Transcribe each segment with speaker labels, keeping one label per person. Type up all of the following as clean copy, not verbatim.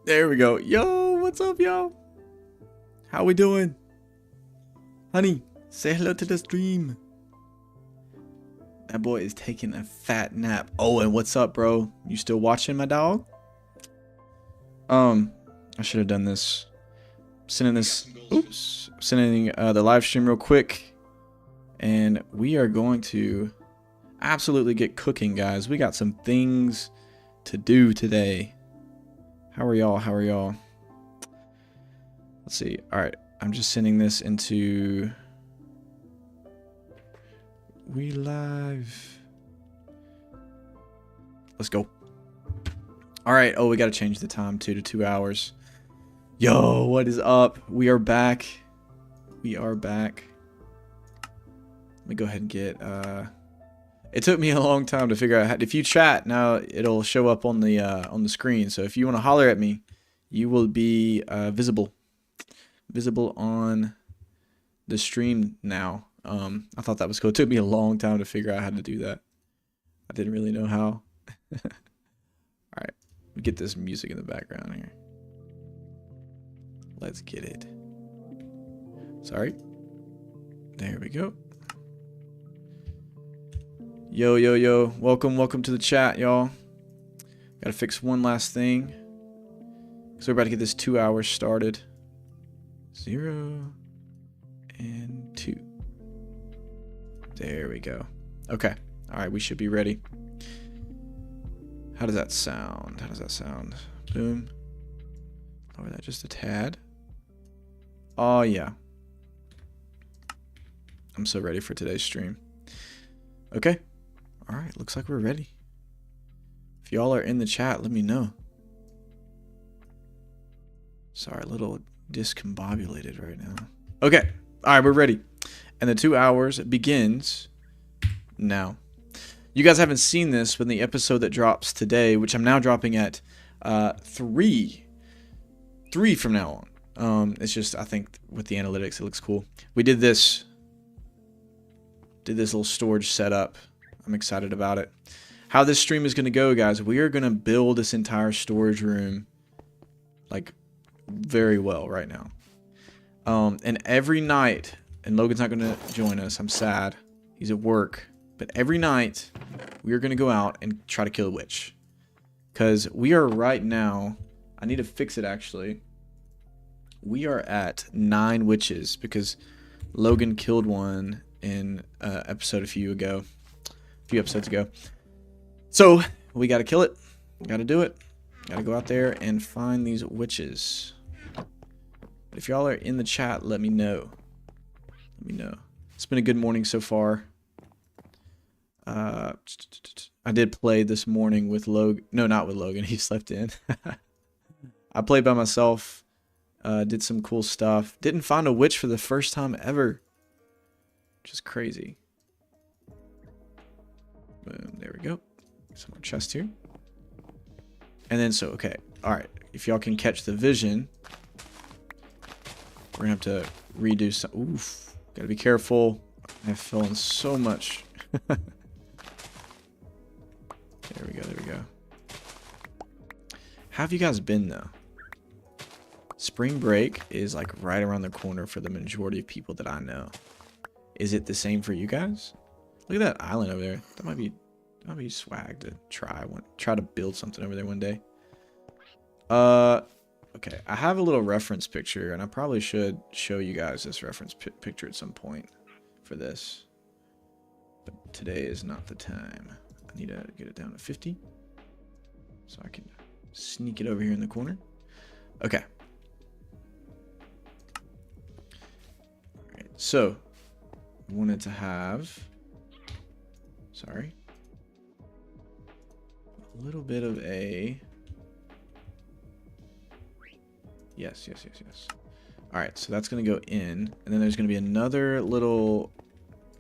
Speaker 1: There we go. Yo, what's up, y'all? How we doing? Honey, say hello to the stream. That boy is taking a fat nap. Oh, and what's up, bro? You still watching, my dog? I should have done this. Sending the live stream real quick. And we are going to absolutely get cooking, guys. We got some things to do today. How are y'all? How are y'all? Let's see. All right. I'm just sending this into We Live. Let's go. All right. Oh, we got to change the time too to 2 hours. Yo, what is up? We are back. We are back. Let me go ahead and get it took me a long time to figure out how, if you chat now it'll show up on the screen. So if you want to holler at me, you will be visible on the stream now. I thought that was cool. It took me a long time to figure out how to do that. I didn't really know how. All right, we get this music in the background here. Let's get it. Sorry. There we go. Yo, yo, yo. Welcome to the chat, y'all. Gotta fix one last thing. So we're about to get this 2 hours started. 0 and 2. There we go. Okay. Alright, we should be ready. How does that sound? How does that sound? Boom. Lower that just a tad. Oh, yeah. I'm so ready for today's stream. Okay. Alright, looks like we're ready. If y'all are in the chat, let me know. Sorry, a little discombobulated right now. Okay. Alright, we're ready. And the 2 hours begins now. You guys haven't seen this, but in the episode that drops today, which I'm now dropping at 3 from now on. It's just, I think with the analytics, it looks cool. We did this little storage setup. I'm excited about it. How this stream is going to go, guys, we are going to build this entire storage room like very well right now. And every night, and Logan's not going to join us. I'm sad. He's at work. But every night, we are going to go out and try to kill a witch. Because we are right now, I need to fix it actually. We are at 9 witches because Logan killed one in episode a few episodes ago. So we got to kill it. Got to do it. Got to go out there and find these witches. But if y'all are in the chat, let me know. Let me know. It's been a good morning so far. I did play this morning with Logan. No, not with Logan. He slept in. I played by myself. Did some cool stuff. Didn't find a witch for the first time ever. Which is crazy. Boom, there we go. Some more chest here. And then, so, okay. Alright. If y'all can catch the vision, we're going to have to redo some. Oof. Gotta be careful. I've fallen so much. There we go. There we go. How have you guys been, though? Spring break is like right around the corner for the majority of people that I know. Is it the same for you guys? Look at that island over there. That might be swag to try to build something over there one day. Okay, I have a little reference picture, and I probably should show you guys this reference picture at some point for this. But today is not the time. I need to get it down to 50 so I can sneak it over here in the corner. Okay. All right, so wanted to have, sorry, a little bit of a, yes. All right, so that's going to go in, and then there's going to be another little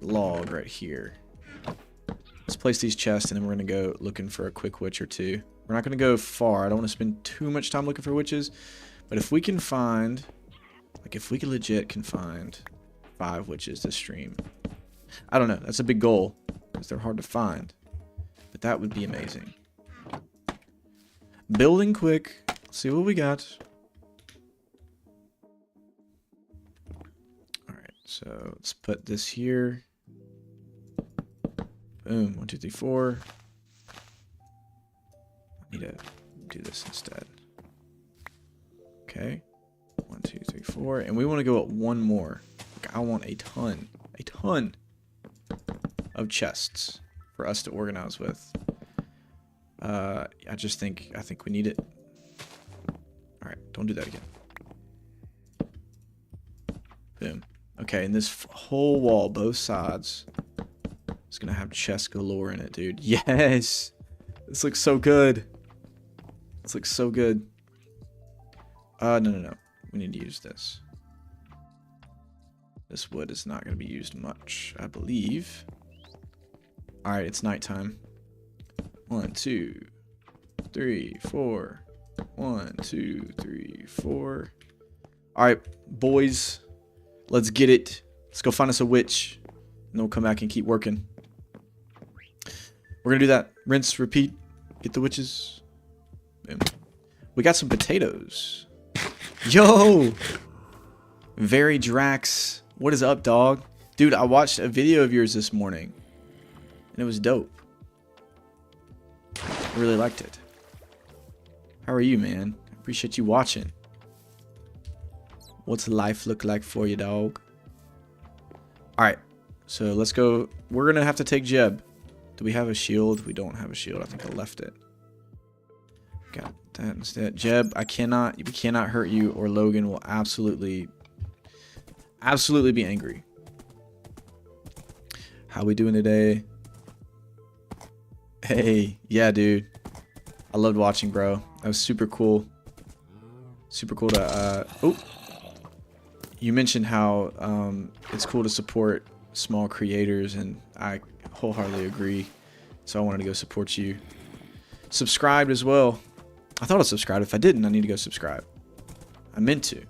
Speaker 1: log right here. Let's place these chests, and then we're going to go looking for a quick witch or two. We're not going to go far. I don't want to spend too much time looking for witches, but if we can find, like if we can legit can find 5 witches this stream, I don't know. That's a big goal because they're hard to find, but that would be amazing. Building quick, Let's see what we got. All right, so let's put this here. Boom, 1, 2, 3, 4. I need to do this instead. Okay, 1, 2, 3, 4, and we want to go up one more. Like, I want a ton of chests for us to organize with. I think we need it. All right, don't do that again. Boom. Okay, and this whole wall, both sides, is gonna have chest galore in it, dude. Yes, this looks so good. This looks so good. No. We need to use this. This wood is not gonna be used much, I believe. All right, it's nighttime. 1, 2, 3, 4. 1, 2, 3, 4. All right, boys, let's get it. Let's go find us a witch, and then we'll come back and keep working. We're gonna do that. Rinse, repeat. Get the witches. Boom. We got some potatoes. Yo, Very Drax. What is up, dog? Dude, I watched a video of yours this morning, and it was dope. I really liked it. How are you, man? I appreciate you watching. What's life look like for you, dog? Alright, so let's go. We're going to have to take Jeb. Do we have a shield? We don't have a shield. I think I left it. Got that instead. Jeb, we cannot hurt you, or Logan will absolutely be angry. How we doing today? Hey, yeah, dude. I loved watching, bro. That was super cool. Super cool to, oh. You mentioned how it's cool to support small creators, and I wholeheartedly agree. So I wanted to go support you. Subscribed as well. I thought I subscribed. If I didn't, I need to go subscribe. I meant to.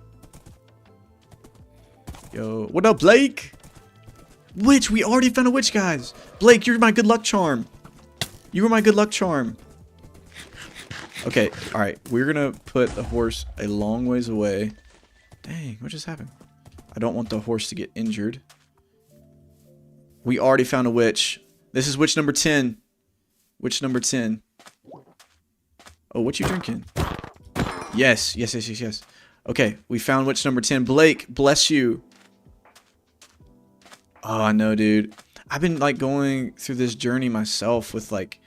Speaker 1: Yo, what up, Blake? Witch, we already found a witch, guys. Blake, you're my good luck charm. You were my good luck charm. Okay, alright. We're gonna put the horse a long ways away. Dang, what just happened? I don't want the horse to get injured. We already found a witch. This is witch number 10. Witch number 10. Oh, what you drinking? Yes. Okay, we found witch number 10. Blake, bless you. Oh, I know, dude. I've been, like, going through this journey myself with, like,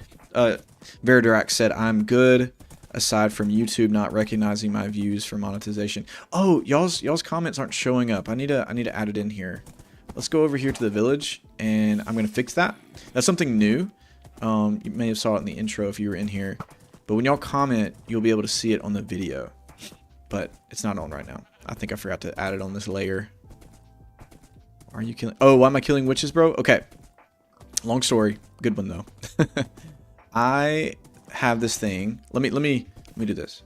Speaker 1: Verdurax said, I'm good, aside from YouTube not recognizing my views for monetization. Oh, y'all's comments aren't showing up. I need to add it in here. Let's go over here to the village, and I'm going to fix that. That's something new. You may have saw it in the intro if you were in here. But when y'all comment, you'll be able to see it on the video. But it's not on right now. I think I forgot to add it on this layer. Are you killing? Oh, why am I killing witches, bro? Okay. Long story. Good one, though. I have this thing. Let me do this.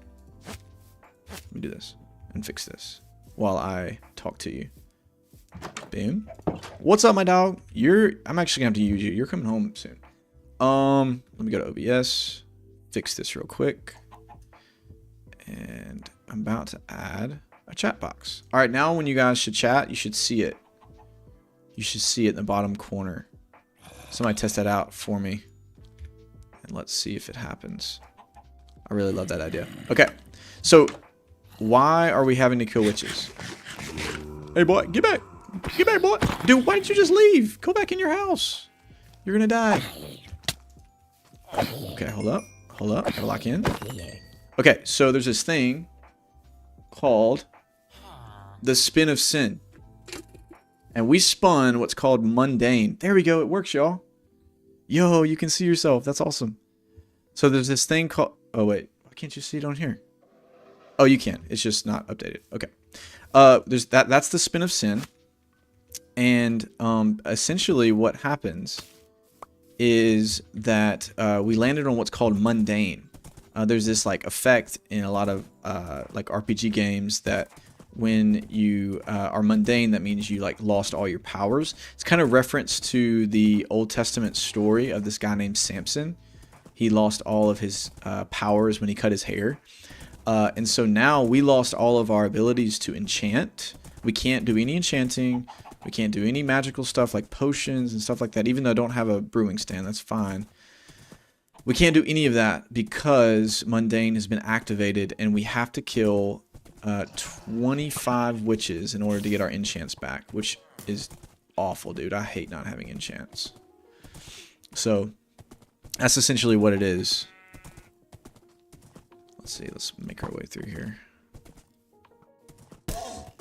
Speaker 1: Let me do this and fix this while I talk to you. Boom. What's up, my dog? I'm actually gonna have to use you. You're coming home soon. Let me go to OBS. Fix this real quick. And I'm about to add a chat box. All right, now when you guys should chat, you should see it. You should see it in the bottom corner. Somebody test that out for me. And let's see if it happens. I really love that idea. Okay, so why are we having to kill witches? Hey, boy, get back. Get back, boy. Dude, why didn't you just leave? Go back in your house. You're gonna die. Okay, hold up. Hold up. Gotta lock in. Okay, so there's this thing called the spin of sin. And we spun what's called mundane. There we go. It works, y'all. Yo, you can see yourself. That's awesome. So there's this thing called... Oh, wait. Why can't you see it on here? Oh, you can. It's just not updated. Okay. There's that's the spin of sin. And essentially what happens is that we landed on what's called mundane. There's this like effect in a lot of like RPG games that when you are mundane, that means you like lost all your powers. It's kind of reference to the Old Testament story of this guy named Samson. He lost all of his powers when he cut his hair. And so now we lost all of our abilities to enchant. We can't do any enchanting. We can't do any magical stuff like potions and stuff like that. Even though I don't have a brewing stand, that's fine. We can't do any of that because Mundane has been activated, and we have to kill 25 witches in order to get our enchants back, which is awful, dude. I hate not having enchants. So that's essentially what it is. Let's see. Let's make our way through here.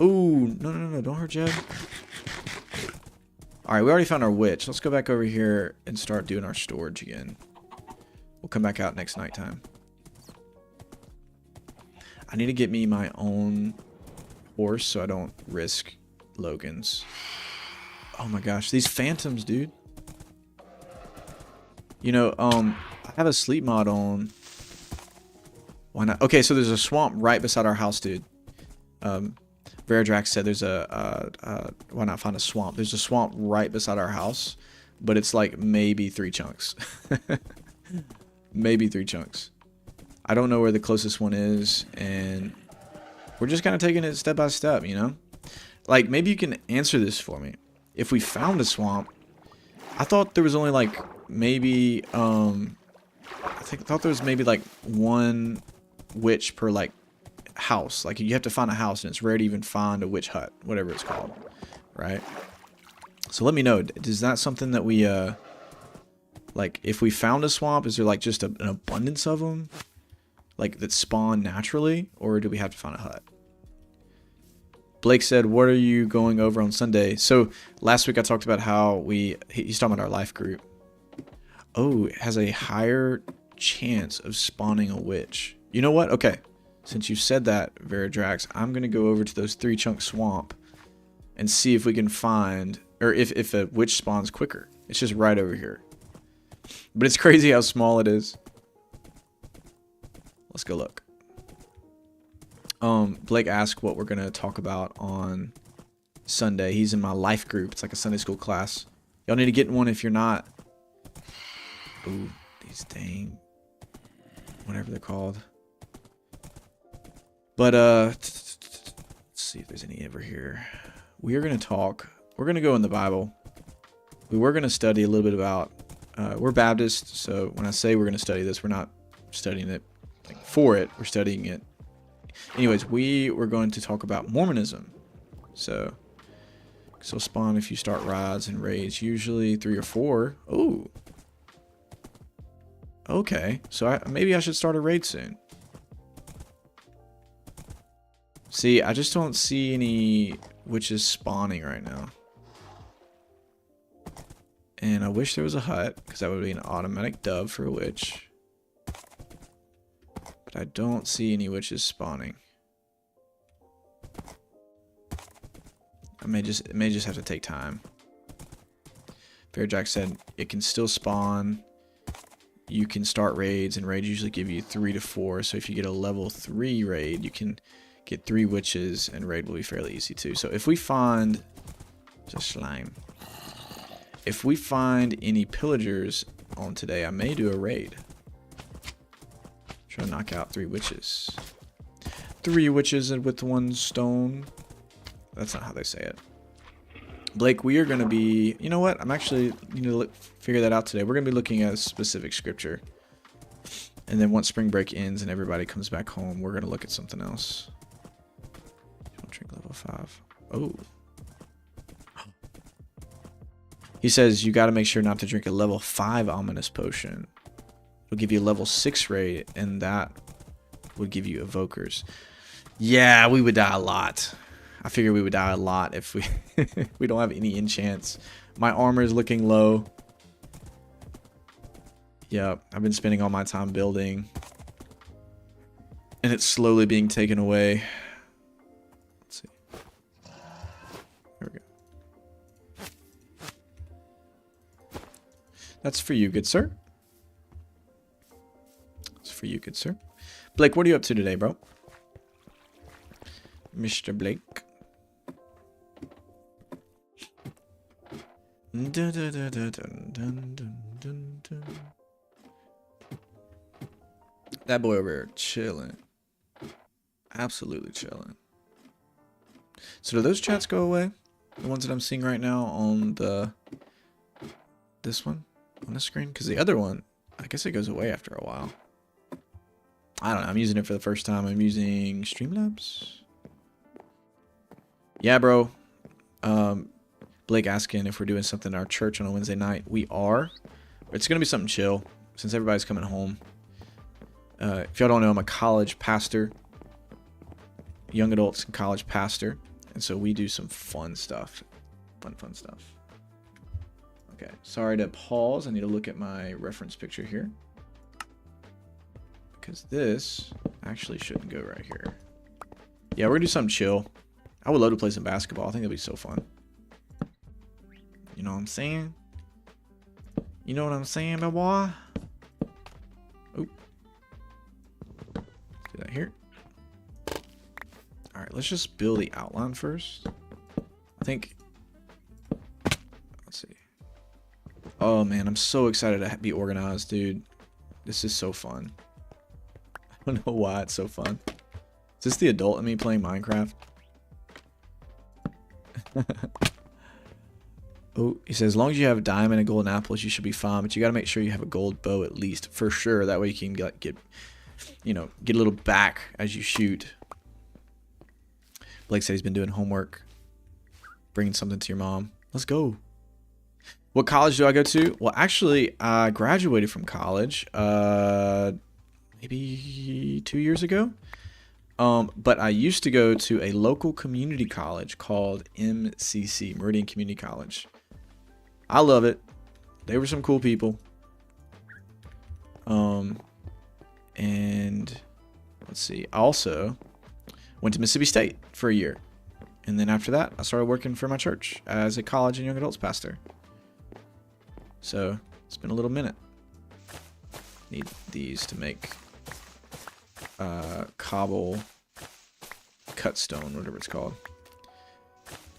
Speaker 1: Ooh, no, don't hurt Jed. All right, we already found our witch. Let's go back over here and start doing our storage again. We'll come back out next nighttime. I need to get me my own horse so I don't risk Logan's. Oh my gosh, these phantoms, dude. You know, I have a sleep mod on. Why not? Okay, so there's a swamp right beside our house, dude. Veradrax said there's why not find a swamp? There's a swamp right beside our house, but it's like maybe 3 chunks. Maybe 3 chunks. I don't know where the closest one is, and we're just kind of taking it step by step, you know? Like, maybe you can answer this for me. If we found a swamp, I thought there was only like maybe I thought there was maybe like 1 witch per like house. Like, you have to find a house, and it's rare to even find a witch hut, whatever it's called, right? So let me know. Is that something that we like, if we found a swamp, is there like just an abundance of them, like that spawn naturally, or do we have to find a hut? Blake said, what are you going over on Sunday? So last week I talked about how he's talking about our life group. Oh, it has a higher chance of spawning a witch. You know what? Okay. Since you said that, Veradrax, I'm going to go over to those 3 chunk swamp and see if we can find, or if a witch spawns quicker. It's just right over here. But it's crazy how small it is. Let's go look. Blake asked what we're going to talk about on Sunday. He's in my life group. It's like a Sunday school class. Y'all need to get in one if you're not. Ooh, these dang, whatever they're called. But let's see if there's any over here. We are going to talk. We're going to go in the Bible. We were going to study a little bit about. We're Baptist, so when I say we're going to study this, we're not studying it like for it. We're studying it. Anyways, we were going to talk about Mormonism. So spawn if you start rods and raids, usually 3 or 4. Ooh. Okay, so maybe I should start a raid soon. See, I just don't see any witches spawning right now. And I wish there was a hut, because that would be an automatic dub for a witch. But I don't see any witches spawning. It may just have to take time. Fairjack said it can still spawn. You can start raids, and raids usually give you 3 to 4. So if you get a level 3 raid, you can get 3 witches, and raid will be fairly easy too. So if we find just slime. If we find any pillagers on today, I may do a raid. Try to knock out 3 witches. 3 witches with 1 stone. That's not how they say it. Blake, we are going to be... You know what? I'm actually... You need to figure that out today. We're going to be looking at a specific scripture. And then once spring break ends and everybody comes back home, we're going to look at something else. Don't drink level 5. Oh. He says you got to make sure not to drink a level 5 ominous potion. It'll give you a level 6 raid, and that would give you evokers. Yeah, we would die a lot. I figure we would die a lot if we we don't have any enchants. My armor is looking low. Yep, I've been spending all my time building, and it's slowly being taken away. Let's see. There we go. That's for you, good sir. That's for you, good sir. Blake, what are you up to today, bro? Mr. Blake. Dun, dun, dun, dun, dun, dun, dun, dun. That boy over here chilling. Absolutely chilling. So do those chats go away? The ones that I'm seeing right now on this one on the screen? Because the other one, I guess it goes away after a while. I don't know. I'm using it for the first time. I'm using Streamlabs. Yeah, bro. Blake asking if we're doing something in our church on a Wednesday night. We are. It's going to be something chill since everybody's coming home. If y'all don't know, I'm a college pastor. Young adults and college pastor. And so we do some fun stuff. Fun stuff. Okay. Sorry to pause. I need to look at my reference picture here. Because this actually shouldn't go right here. Yeah, we're going to do something chill. I would love to play some basketball. I think it'd be so fun. You know what I'm saying? You know what I'm saying, my boy? Oop. Do that here. Alright, let's just build the outline first. I think... Let's see. Oh, man, I'm so excited to be organized, dude. This is so fun. I don't know why it's so fun. Is this the adult in me playing Minecraft? Oh, he says, as long as you have a diamond and golden apples, you should be fine. But you got to make sure you have a gold bow at least, for sure. That way you can get a little back as you shoot. Blake said he's been doing homework, bringing something to your mom. Let's go. What college do I go to? Well, actually, I graduated from college maybe 2 years ago. But I used to go to a local community college called MCC, Meridian Community College. I love it. They were some cool people. And let's see. I also went to Mississippi State for a year. And then after that, I started working for my church as a college and young adults pastor. So it's been a little minute. Need these to make cobble cut stone, whatever it's called.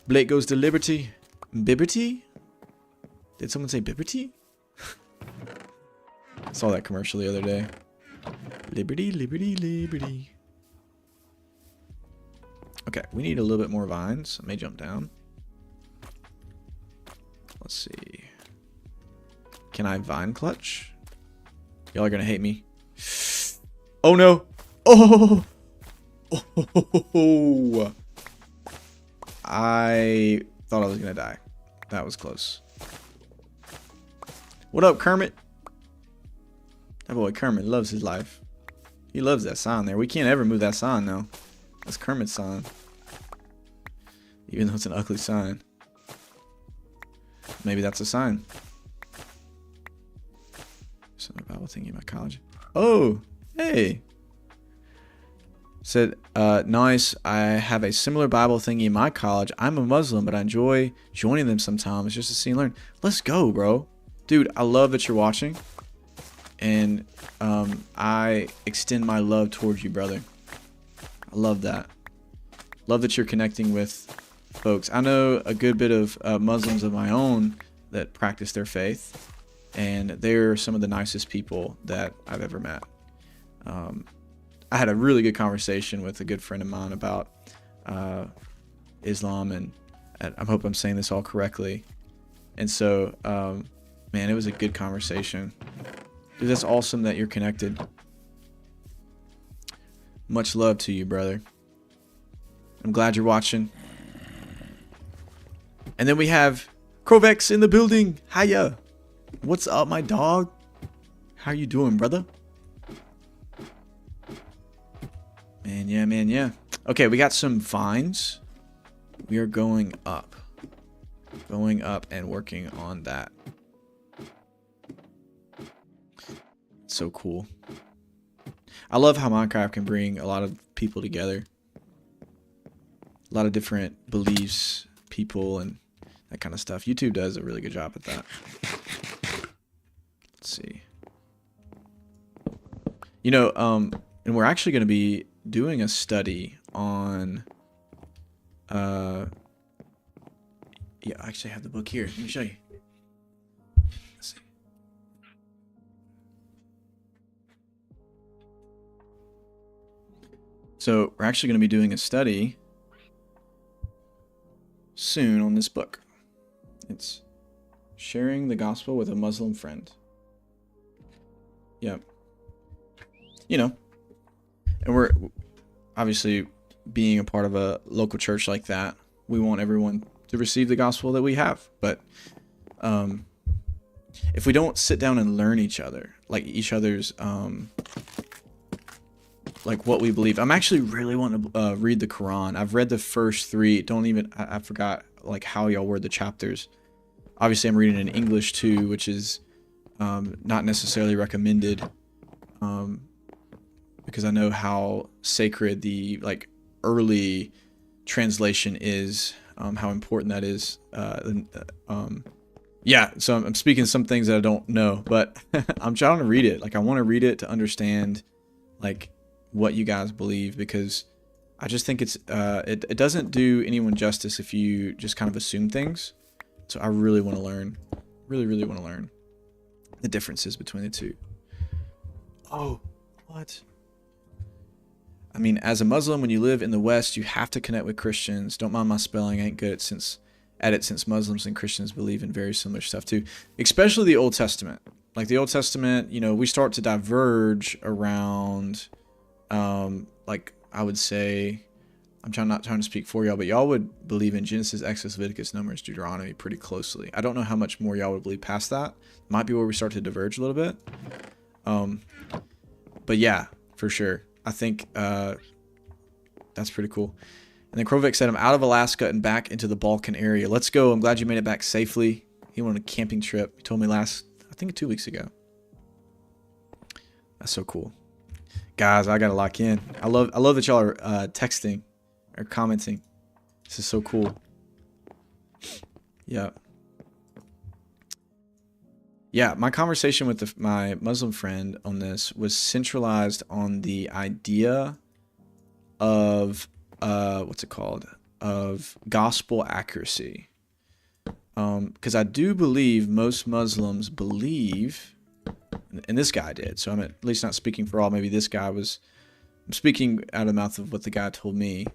Speaker 1: Blake goes to Liberty. Bibberty? Did someone say Bibberty? I saw that commercial the other day. Liberty, liberty, liberty. Okay, we need a little bit more vines. I may jump down. Let's see. Can I vine clutch? Y'all are gonna hate me. Oh no! Oh! Oh! I thought I was gonna die. That was close. What up, Kermit? That boy Kermit loves his life. He loves that sign there. We can't ever move that sign now. That's Kermit's sign. Even though it's an ugly sign. Maybe that's a sign. Something about thinking about college. Oh, hey. Said, nice. I have a similar Bible thingy in my college. I'm a Muslim, but I enjoy joining them sometimes just to see and learn. Let's go, bro. Dude, I love that you're watching. And I extend my love towards you, brother. I love that. Love that you're connecting with folks. I know a good bit of Muslims of my own that practice their faith. And they're some of the nicest people that I've ever met. I had a really good conversation with a good friend of mine about Islam, and I hope I'm saying this all correctly. And so, man, it was a good conversation. Dude, that's awesome that you're connected. Much love to you, brother. I'm glad you're watching. And then we have Krovex in the building. Hiya. What's up, my dog? How you doing, brother? Man, yeah. Okay, we got some vines. We are going up. Going up and working on that. So cool. I love how Minecraft can bring a lot of people together. A lot of different beliefs, people, and that kind of stuff. YouTube does a really good job at that. Let's see. You know, and we're actually going to be doing a study on yeah, I actually have the book here. Let me show you. Let's see. So we're actually going to be doing a study soon on this book. It's Sharing the Gospel with a Muslim Friend. Yep. You know, and we're obviously being a part of a local church like that, we want everyone to receive the gospel that we have. But if we don't sit down and learn each other's like what we believe. I'm actually really wanting to read the Quran. I've read the first 3. I forgot like how y'all word the chapters. Obviously, I'm reading in English too, which is not necessarily recommended, because I know how sacred the like early translation is, how important that is. Yeah, so I'm speaking some things that I don't know, but I'm trying to read it. Like I want to read it to understand like what you guys believe, because I just think it's it doesn't do anyone justice if you just kind of assume things. So I really want to learn, really want to learn the differences between the two. Oh, what? I mean, as a Muslim, when you live in the West, you have to connect with Christians. Don't mind my spelling. I ain't good at it since Muslims and Christians believe in very similar stuff too, especially the Old Testament. Like the Old Testament, you know, we start to diverge around, like I would say, not trying to speak for y'all, but y'all would believe in Genesis, Exodus, Leviticus, Numbers, Deuteronomy pretty closely. I don't know how much more y'all would believe past that. Might be where we start to diverge a little bit. But yeah, for sure. I think that's pretty cool. And then Krovik said, I'm out of Alaska and back into the Balkan area. Let's go. I'm glad you made it back safely. He went on a camping trip. He told me I think 2 weeks ago. That's so cool. Guys, I got to lock in. I love that y'all are texting or commenting. This is so cool. Yeah. Yeah, my conversation with my Muslim friend on this was centralized on the idea of what's it called? Of gospel accuracy. Because I do believe most Muslims believe, and this guy did, so I'm at least not speaking for all. Maybe this guy was, I'm speaking out of the mouth of what the guy told me.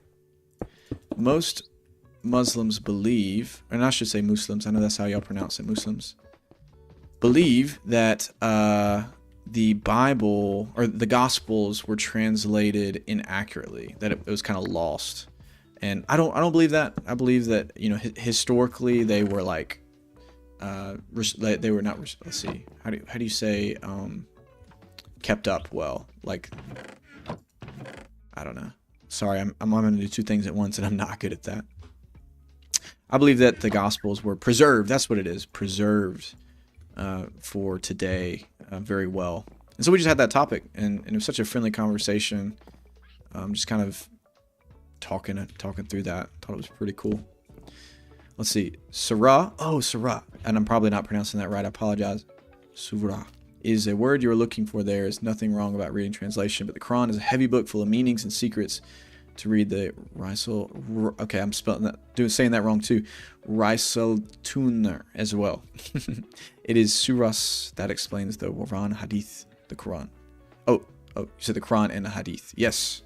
Speaker 1: Most Muslims believe, and I should say Muslims, I know that's how y'all pronounce it, Muslims, believe that the Bible or the Gospels were translated inaccurately, that it was kind of lost. And I don't believe that. I believe that, you know, historically they were like, they were not, let's see, how do you say, kept up well? Like, I don't know. Sorry, I'm going to do 2 things at once, and I'm not good at that. I believe that the Gospels were preserved. That's what it is, preserved for today very well. And so we just had that topic, and it was such a friendly conversation. Just kind of talking through that. Thought it was pretty cool. Let's see, Surah. Oh, Surah, and I'm probably not pronouncing that right. I apologize. Surah is a word you're looking for. There is nothing wrong about reading translation, but the Quran is a heavy book full of meanings and secrets. To read the Risal, okay, I'm saying that wrong too. Risal Tuner as well. It is surahs that explains the Quran, Hadith, the Quran. Oh, you said the Quran and the Hadith. Yes.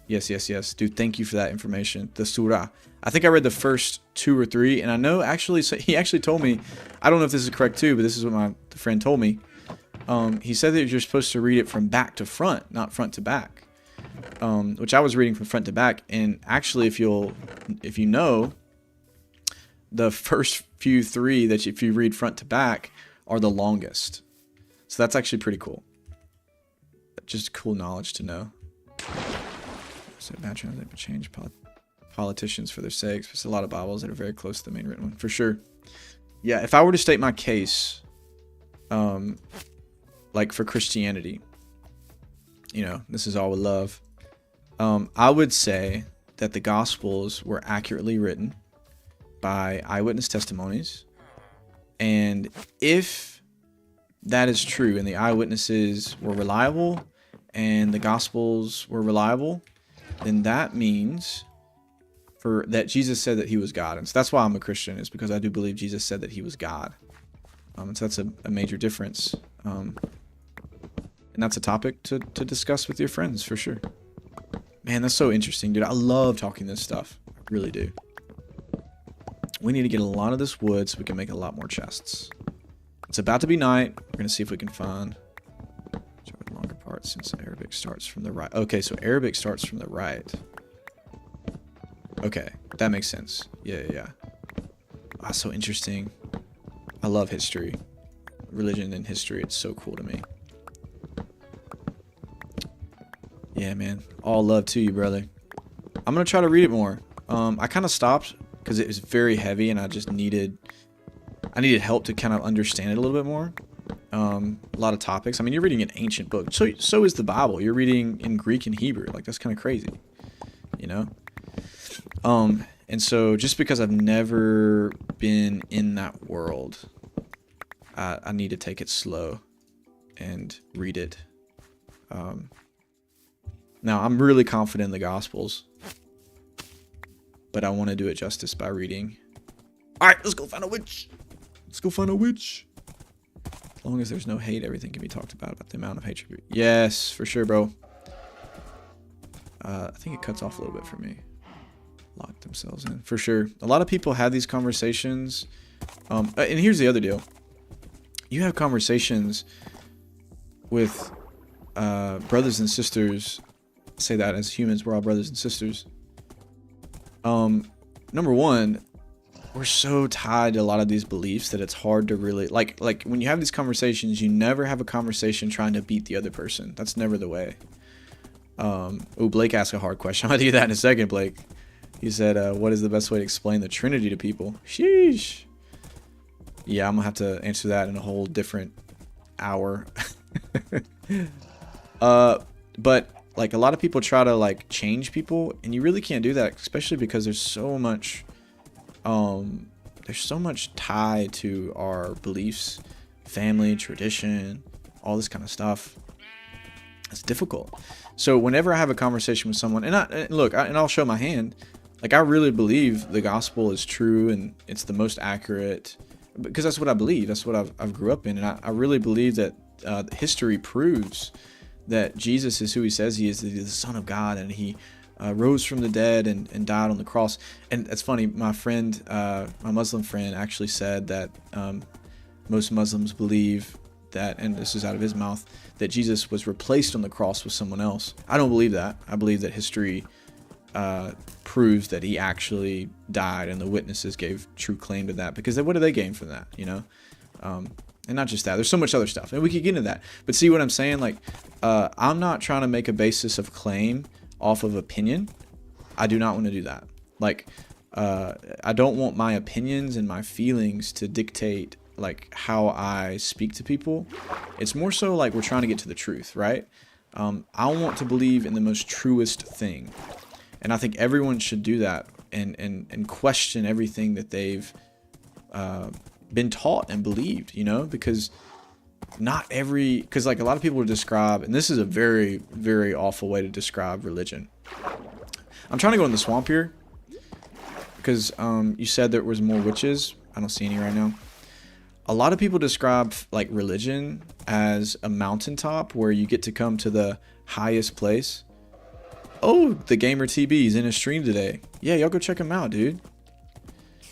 Speaker 1: Dude, thank you for that information. The surah. I think I read the first 2 or 3, and I know actually, so he actually told me, I don't know if this is correct too, but this is what the friend told me. He said that you're supposed to read it from back to front, not front to back. Which I was reading from front to back, and actually, if you know, the first few 3 that if you read front to back are the longest. So that's actually pretty cool. Just cool knowledge to know. So bad translate would change politicians for their sakes. There's a lot of Bibles that are very close to the main written one, for sure. Yeah, if I were to state my case, like for Christianity, you know, this is all with love. I would say that the Gospels were accurately written by eyewitness testimonies. And if that is true and the eyewitnesses were reliable and the Gospels were reliable, then that means that Jesus said that he was God. And so that's why I'm a Christian, is because I do believe Jesus said that he was God. And so that's a major difference. And that's a topic to discuss with your friends, for sure. Man, that's so interesting, dude. I love talking this stuff. I really do. We need to get a lot of this wood so we can make a lot more chests. It's about to be night. We're going to see if we can find... Start with longer parts since Arabic starts from the right. Okay, so Arabic starts from the right. Okay, that makes sense. Yeah. Ah, so interesting. I love history. Religion and history. It's so cool to me. Yeah, man. All love to you, brother. I'm going to try to read it more. I kind of stopped because it was very heavy and I needed help to kind of understand it a little bit more. A lot of topics. I mean, you're reading an ancient book. So is the Bible. You're reading in Greek and Hebrew. Like, that's kind of crazy, you know? And so just because I've never been in that world, I need to take it slow and read it. Now, I'm really confident in the Gospels, but I want to do it justice by reading. All right, let's go find a witch. Let's go find a witch. As long as there's no hate, everything can be talked about the amount of hatred. Yes, for sure, bro. I think it cuts off a little bit for me. Lock themselves in. For sure. A lot of people have these conversations. And here's the other deal. You have conversations with brothers and sisters. Say that as humans, we're all brothers and sisters. Number one, we're so tied to a lot of these beliefs that it's hard to really like when you have these conversations, you never have a conversation trying to beat the other person. That's never the way. Oh, Blake asked a hard question. I'll do that in a second, Blake. He said, what is the best way to explain the Trinity to people? Sheesh. Yeah, I'm gonna have to answer that in a whole different hour. But like a lot of people try to like change people, and you really can't do that, especially because there's so much tied to our beliefs, family, tradition, all this kind of stuff. It's difficult. So whenever I have a conversation with someone, and I'll show my hand, like I really believe the gospel is true and it's the most accurate, because that's what I believe. That's what I've grew up in, and I really believe that history proves that Jesus is who he says he is, the Son of God, and he rose from the dead and died on the cross. And it's funny, my friend, my Muslim friend actually said that most Muslims believe that, and this is out of his mouth, that Jesus was replaced on the cross with someone else. I don't believe that. I believe that history proves that he actually died, and the witnesses gave true claim to that, because what do they gain from that, you know? And not just that, there's so much other stuff, and we could get into that. But see what I'm saying? Like, I'm not trying to make a basis of claim off of opinion. I do not want to do that. Like, I don't want my opinions and my feelings to dictate like how I speak to people. It's more so like we're trying to get to the truth, right? I want to believe in the most truest thing, and I think everyone should do that and question everything that they've been taught and believed, you know, because like a lot of people describe, and this is a very, very awful way to describe religion. I'm trying to go in the swamp here because you said there was more witches. I don't see any right now. A lot of people describe like religion as a mountaintop where you get to come to the highest place. Oh, the Gamer TB is in a stream today. Yeah, y'all go check him out, dude.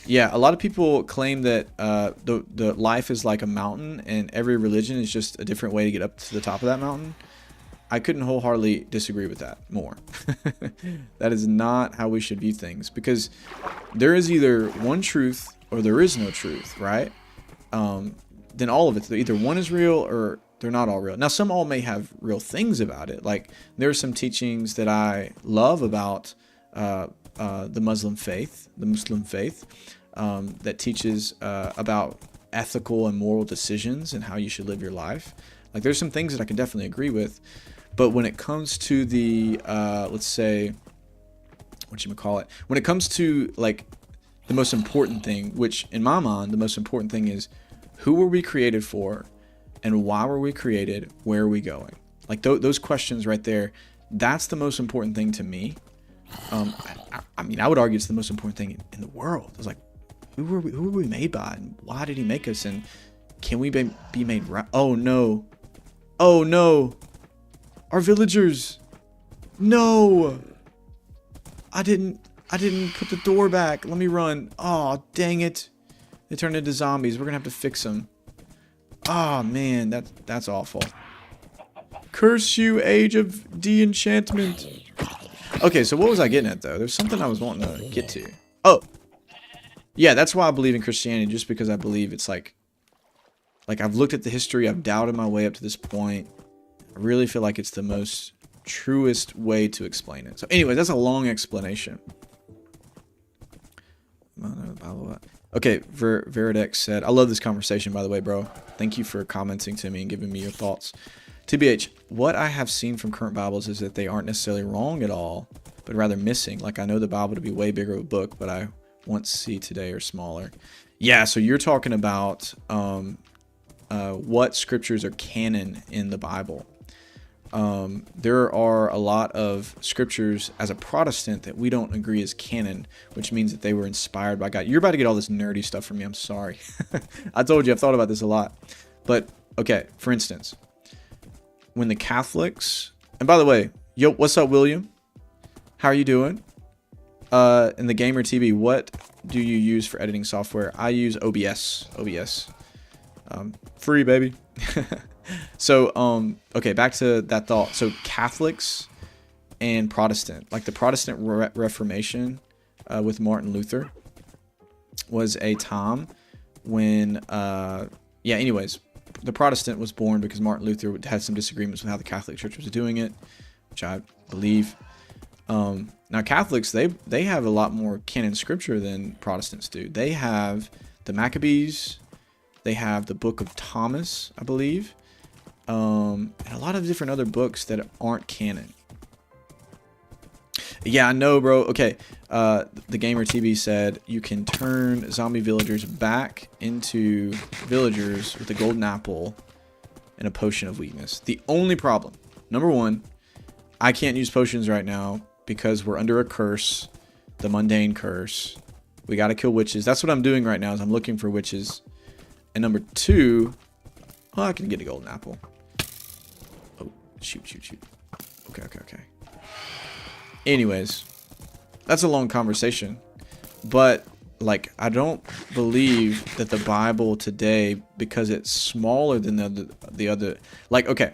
Speaker 1: Yeah, a lot of people claim that the life is like a mountain, and every religion is just a different way to get up to the top of that mountain. I couldn't wholeheartedly disagree with that more. That is not how we should view things, because there is either one truth or there is no truth, right? Then all of it, either one is real or they're not all real. Now, some all may have real things about it. Like, there are some teachings that I love about the Muslim faith, that teaches about ethical and moral decisions and how you should live your life. Like, there's some things that I can definitely agree with, but when it comes to the let's say, when it comes to like the most important thing, which in my mind the most important thing is, who were we created for, and why were we created? Where are we going? Like those questions right there, that's the most important thing to me. I mean, I would argue it's the most important thing in the world. It's like, who were we made by, and why did he make us, and can we be made right? Oh no, our villagers, no, I didn't put the door back. Let me run. Oh, dang it. They turned into zombies. We're gonna have to fix them. Oh man, that's awful. Curse you, age of de-enchantment. Okay, so what was I getting at though? There's something I was wanting to get to. Oh, yeah, that's why I believe in Christianity, just because I believe it's like I've looked at the history, I've doubted my way up to this point. I really feel like it's the most truest way to explain it. So anyway, that's a long explanation. Okay, Veridex said, I love this conversation, by the way, bro. Thank you for commenting to me and giving me your thoughts. TBH, what I have seen from current Bibles is that they aren't necessarily wrong at all, but rather missing. Like, I know the Bible to be way bigger of a book, but I want to see today are smaller. Yeah, so you're talking about what scriptures are canon in the Bible. There are a lot of scriptures as a Protestant that we don't agree is canon, which means that they were inspired by God. You're about to get all this nerdy stuff from me. I'm sorry. I told you I've thought about this a lot. But, okay, for instance, when the Catholics... And by the way, yo, what's up, William? How are you doing? In the Gamer TV, what do you use for editing software? I use OBS. Free, baby. So, okay, back to that thought. So Catholics and Protestant, like the Protestant Reformation with Martin Luther was a time when, yeah, anyways, the Protestant was born because Martin Luther had some disagreements with how the Catholic Church was doing it, which I believe. Now Catholics, they have a lot more canon scripture than Protestants do. They have the Maccabees, they have the Book of Thomas, I believe, and a lot of different other books that aren't canon. Yeah, I know, bro. Okay, the Gamer TV said you can turn zombie villagers back into villagers with a golden apple and a potion of weakness. The only problem, number one, I can't use potions right now because we're under a curse, the mundane curse. We got to kill witches. That's what I'm doing right now is I'm looking for witches. And number two, oh, I can get a golden apple. Oh, shoot. Okay. Anyways, that's a long conversation. But, like, I don't believe that the Bible today, because it's smaller than the other, like, okay.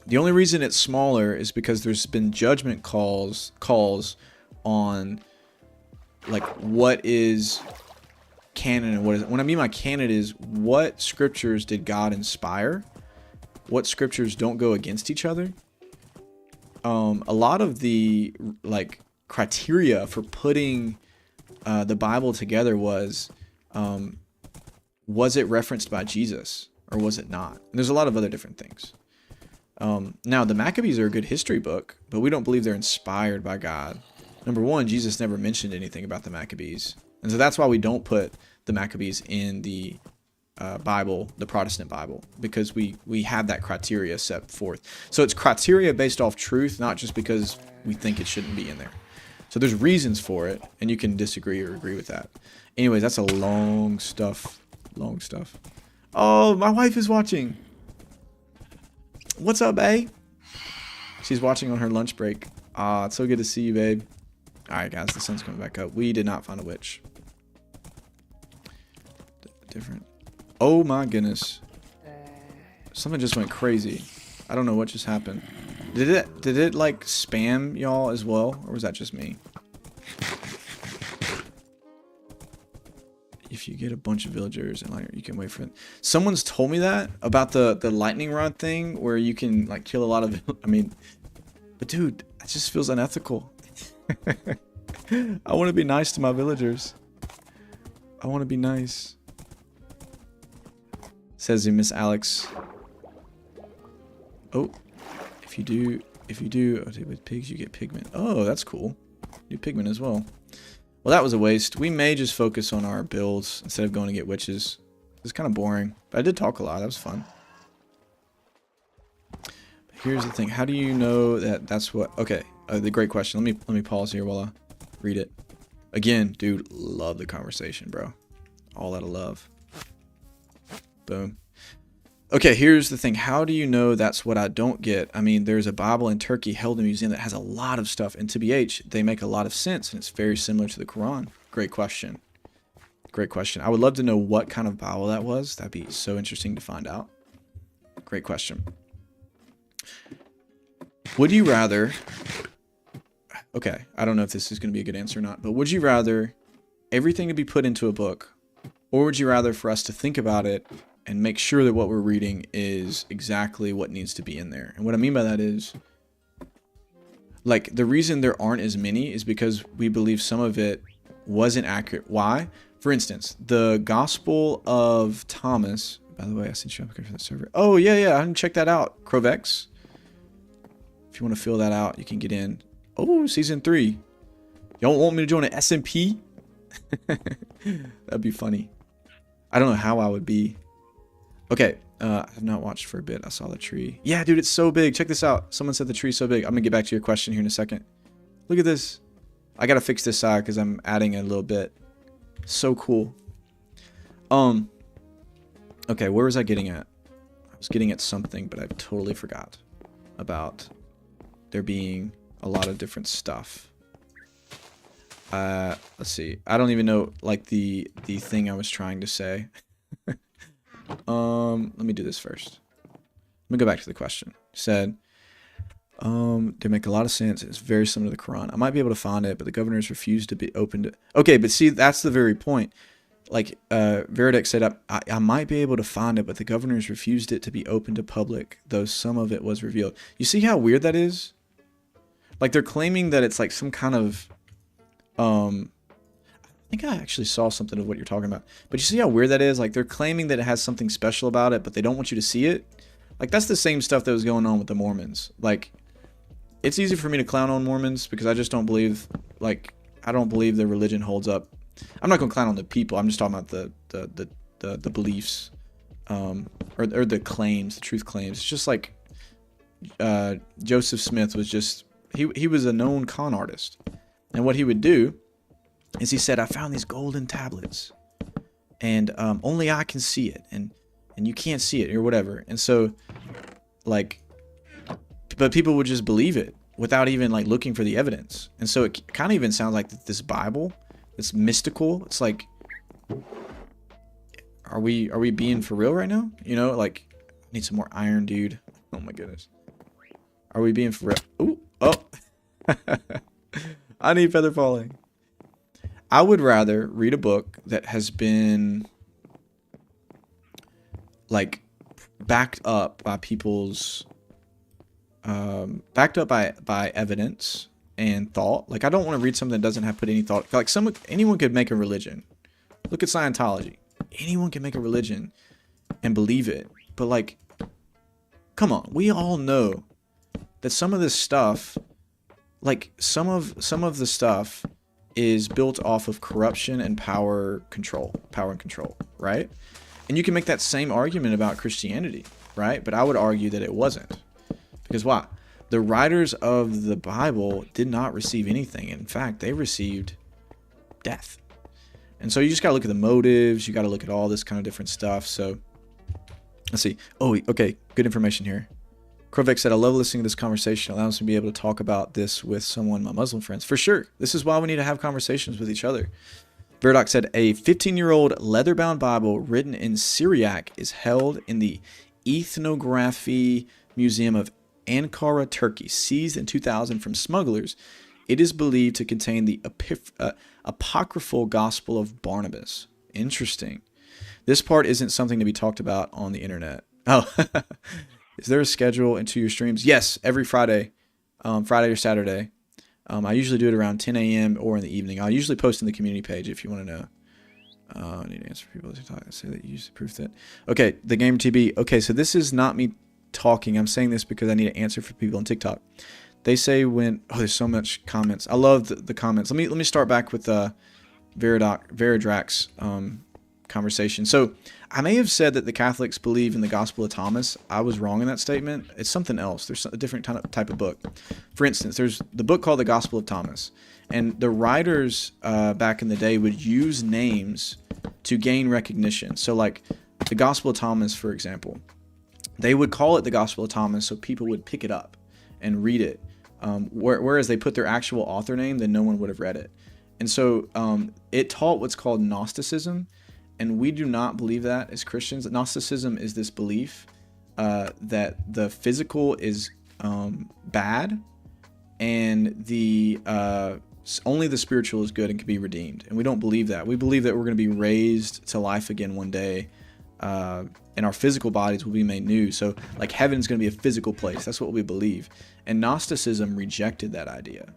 Speaker 1: The only reason it's smaller is because there's been judgment calls on, like, what is canon and what is... When I mean by canon is what scriptures did God inspire? What scriptures don't go against each other? A lot of the, like, criteria for putting the Bible together was it referenced by Jesus or was it not? And there's a lot of other different things. Now, the Maccabees are a good history book, but we don't believe they're inspired by God. Number one, Jesus never mentioned anything about the Maccabees. And so that's why we don't put the Maccabees in the Bible, the Protestant Bible, because we have that criteria set forth. So it's criteria based off truth, not just because we think it shouldn't be in there. So there's reasons for it, and you can disagree or agree with that. Anyways, that's a long stuff. Oh, my wife is watching. What's up, babe? She's watching on her lunch break. Ah, it's so good to see you, babe. Alright, guys, the sun's coming back up. We did not find a witch. Different. Oh, my goodness. Something just went crazy. I don't know what just happened. Did it like, spam y'all as well? Or was that just me? If you get a bunch of villagers and like you can wait for it. Someone's told me that about the lightning rod thing where you can like kill a lot of... I mean, but dude, it just feels unethical. I want to be nice to my villagers. I want to be nice. Says Miss Alex. Oh, if you do with pigs you get pigment. Oh, that's cool. Do pigment as well. Well, that was a waste. We may just focus on our builds instead of going to get witches. It's kind of boring, but I did talk a lot. That was fun. But here's the thing. How do you know that that's what... Okay, the great question. Let me pause here while I read it. Again, dude, love the conversation, bro. All out of love. Boom. Okay, here's the thing. How do you know that's what I don't get? I mean, there's a Bible in Turkey held in a museum that has a lot of stuff. And to BH, they make a lot of sense, and it's very similar to the Quran. Great question. Great question. I would love to know what kind of Bible that was. That'd be so interesting to find out. Great question. Would you rather... Okay, I don't know if this is going to be a good answer or not, but would you rather everything to be put into a book, or would you rather for us to think about it and make sure that what we're reading is exactly what needs to be in there? And what I mean by that is, like, the reason there aren't as many is because we believe some of it wasn't accurate. Why? For instance, the Gospel of Thomas. By the way, I sent you up for the server. Oh, yeah, I didn't check that out. Crovex. If you want to fill that out, you can get in. Oh, season 3. Y'all want me to join an SMP? That'd be funny. I don't know how I would be. Okay, I've not watched for a bit. I saw the tree. Yeah, dude, it's so big. Check this out. Someone said the tree's so big. I'm gonna get back to your question here in a second. Look at this. I gotta fix this side because I'm adding a little bit. So cool. Okay, where was I getting at? I was getting at something, but I totally forgot about there being a lot of different stuff. Let's see. I don't even know, like, the thing I was trying to say. Let me do this first. Let me go back to the question. It said, they make a lot of sense. It's very similar to the Quran. I might be able to find it, but the governors refused to be open to... Okay, but see, that's the very point. Like, Veridex said, I might be able to find it, but the governors refused it to be open to public, though some of it was revealed. You see how weird that is? Like, they're claiming that it's like some kind of... I think I actually saw something of what you're talking about. But you see how weird that is? Like, they're claiming that it has something special about it, but they don't want you to see it. Like, that's the same stuff that was going on with the Mormons. Like, it's easy for me to clown on Mormons because I just don't believe, like, I don't believe their religion holds up. I'm not going to clown on the people. I'm just talking about the beliefs, or the claims, the truth claims. It's just like Joseph Smith was just, he was a known con artist. And what he would do is he said, I found these golden tablets, and only I can see it, and you can't see it, or whatever. And so, like, but people would just believe it without even, like, looking for the evidence. And so it kind of even sounds like this Bible, it's mystical. It's like, are we being for real right now? You know, like, I need some more iron, dude. Oh my goodness. Are we being for real? Ooh, oh. I need feather falling. I would rather read a book that has been, like, backed up by people's, backed up by evidence and thought. Like, I don't want to read something that doesn't have put any thought. Like, anyone could make a religion. Look at Scientology. Anyone can make a religion and believe it. But, like, come on, we all know that some of this stuff, like, some of the stuff is built off of corruption and power and control, right? And you can make that same argument about Christianity, right? But I would argue that it wasn't. Because why? The writers of the Bible did not receive anything. In fact, they received death. And so you just got to look at the motives. You got to look at all this kind of different stuff. So let's see. Oh, okay. Good information here. Krovic said, I love listening to this conversation. It allows me to be able to talk about this with someone, my Muslim friends. For sure. This is why we need to have conversations with each other. Verdoc said, a 15-year-old leather-bound Bible written in Syriac is held in the Ethnography Museum of Ankara, Turkey. Seized in 2000 from smugglers, it is believed to contain the apocryphal Gospel of Barnabas. Interesting. This part isn't something to be talked about on the internet. Oh, is there a schedule into your streams? Yes, every Friday, Friday or Saturday. I usually do it around 10 a.m. or in the evening. I'll usually post in the community page if you want to know. I need to answer people to talk. Say that you use the proof that. Okay, the Gamer TB. Okay, so this is not me talking. I'm saying this because I need to answer for people on TikTok. They say when, oh, there's so much comments. I love the comments. Let me start back with Veridrax conversation. So I may have said that the Catholics believe in the Gospel of Thomas. I was wrong in that statement. It's something else. There's a different type of book. For instance, there's the book called the Gospel of Thomas, and the writers back in the day would use names to gain recognition. So, like the Gospel of Thomas, for example, they would call it the Gospel of Thomas so people would pick it up and read it. Whereas they put their actual author name, then no one would have read it. And so it taught what's called Gnosticism, and we do not believe that as Christians. Gnosticism is this belief that the physical is bad, and the only the spiritual is good and can be redeemed. And we don't believe that. We believe that we're going to be raised to life again one day, and our physical bodies will be made new. So like heaven's going to be a physical place. That's what we believe. And Gnosticism rejected that idea.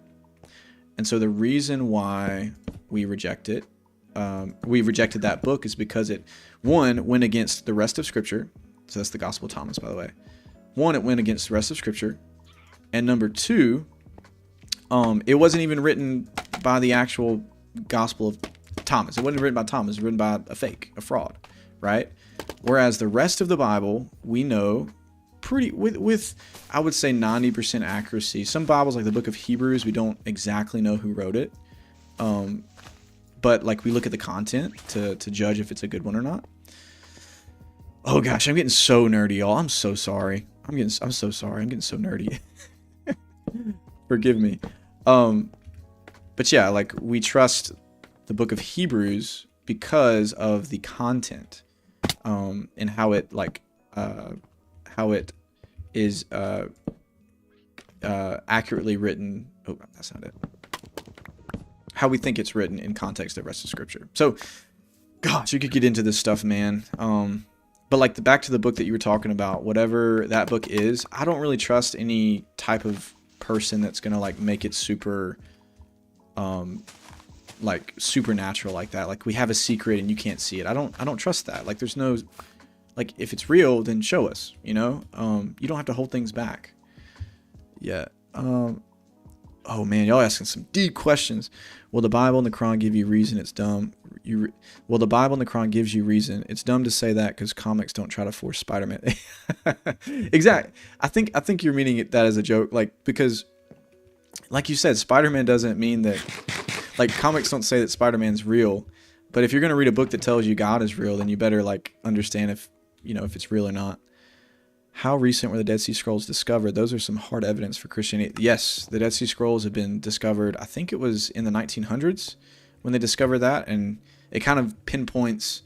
Speaker 1: And so the reason why we rejected that book is because it, one, went against the rest of Scripture. So that's the Gospel of Thomas, by the way. One, it went against the rest of Scripture. And number two, it wasn't even written by the actual Gospel of Thomas. It wasn't written by Thomas. It was written by a fraud, right? Whereas the rest of the Bible, we know with I would say 90% accuracy. Some Bibles, like the book of Hebrews, we don't exactly know who wrote it. But like we look at the content to judge if it's a good one or not. Oh gosh, I'm getting so nerdy, y'all. I'm so sorry. I'm so sorry. I'm getting so nerdy. Forgive me. But yeah, like we trust the book of Hebrews because of the content, and how it is accurately written. Oh, that's not it. How we think it's written in context of the rest of Scripture. So, gosh, you could get into this stuff, man. But like back to the book that you were talking about, whatever that book is, I don't really trust any type of person that's gonna like make it super, like supernatural like that. Like we have a secret and you can't see it. I don't trust that. Like there's no, like if it's real, then show us. You know, you don't have to hold things back. Yeah. Oh man, y'all asking some deep questions. Will the Bible and the Quran give you reason? It's dumb. Well, the Bible and the Quran gives you reason. It's dumb to say that because comics don't try to force Spider-Man. Exactly. I think you're meaning that as a joke, like because, like you said, Spider-Man doesn't mean that. Like comics don't say that Spider-Man's real, but if you're gonna read a book that tells you God is real, then you better like understand if it's real or not. How recent were the Dead Sea Scrolls discovered? Those are some hard evidence for Christianity. Yes, the Dead Sea Scrolls have been discovered. I think it was in the 1900s when they discovered that, and it kind of pinpoints.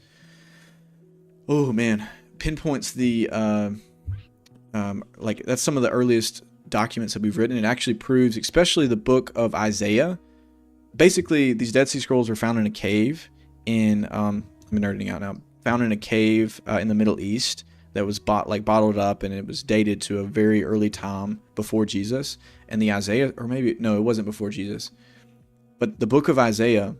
Speaker 1: Oh man, pinpoints the like that's some of the earliest documents that we've written. It actually proves, especially the book of Isaiah. Basically, these Dead Sea Scrolls were found in a cave in I'm nerding out now. Found in a cave in the Middle East. That was bottled up, and it was dated to a very early time before Jesus. And the Isaiah, or maybe, no, it wasn't before Jesus. But the book of Isaiah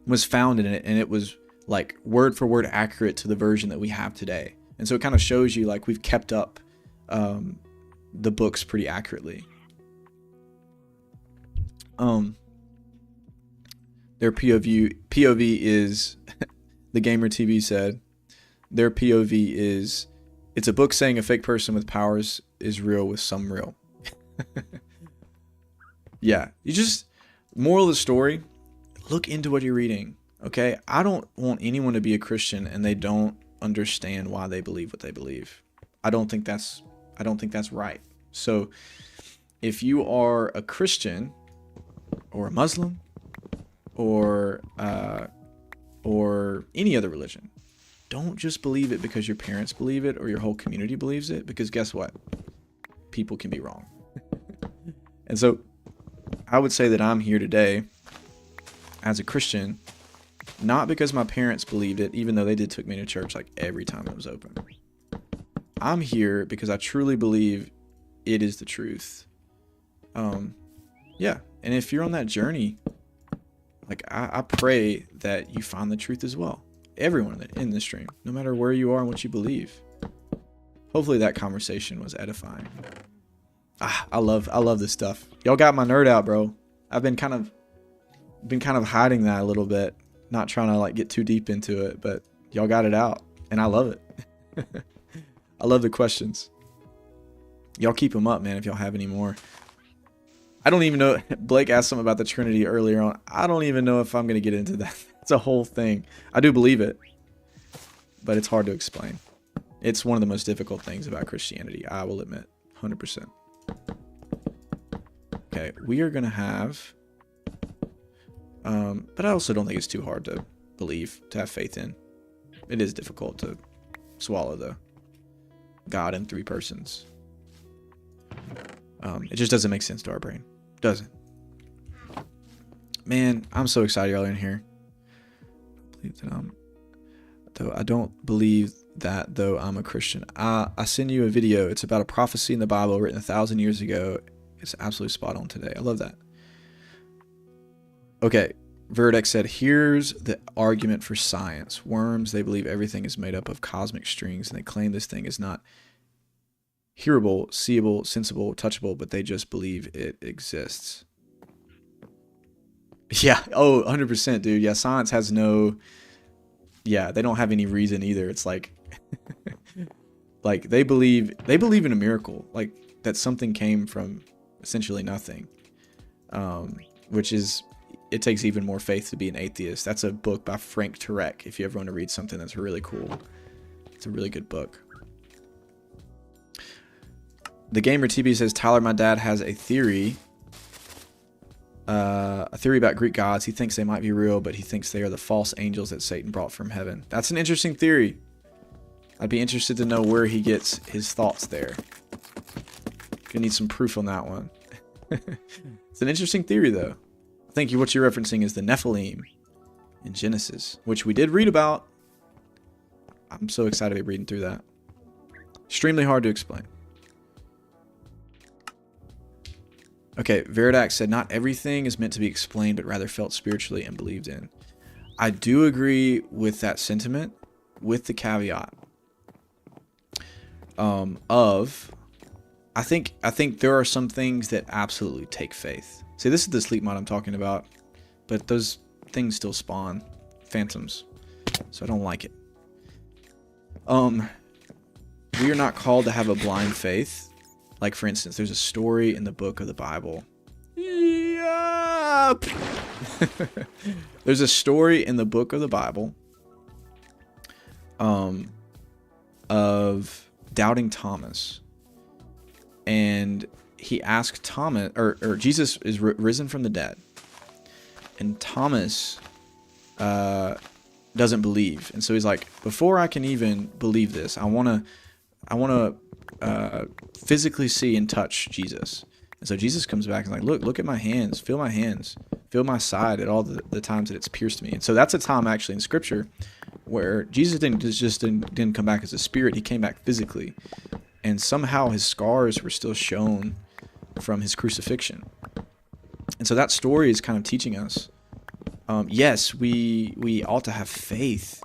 Speaker 1: was found in it, and it was like word for word accurate to the version that we have today. And so it kind of shows you like we've kept up the books pretty accurately. Their POV is, the Gamer TV said, their POV is, it's a book saying a fake person with powers is real with some real. Yeah, moral of the story, look into what you're reading, okay? I don't want anyone to be a Christian and they don't understand why they believe what they believe. I don't think that's right. So if you are a Christian or a Muslim or any other religion, don't just believe it because your parents believe it or your whole community believes it, because guess what? People can be wrong. And so I would say that I'm here today as a Christian, not because my parents believed it, even though they did took me to church like every time it was open. I'm here because I truly believe it is the truth. Yeah. And if you're on that journey, like I pray that you find the truth as well. Everyone in this stream, no matter where you are and what you believe. Hopefully that conversation was edifying. I love this stuff. Y'all got my nerd out, bro. I've been kind of hiding that a little bit, not trying to like get too deep into it, but y'all got it out, and I love it. I love the questions. Y'all keep them up, man. If y'all have any more. I don't even know. Blake asked something about the Trinity earlier on. I don't even know if I'm gonna get into that. It's a whole thing. I do believe it, but it's hard to explain. It's one of the most difficult things about Christianity, I will admit, 100%. Okay, we are going to have, but I also don't think it's too hard to believe, to have faith in. It is difficult to swallow, though. God in 3 persons. It just doesn't make sense to our brain. Doesn't. Man, I'm so excited y'all are in here. I don't believe that, though I'm a Christian. I send you a video. It's about a prophecy in the Bible written 1,000 years ago. It's absolutely spot on today. I love that. Okay. Verdex said, here's the argument for science. Worms, they believe everything is made up of cosmic strings, and they claim this thing is not hearable, seeable, sensible, touchable, but they just believe it exists. Yeah. Oh, 100%, dude. Yeah, science has no... Yeah, they don't have any reason either. It's like... like, they believe in a miracle. Like, that something came from essentially nothing. Which is... It takes even more faith to be an atheist. That's a book by Frank Turek, if you ever want to read something that's really cool. It's a really good book. The Gamer TB says, Tyler, my dad has a theory. A theory about Greek gods. He thinks they might be real, but he thinks they are the false angels that Satan brought from heaven. That's an interesting theory. I'd be interested to know where he gets his thoughts there. Gonna need some proof on that one. It's an interesting theory, though. I think what you're referencing is the Nephilim in Genesis, which we did read about. I'm so excited to be reading through that. Extremely hard to explain. Okay, Veridax said, not everything is meant to be explained, but rather felt spiritually and believed in. I do agree with that sentiment, with the caveat of, I think there are some things that absolutely take faith. See, this is the sleep mod I'm talking about, but those things still spawn phantoms, so I don't like it. We are not called to have a blind faith. Like, for instance, there's a story in the book of the Bible. Yep. There's a story in the book of the Bible of doubting Thomas. And he asked Thomas, or Jesus is risen from the dead. And Thomas doesn't believe. And so he's like, before I can even believe this, I want to physically see and touch Jesus. And so Jesus comes back and like, look at my hands, feel my side at all the times that it's pierced me. And so that's a time actually in scripture where Jesus didn't come back as a spirit. He came back physically, and somehow his scars were still shown from his crucifixion. And so that story is kind of teaching us, yes, we ought to have faith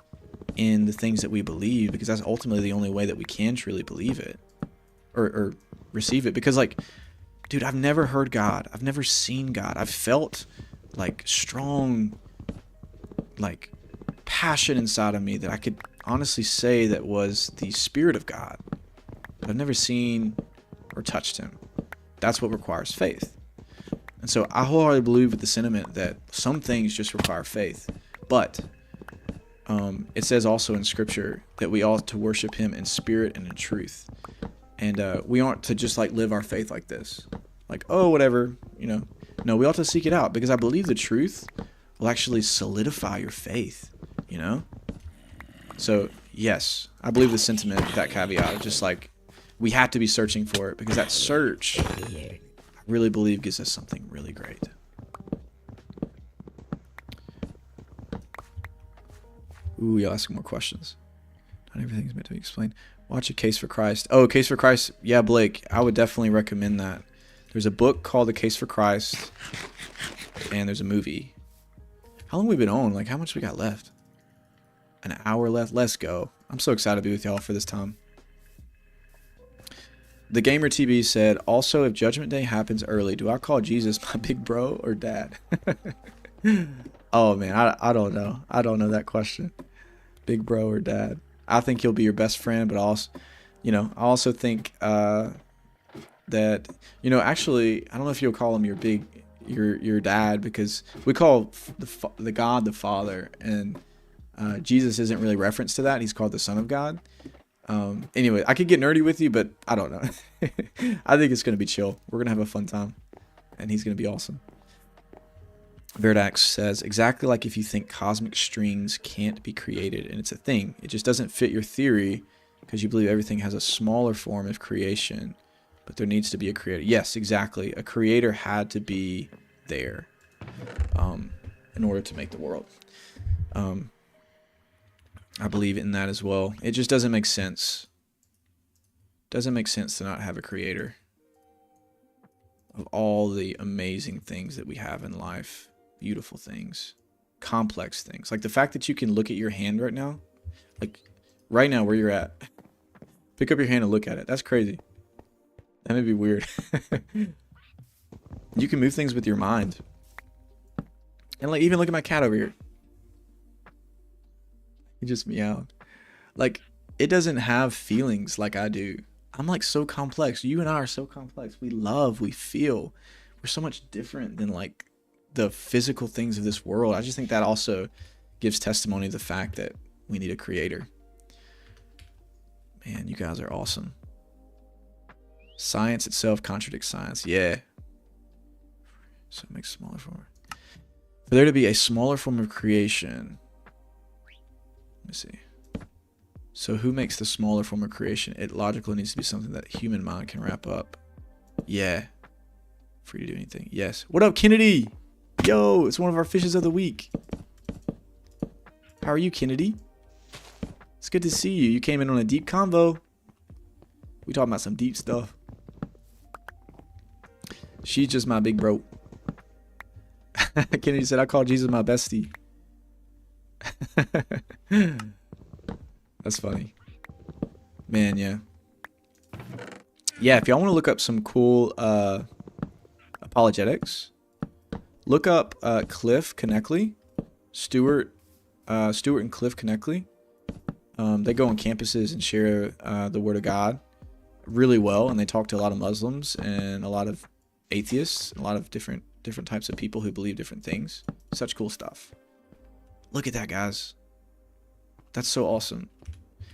Speaker 1: in the things that we believe, because that's ultimately the only way that we can truly believe it or receive it. Because, like, dude, I've never heard God. I've never seen God. I've felt like strong, like, passion inside of me that I could honestly say that was the Spirit of God. But I've never seen or touched him. That's what requires faith. And so I wholeheartedly believe with the sentiment that some things just require faith. But it says also in scripture that we ought to worship him in spirit and in truth. And we aren't to just like live our faith like this. Like, oh, whatever, you know. No, we ought to seek it out, because I believe the truth will actually solidify your faith, you know. So, yes, I believe the sentiment, that caveat, just like we have to be searching for it, because that search, I really believe, gives us something really great. Ooh, y'all asking more questions. Not everything's meant to be explained. Watch A Case for Christ. Oh, A Case for Christ. Yeah, Blake, I would definitely recommend that. There's a book called A Case for Christ, and there's a movie. How long have we been on? Like, how much we got left? An hour left? Let's go. I'm so excited to be with y'all for this time. The Gamer TB said, also, if Judgment Day happens early, do I call Jesus my big bro or dad? Oh, man, I don't know. I don't know that question. Big bro or dad. I think he'll be your best friend, but also, you know, I also think that, you know, actually, I don't know if you'll call him your dad, because we call the God the Father, and Jesus isn't really referenced to that. He's called the Son of God. Anyway, I could get nerdy with you, but I don't know. I think it's going to be chill. We're going to have a fun time. And he's going to be awesome. Verdax says, exactly like if you think cosmic strings can't be created, and it's a thing. It just doesn't fit your theory because you believe everything has a smaller form of creation, but there needs to be a creator. Yes, exactly. A creator had to be there in order to make the world. I believe in that as well. It just doesn't make sense. Doesn't make sense to not have a creator of all the amazing things that we have in life. Beautiful things, complex things, like the fact that you can look at your hand right now, like right now where you're at, pick up your hand and look at it. That's crazy. That may be weird. You can move things with your mind, and like even look at my cat over here. He just meowed. Like it doesn't have feelings like I do. I'm like so complex. You and I are so complex. We love, we feel. We're so much different than like the physical things of this world. I just think that also gives testimony to the fact that we need a creator. Man, you guys are awesome. Science itself contradicts science. Yeah. So it makes smaller form. For there to be a smaller form of creation. Let me see. So who makes the smaller form of creation? It logically needs to be something that human mind can wrap up. Yeah. Free to do anything. Yes. What up, Kennedy? Yo, it's one of our fishes of the week. How are you, Kennedy? It's good to see you. You came in on a deep convo. We talking about some deep stuff. She's just my big bro. Kennedy said, I call Jesus my bestie. That's funny. Man, yeah. Yeah, if y'all want to look up some cool apologetics, look up Cliff Connectly, Stuart and Cliff Connectly. They go on campuses and share the Word of God really well, and they talk to a lot of Muslims and a lot of atheists, and a lot of different types of people who believe different things. Such cool stuff. Look at that, guys. That's so awesome.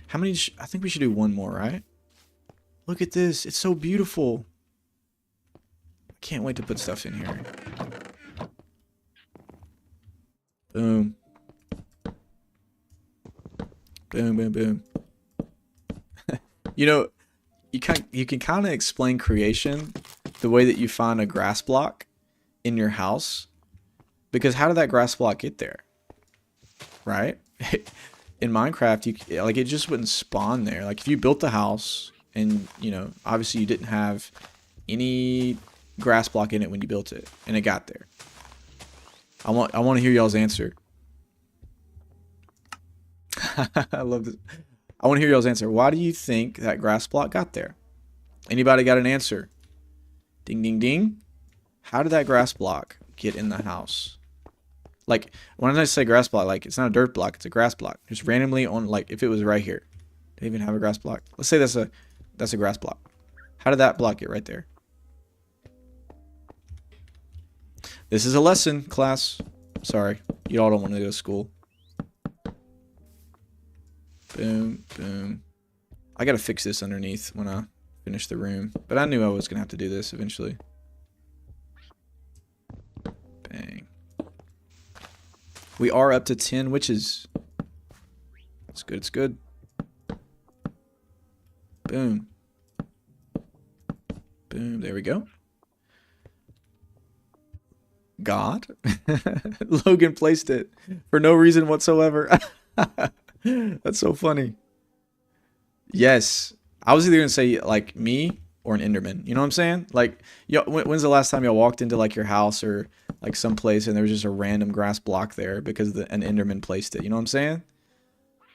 Speaker 1: How many? I think we should do one more, right? Look at this. It's so beautiful. I can't wait to put stuff in here. Boom. Boom, boom, boom. You know, you can kind of explain creation the way that you find a grass block in your house. Because how did that grass block get there? Right? In Minecraft, it just wouldn't spawn there. Like if you built the house and, you know, obviously you didn't have any grass block in it when you built it and it got there. I want to hear y'all's answer. I love this. I want to hear y'all's answer. Why do you think that grass block got there? Anybody got an answer? Ding, ding, ding. How did that grass block get in the house? Like, when I say grass block, like, it's not a dirt block, it's a grass block. Just randomly on, like, if it was right here. Do they even have a grass block? Let's say that's a grass block. How did that block get right there? This is a lesson, class. Sorry. You all don't want to go to school. Boom, boom. I gotta fix this underneath when I finish the room. But I knew I was gonna have to do this eventually. Bang. We are up to 10 witches. It's good, it's good. Boom. Boom, there we go. God? Logan placed it for no reason whatsoever. That's so funny. Yes. I was either going to say, like, me or an Enderman. You know what I'm saying? Like, when's the last time y'all walked into, like, your house or, like, someplace and there was just a random grass block there because an Enderman placed it? You know what I'm saying?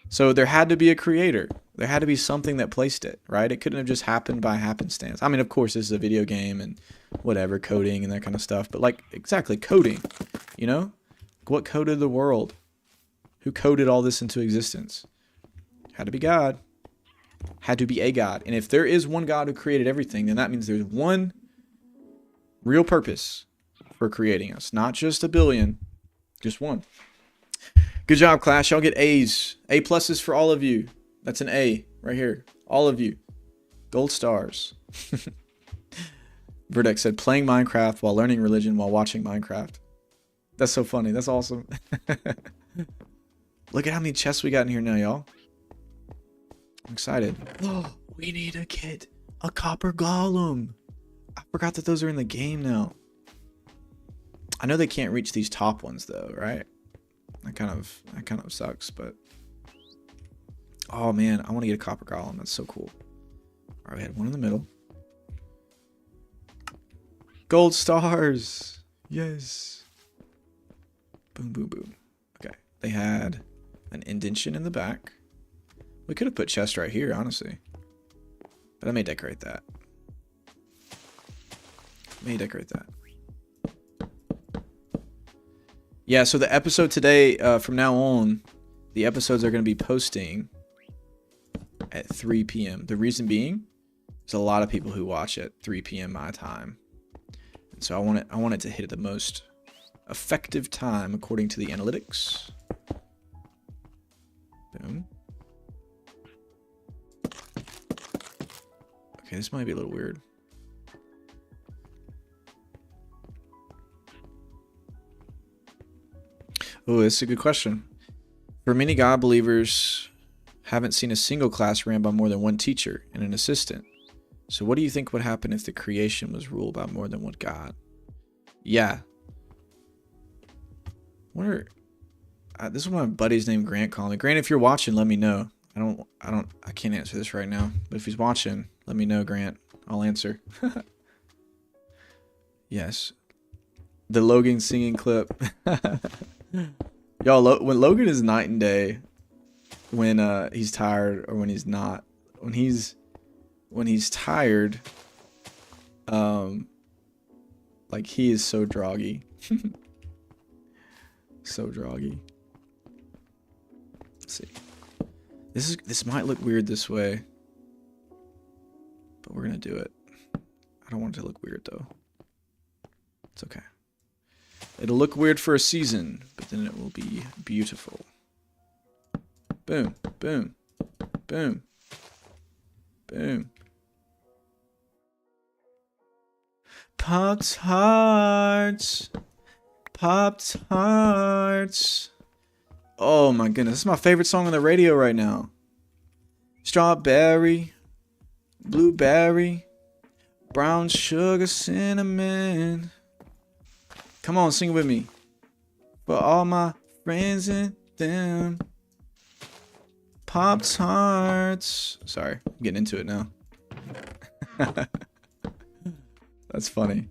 Speaker 1: So there had to be a creator. There had to be something that placed it, right? It couldn't have just happened by happenstance. I mean, of course, this is a video game and whatever, coding and that kind of stuff. But, like, exactly, coding, you know? What coded the world? Who coded all this into existence? Had to be God. Had to be a God. And if there is one God who created everything, then that means there's one real purpose for creating us. Not just a billion, just one. Good job, class. Y'all get A's. A pluses for all of you. That's an A right here. All of you. Gold stars. Verdex said, playing Minecraft while learning religion while watching Minecraft. That's so funny. That's awesome. Look at how many chests we got in here now, y'all. I'm excited. Oh, we need a kit. A copper golem. I forgot that those are in the game now. I know they can't reach these top ones though, right? That kind of sucks, but oh man, I want to get a copper golem. That's so cool. All right, we had one in the middle. Gold stars. Yes. Boom, boom, boom. Okay. They had an indentation in the back. We could have put chest right here, honestly. But I may decorate that. Yeah, so the episode today, from now on, the episodes are going to be posting at 3 p.m. The reason being, there's a lot of people who watch at 3 p.m. my time. And so I want it to hit at the most effective time according to the analytics. Boom. Okay, this might be a little weird. Oh, that's a good question. For many God believers, haven't seen a single class ran by more than one teacher and an assistant. So what do you think would happen if the creation was ruled by more than one God? Yeah. This is my buddy's name, Grant, calling me. Grant, if you're watching, let me know. I can't answer this right now. But if he's watching, let me know, Grant. I'll answer. Yes. The Logan singing clip. Y'all, when Logan is night and day, when he's tired or when he's not. When he's tired, like he is so droggy. So droggy. Let's see. This might look weird this way, but we're gonna do it. I don't want it to look weird though. It's okay. It'll look weird for a season, but then it will be beautiful. Boom, boom, boom, boom. Popped hearts. Popped hearts. Oh my goodness, this is my favorite song on the radio right now. Strawberry, blueberry, brown sugar, cinnamon. Come on, sing with me. For all my friends and them. Popped hearts. Sorry, I'm getting into it now. That's funny.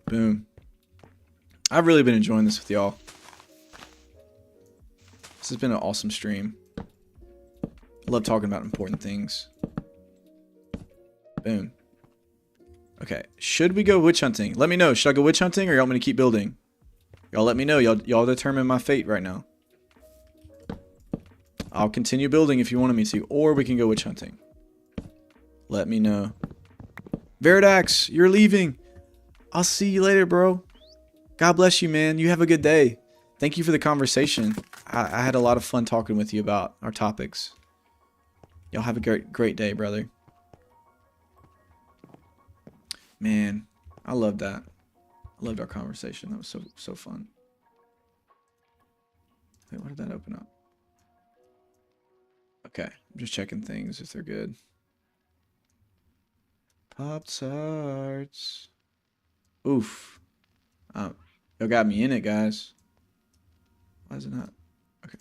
Speaker 1: Boom. I've really been enjoying this with y'all. This has been an awesome stream. I love talking about important things. Boom. Okay, should we go witch hunting? Let me know. Should I go witch hunting or y'all want me to keep building? Y'all let me know. Y'all determine my fate right now. I'll continue building if you wanted me to, or we can go witch hunting. Let me know. Veridax, you're leaving. I'll see you later, bro. God bless you, man. You have a good day. Thank you for the conversation. I had a lot of fun talking with you about our topics. Y'all have a great day, brother. Man, I loved that. I loved our conversation. That was so fun. Wait, why did that open up? Okay, I'm just checking things if they're good. Popped hearts. Oof. Y'all got me in it, guys. Why is it not? Okay.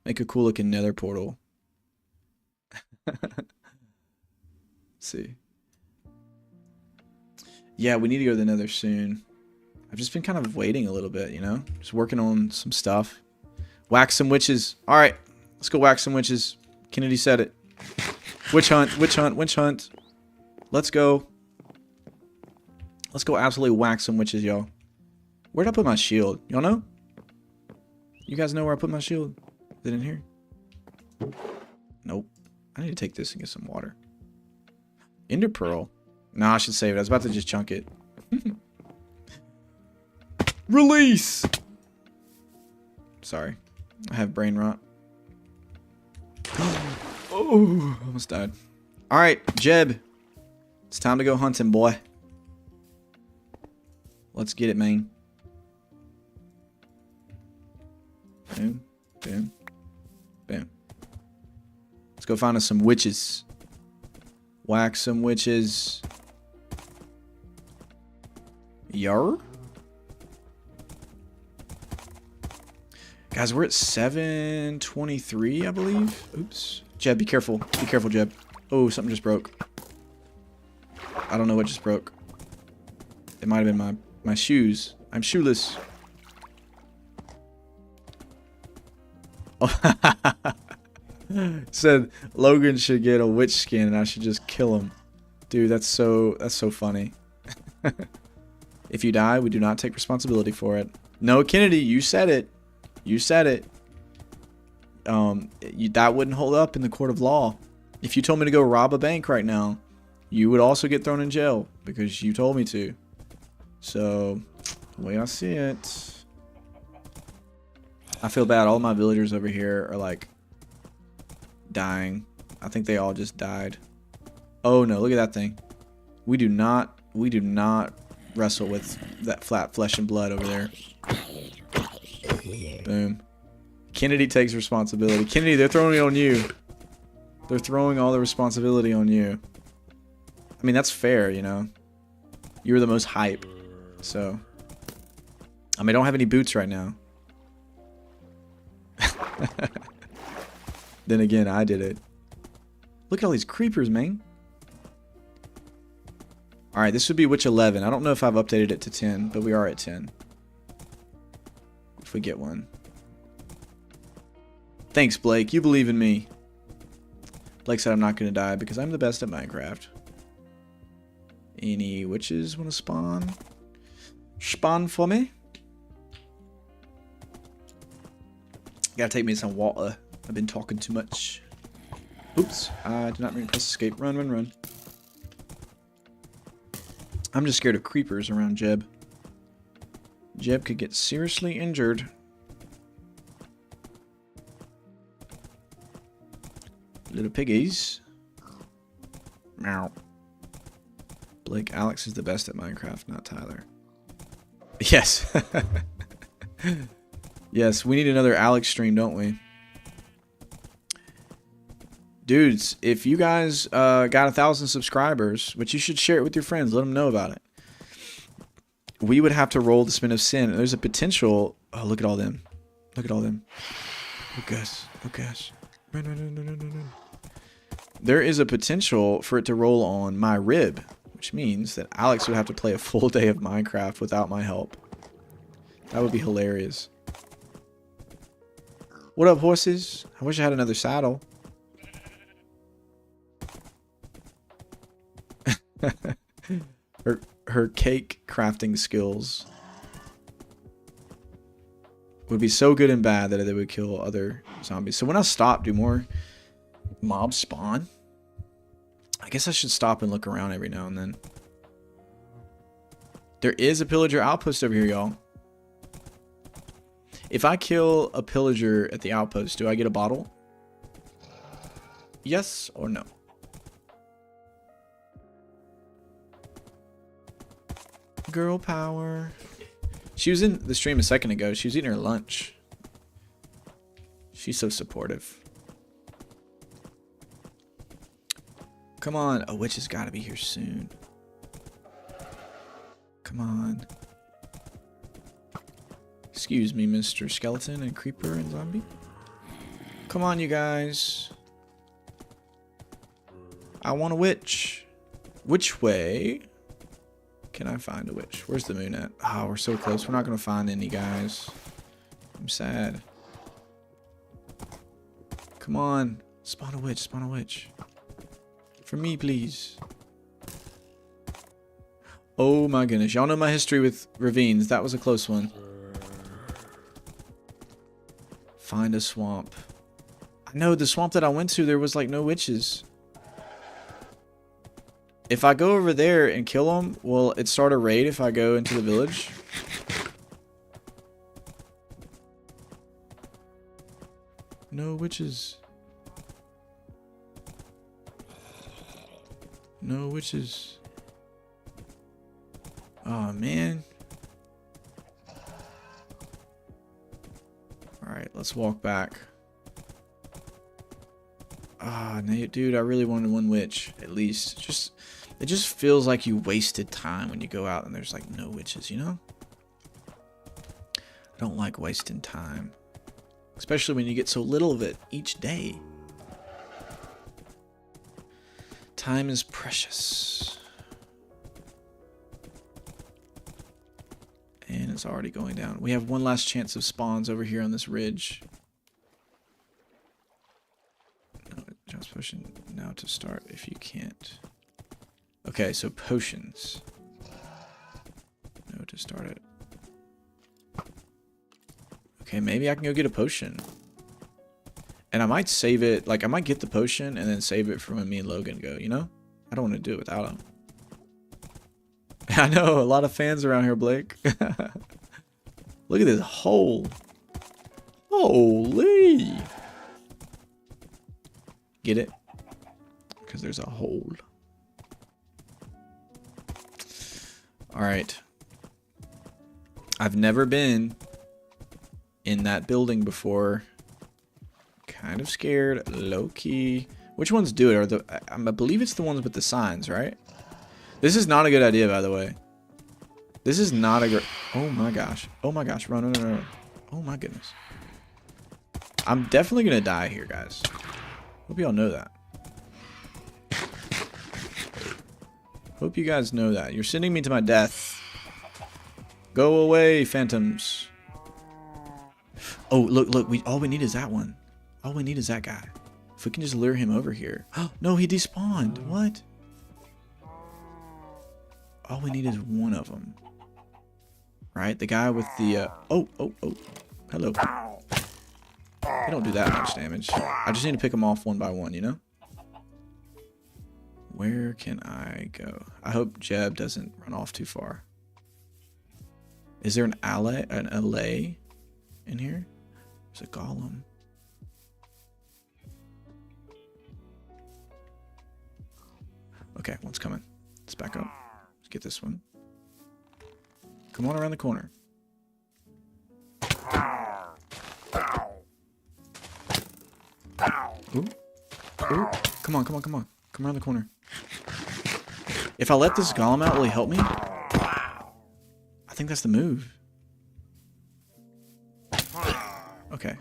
Speaker 1: Make a cool looking nether portal. Let's see. Yeah, we need to go to the nether soon. I've just been kind of waiting a little bit, you know? Just working on some stuff. Wax some witches. Alright, let's go wax some witches. Kennedy said it. Witch hunt, witch hunt, witch hunt. Let's go. Let's go absolutely whack some witches, y'all. Where'd I put my shield? Y'all know? You guys know where I put my shield? Is it in here? Nope. I need to take this and get some water. Ender pearl. Nah, I should save it. I was about to just chunk it. Release! Sorry. I have brain rot. Oh, almost died. Alright, Jeb. It's time to go hunting, boy. Let's get it, man. Boom, boom, boom. Let's go find us some witches. Whack some witches. Yar? Guys, we're at 7:23, I believe. Oops. Jeb, be careful. Be careful, Jeb. Oh, something just broke. I don't know what just broke. It might have been my shoes. I'm shoeless. Oh. Said Logan should get a witch skin and I should just kill him. Dude, that's so funny. If you die, we do not take responsibility for it. No, Kennedy, you said it. You said it. That wouldn't hold up in the court of law. If you told me to go rob a bank right now, you would also get thrown in jail because you told me to. So, the way I see it, I feel bad. All my villagers over here are like dying. I think they all just died. Oh no, look at that thing. We do not wrestle with that flat flesh and blood over there. Boom. Kennedy takes responsibility. Kennedy, they're throwing it on you. They're throwing all the responsibility on you. I mean, that's fair, you know. You're the most hype. So. I mean, I don't have any boots right now. Then again, I did it. Look at all these creepers, man. Alright, this would be Witch 11. I don't know if I've updated it to 10, but we are at 10. If we get one. Thanks, Blake. You believe in me. Blake said I'm not going to die because I'm the best at Minecraft. Any witches want to spawn? Spawn for me? Gotta take me some water. I've been talking too much. Oops. I did not mean to press escape. Run, run, run. I'm just scared of creepers around Jeb. Jeb could get seriously injured. Little piggies. Meow. Blake, Alex is the best at Minecraft, not Tyler. Yes. Yes, we need another Alex stream, don't we? Dudes, if you guys got 1,000 subscribers, which you should share it with your friends, let them know about it. We would have to roll the spin of sin. There's a potential. Oh, look at all them. Look at all them. Oh, gosh. Oh, gosh. Run, run, run, run, run, run. There is a potential for it to roll on my rib, which means that Alex would have to play a full day of Minecraft without my help. That would be hilarious. What up, horses? I wish I had another saddle. Her cake crafting skills would be so good and bad that they would kill other zombies. So when I stop, do more mobs spawn? I guess I should stop and look around every now and then. There is a pillager outpost over here, y'all. If I kill a pillager at the outpost, do I get a bottle? Yes or no? Girl power. She was in the stream a second ago. She was eating her lunch. She's so supportive. Come on. A witch has got to be here soon. Come on. Excuse me, Mr. Skeleton and Creeper and Zombie. Come on, you guys. I want a witch. Which way can I find a witch? Where's the moon at? Oh, we're so close. We're not going to find any, guys. I'm sad. Come on. Spawn a witch. Spawn a witch. For me, please. Oh, my goodness. Y'all know my history with ravines. That was a close one. Find a swamp. I know the swamp that I went to, there was like no witches. If I go over there and kill them, will it start a raid if I go into the village? No witches. No witches. Oh, man. Alright, let's walk back. Ah, dude, I really wanted one witch, at least. It just feels like you wasted time when you go out and there's like no witches, you know? I don't like wasting time. Especially when you get so little of it each day. Time is precious. And it's already going down. We have one last chance of spawns over here on this ridge. No, just potion now to start if you can't. Okay, so potions. No to start it. Okay, maybe I can go get a potion. And I might save it, like I might get the potion and then save it for when me and Logan go, you know? I don't want to do it without him. I know, a lot of fans around here, Blake. Look at this hole. Holy. Get it? Because there's a hole. Alright. I've never been in that building before. Kind of scared. Low key. Which ones do it? I believe it's the ones with the signs, right? This is not a good idea, by the way. This is not a good... Oh my gosh. Oh my gosh. Run, run, run, run. Oh my goodness. I'm definitely going to die here, guys. Hope y'all know that. Hope you guys know that. You're sending me to my death. Go away, phantoms. Oh, look. All we need is that one. All we need is that guy. If we can just lure him over here. Oh, no, he despawned. What? All we need is one of them. Right? The guy with the... Oh. Hello. They don't do that much damage. I just need to pick them off one by one, you know? Where can I go? I hope Jeb doesn't run off too far. Is there an alley in here? There's a golem. Okay, one's coming. Let's back up. Let's get this one. Come on around the corner. Ooh. Ooh. Come on. Come around the corner. If I let this golem out, will he help me? I think that's the move. Okay.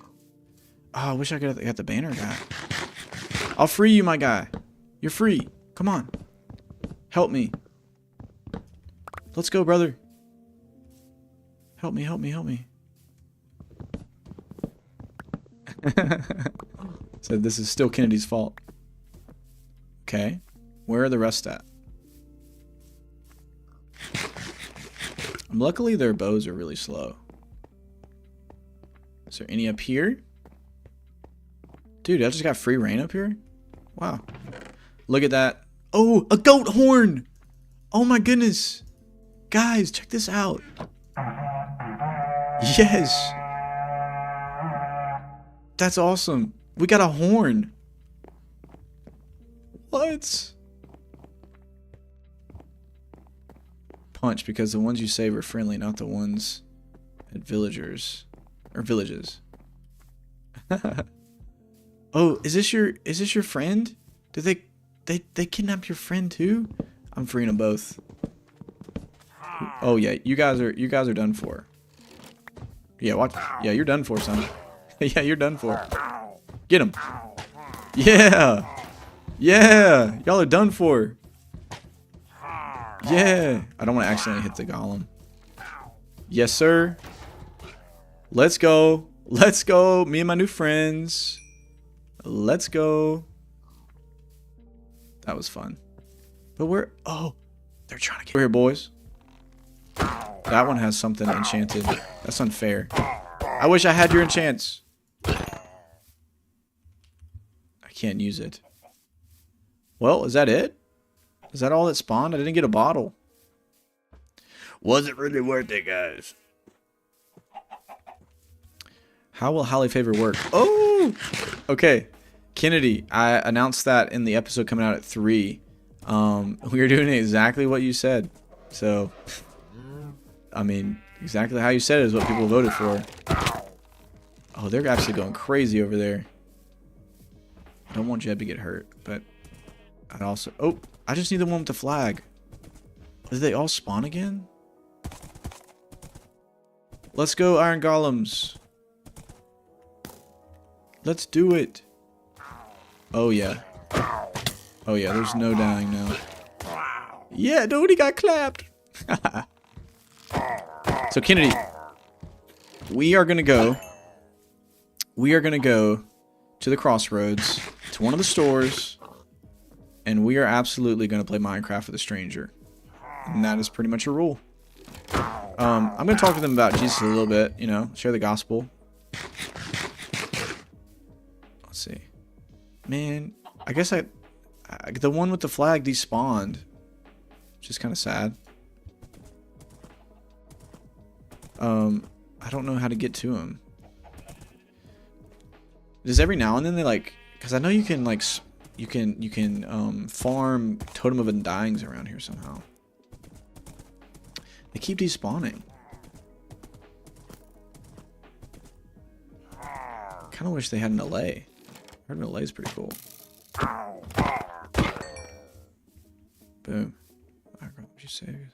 Speaker 1: Oh, I wish I could have got the banner guy. I'll free you, my guy. You're free. Come on. Help me. Let's go, brother. Help me. Said this is still Kennedy's fault. Okay. Where are the rest at? Luckily, their bows are really slow. Is there any up here? Dude, I just got free reign up here? Wow. Look at that. Oh, a goat horn! Oh my goodness. Guys, check this out. Yes. That's awesome. We got a horn. What? Punch, because the ones you save are friendly, not the ones at villagers. Or villages. Oh, is this your friend? Did they kidnap your friend too? I'm freeing them both. Oh yeah, you guys are done for. Yeah, watch. Yeah, you're done for, son. Yeah, you're done for. Get him. Yeah. Yeah. Y'all are done for. Yeah. I don't want to accidentally hit the golem. Yes, sir. Let's go. Let's go. Me and my new friends. Let's go. That was fun. But we're... Oh. They're trying to get... We're here, boys. That one has something enchanted. That's unfair. I wish I had your enchants. I can't use it. Well, is that it? Is that all that spawned? I didn't get a bottle. Was it really worth it, guys? How will highly favor work? Oh, okay. Kennedy, I announced that in the episode coming out at 3. We are doing exactly what you said. So, I mean, exactly how you said it is what people voted for. Oh, they're actually going crazy over there. I don't want Jeb to get hurt, but I'd also... Oh, I just need the one with the flag. Did they all spawn again? Let's go, Iron Golems. Let's do it. Oh, yeah. Oh, yeah, there's no dying now. Yeah, dude, he got clapped. So, Kennedy, we are going to go to the crossroads, to one of the stores, and we are absolutely going to play Minecraft with a stranger. And that is pretty much a rule. I'm going to talk to them about Jesus a little bit, you know, share the gospel. Let's see. Man, I guess the one with the flag despawned, which is kind of sad. I don't know how to get to him. Does every now and then they like, because I know you can like, you can farm Totem of Undyings around here somehow. They keep despawning. Kind of wish they had an LA. I heard an LA is pretty cool. Boom. Iron Golems you saved.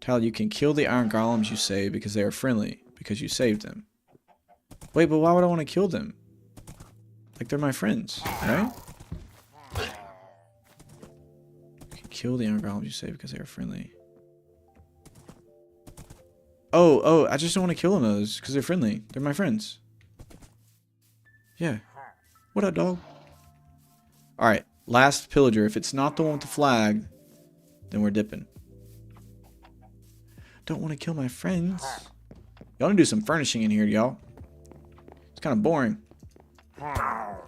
Speaker 1: Tyler, you can kill the Iron Golems you saved because they are friendly, because you saved them. Wait, but why would I want to kill them? Like, they're my friends, right? You can kill the Iron Golems you saved because they are friendly. Oh, I just don't want to kill them those because they're friendly. They're my friends. Yeah. What up, dog? Alright, last pillager. If it's not the one with the flag, then we're dipping. Don't want to kill my friends. Y'all need to do some furnishing in here, y'all. It's kind of boring. Yeah!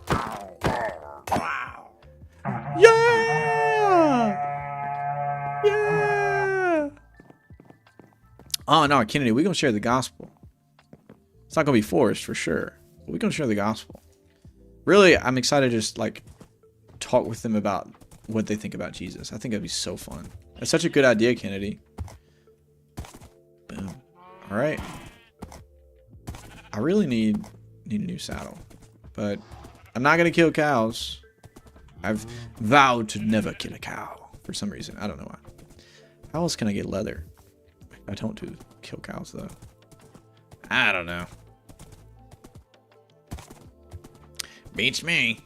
Speaker 1: Yeah! Oh, no, Kennedy, we're going to share the gospel. It's not going to be forced, for sure. But we're going to share the gospel. Really, I'm excited to just, like, talk with them about what they think about Jesus. I think that'd be so fun. That's such a good idea, Kennedy. Boom. All right. I really need a new saddle. But I'm not going to kill cows. I've vowed to never kill a cow. For some reason. I don't know why. How else can I get leather? I don't kill cows, though. I don't know. Beats me.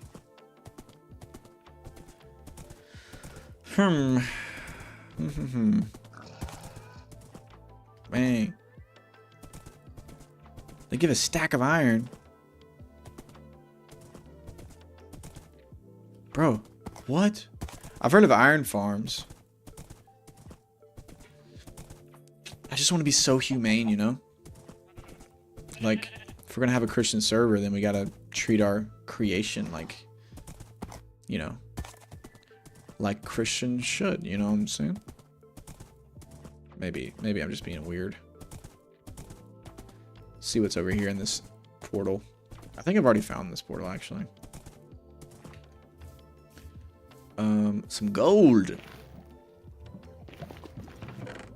Speaker 1: Man. They give a stack of iron. Bro, what? I've heard of iron farms. I just want to be so humane, you know? Like, if we're going to have a Christian server, then we got to treat our creation like, you know, like Christians should, you know what I'm saying? Maybe I'm just being weird. See what's over here in this portal. I think I've already found this portal, actually. Some gold.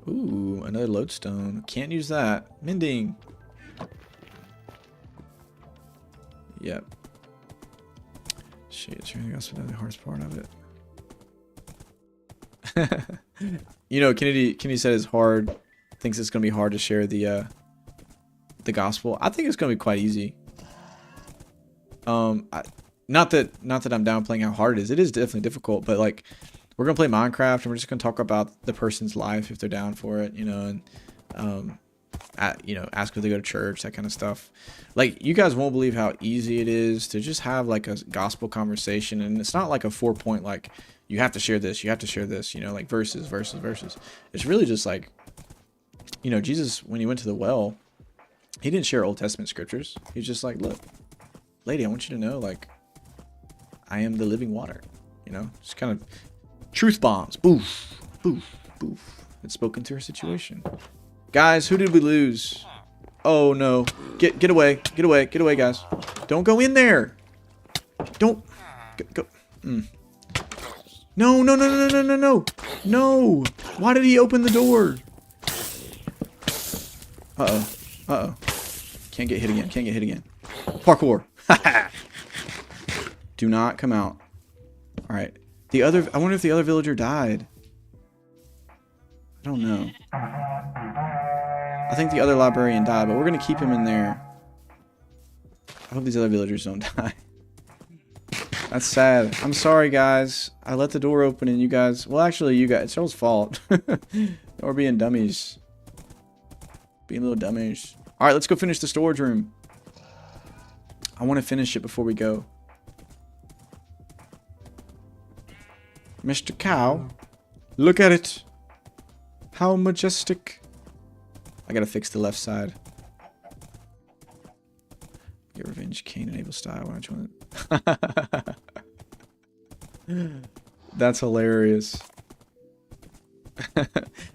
Speaker 1: Ooh, another lodestone. Can't use that. Mending. Yep. Shit, is there anything else for the hardest part of it? You know, Kennedy said it's hard. Thinks it's gonna be hard to share the gospel. I think it's gonna be quite easy. Not that I'm downplaying how hard it is. It is definitely difficult, but like, we're gonna play Minecraft and we're just gonna talk about the person's life if they're down for it, you know, and you know, ask if they go to church, that kind of stuff. Like, you guys won't believe how easy it is to just have like a gospel conversation, and it's not like a 4-point like you have to share this, you have to share this, you know, like verses. It's really just like, you know, Jesus, when he went to the well, he didn't share Old Testament scriptures. He's just like, look, lady, I want you to know, like, I am the living water, you know, just kind of truth bombs. Boof, boof, boof. It spoke into her situation. Guys, who did we lose? Oh no. Get away. Get away. Get away, guys. Don't go in there. Don't go. No, no, no, no, no, no, no. No. Why did he open the door? Uh-oh. Uh-oh. Can't get hit again. Can't get hit again. Parkour. Do not come out. All right. I wonder if the other villager died. I don't know. I think the other librarian died, but we're going to keep him in there. I hope these other villagers don't die. That's sad. I'm sorry, guys. I let the door open and you guys... Well, actually, you guys... It's y'all's fault. Or being dummies. Being little dummies. Alright, let's go finish the storage room. I want to finish it before we go. Mr. Cow. Look at it. How majestic. I gotta fix the left side. Get revenge, Cain, and Abel style. Why don't you want it? That's hilarious.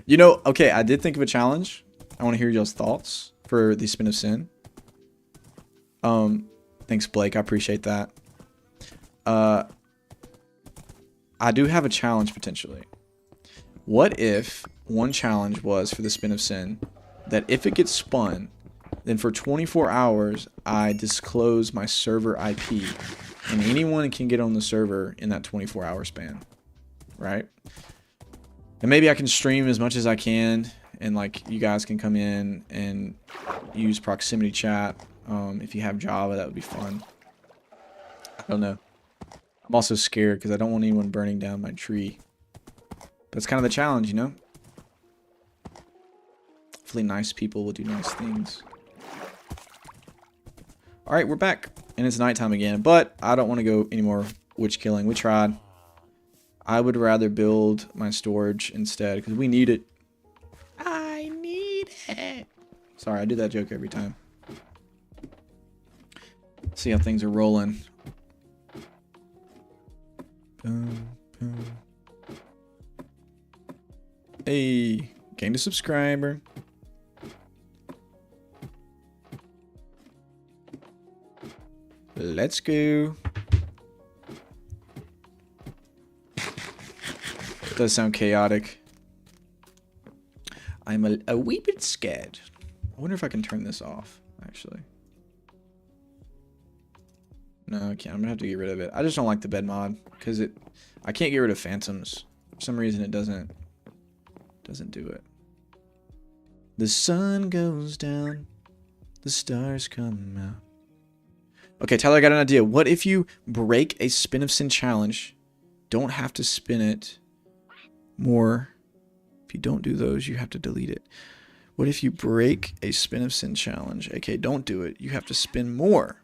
Speaker 1: You know, okay, I did think of a challenge. I want to hear y'all's thoughts for the Spin of Sin. Thanks, Blake. I appreciate that. I do have a challenge potentially. What if one challenge was for the Spin of Sin that if it gets spun, then for 24 hours, I disclose my server IP and anyone can get on the server in that 24-hour span, right? And maybe I can stream as much as I can and like you guys can come in and use proximity chat. If you have Java, that would be fun. I don't know. I'm also scared because I don't want anyone burning down my tree. But it's kind of the challenge, you know? Hopefully nice people will do nice things. Alright, we're back. And it's nighttime again. But I don't want to go any more witch killing. We tried. I would rather build my storage instead because we need it. I need it. Sorry, I do that joke every time. See how things are rolling. Hey, gained a subscriber. Let's go. Does sound chaotic. I'm a wee bit scared. I wonder if I can turn this off, actually. No, I can't. I'm gonna have to get rid of it. I just don't like the bed mod because I can't get rid of phantoms. For some reason it doesn't do it. The sun goes down, the stars come out. Okay, Tyler, I got an idea. What if you break a Spin of Sin challenge? Don't have to spin it more. If you don't do those, you have to delete it. What if you break a Spin of Sin challenge? Okay, don't do it. You have to spin more.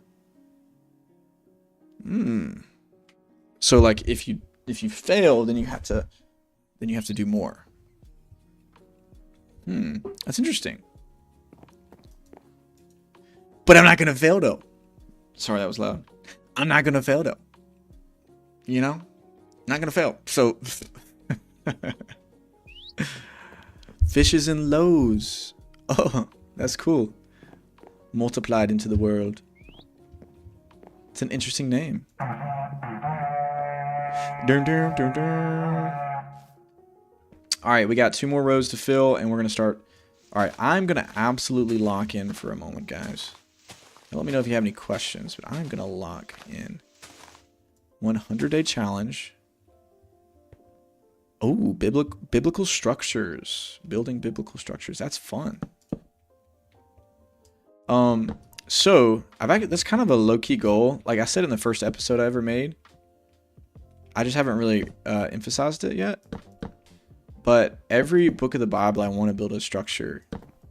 Speaker 1: So like if you fail, then you have to do more. That's interesting. But I'm not gonna fail though. Sorry, that was loud. I'm not gonna fail though. You know? Not gonna fail. So fishes and loaves. Oh, that's cool. Multiplied into the world. It's an interesting name. Dun, dun, dun, dun. All right, we got 2 more rows to fill, and we're going to start. All right, I'm going to absolutely lock in for a moment, guys. Now, let me know if you have any questions, but I'm going to lock in. 100-day challenge. Oh, biblical structures. Building biblical structures. That's fun. So that's kind of a low-key goal. Like I said in the first episode I ever made, I just haven't really emphasized it yet. But every book of the Bible, I want to build a structure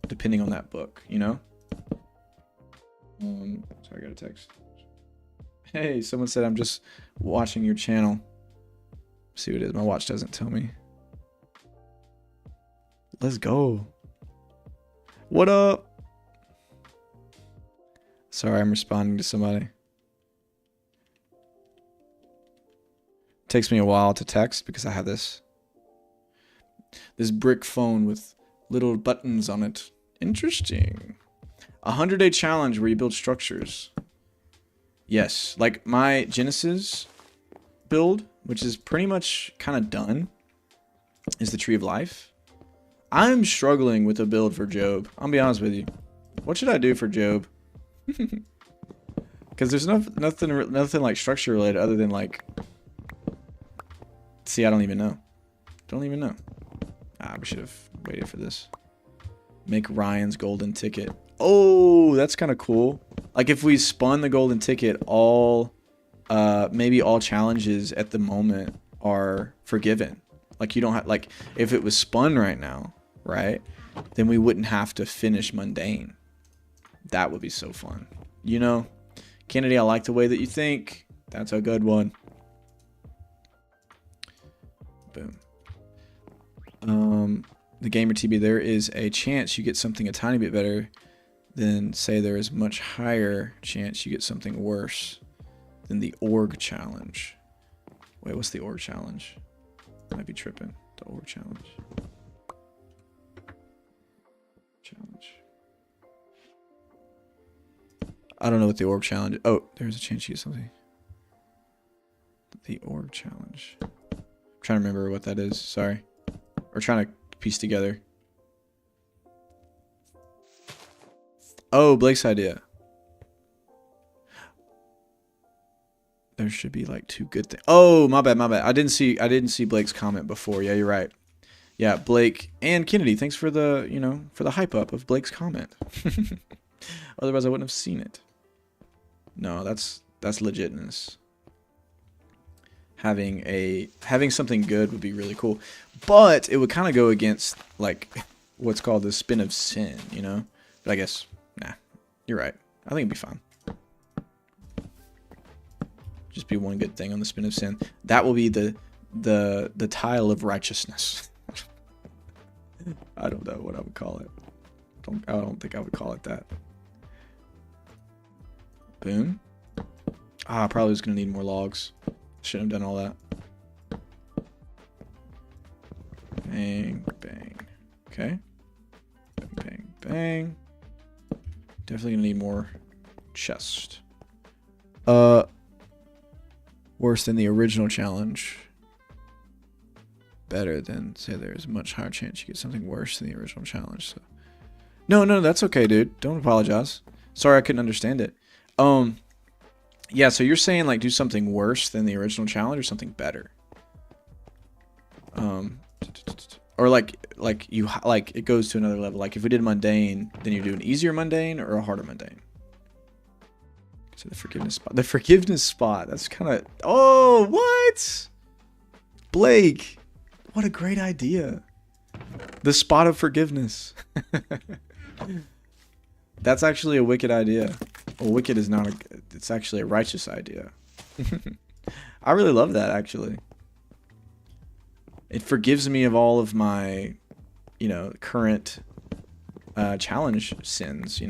Speaker 1: depending on that book, you know? Sorry, I got a text. Hey, someone said I'm just watching your channel. Let's see what it is. My watch doesn't tell me. Let's go. What up? Sorry, I'm responding to somebody. It takes me a while to text because I have this brick phone with little buttons on it. Interesting. 100-day challenge where you build structures. Yes, like my Genesis build, which is pretty much kind of done, is the Tree of Life. I'm struggling with a build for Job. I'll be honest with you. What should I do for Job? Because there's nothing like structure related other than like... See, I don't even know. Don't even know. Ah, we should have waited for this. Make Ryan's golden ticket. Oh, that's kind of cool. Like if we spun the golden ticket, maybe all challenges at the moment are forgiven. Like you don't have, like if it was spun right now, right? Then we wouldn't have to finish mundane. That would be so fun. You know, Kennedy, I like the way that you think. That's a good one. Boom. The gamer TB, there is a chance you get something a tiny bit better than say there is much higher chance you get something worse than the org challenge. Wait, what's the org challenge? Might be tripping. The org challenge. I don't know what the org challenge. Oh, there's a chance you get something. The org challenge. I'm trying to remember what that is. Sorry. We're trying to piece together. Oh, Blake's idea. There should be like 2 good things. Oh, my bad. I didn't see Blake's comment before. Yeah, you're right. Yeah, Blake and Kennedy, thanks for the, for the hype up of Blake's comment. Otherwise I wouldn't have seen it. No, that's legitness. Having something good would be really cool. But it would kind of go against like what's called the spin of sin, But I guess nah. You're right. I think it'd be fine. Just be one good thing on the spin of sin. That will be the tile of righteousness. I don't know what I would call it. I don't think I would call it that. Boom. I probably was gonna need more logs. Shouldn't have done all that. Bang, bang. Okay. Bang, bang, bang. Definitely gonna need more chest. Worse than the original challenge. Better than, say, there's a much higher chance you get something worse than the original challenge. So, no, that's okay, dude. Don't apologize. Sorry, I couldn't understand it. Yeah, so you're saying like do something worse than the original challenge or something better. Or like it goes to another level. Like if we did mundane, then you do an easier mundane or a harder mundane. So the forgiveness spot. The forgiveness spot. That's kind of... Oh, what? Blake. What a great idea. The spot of forgiveness. That's actually a wicked idea. Well, wicked is not a... It's actually a righteous idea. I really love that, actually. It forgives me of all of my, current challenge sins,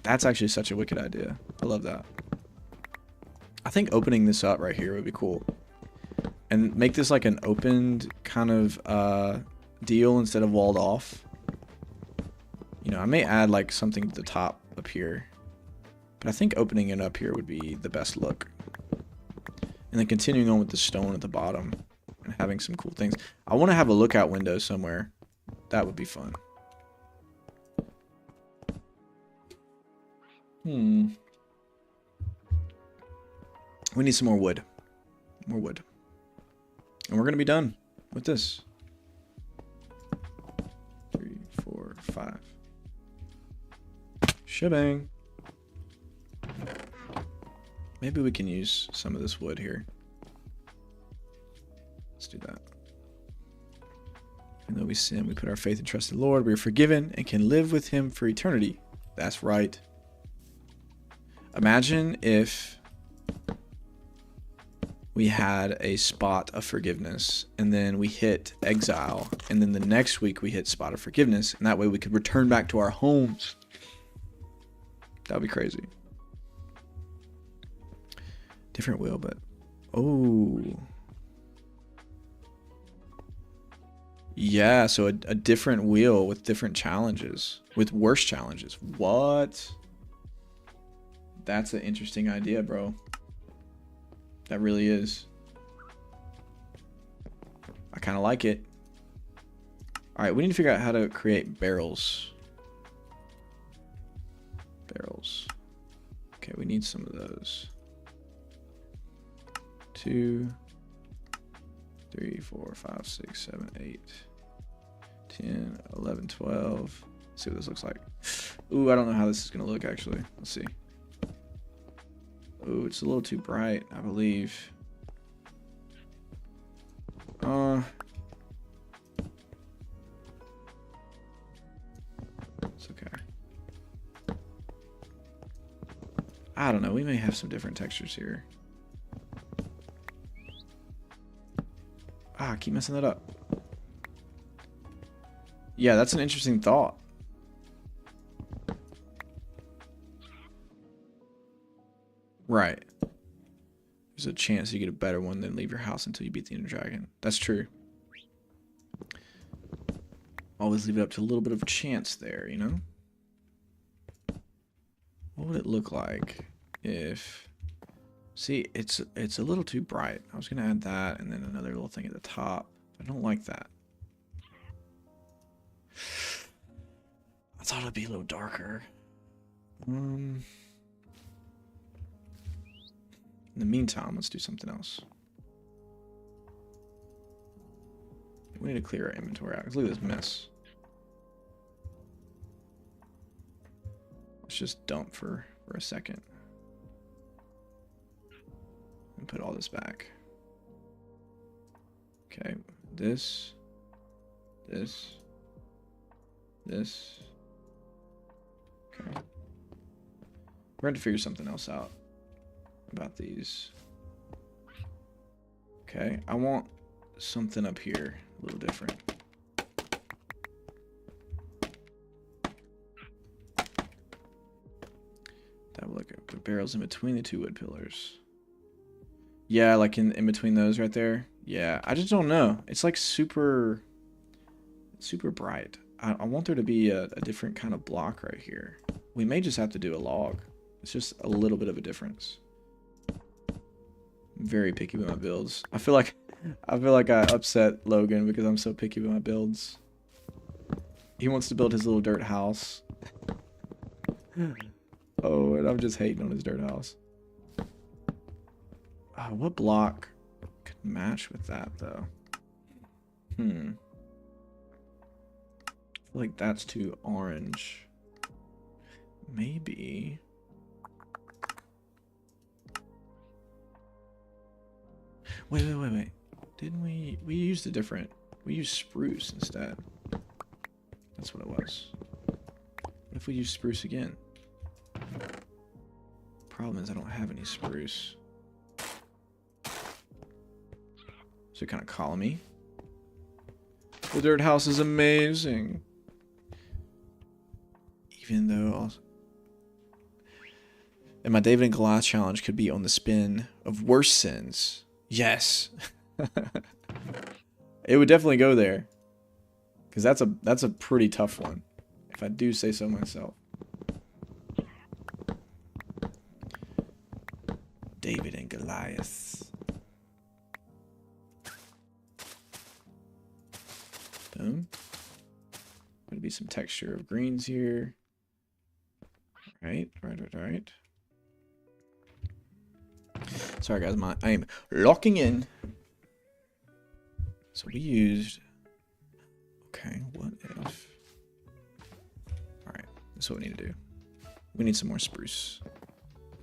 Speaker 1: That's actually such a wicked idea. I love that. I think opening this up right here would be cool. And make this like an opened kind of deal instead of walled off. I may add like something to the top up here. But I think opening it up here would be the best look. And then continuing on with the stone at the bottom. And having some cool things. I want to have a lookout window somewhere. That would be fun. We need some more wood. More wood. And we're going to be done with this. 3, 4, 5. Shebang. Maybe we can use some of this wood here. Let's do that. Even though we sin, we put our faith and trust in the Lord. We are forgiven and can live with Him for eternity. That's right. Imagine if we had a spot of forgiveness and then we hit exile and then the next week we hit spot of forgiveness and that way we could return back to our homes. That would be crazy. Different wheel, but oh. Yeah, so a different wheel with different challenges, with worse challenges. What? That's an interesting idea, bro. That really is. I kind of like it. All right, we need to figure out how to create barrels. Barrels. Okay, we need some of those. 2, 3, 4, 5, 6, 7, 8, 10, 11, 12. Let's see what this looks like. Ooh, I don't know how this is going to look, actually. Let's see. Ooh, it's a little too bright, I believe. It's okay. I don't know. We may have some different textures here. I keep messing that up. Yeah, that's an interesting thought. Right. There's a chance you get a better one than leave your house until you beat the Ender Dragon. That's true. Always leave it up to a little bit of a chance there, you know? What would it look like if... See, it's a little too bright. I was going to add that and then another little thing at the top. I don't like that. I thought it'd be a little darker. In the meantime, let's do something else. We need to clear our inventory out. Look at this mess. Let's just dump for a second. And put all this back. Okay, this. Okay. We're going to figure something else out about these. Okay, I want something up here a little different. That would look at the barrels in between the two wood pillars. Yeah, like in between those right there. Yeah, I just don't know. It's like super bright. I want there to be a different kind of block right here. We may just have to do a log. It's just a little bit of a difference. I'm very picky with my builds. I feel like I upset Logan because I'm so picky with my builds. He wants to build his little dirt house. Oh, and I'm just hating on his dirt house. What block could match with that, though? I feel like that's too orange. Maybe... Wait. Didn't we used a different... We used spruce instead. That's what it was. What if we use spruce again? Problem is I don't have any spruce. So kind of columny. The dirt house is amazing. Even though... And my David and Goliath challenge could be on the spin of worse sins. Yes. It would definitely go there. Because that's a pretty tough one. If I do say so myself. David and Goliath. Boom. Gonna be some texture of greens here. Right. Sorry guys, I am locking in. So we used... Okay, what if... Alright, that's what we need to do. We need some more spruce. How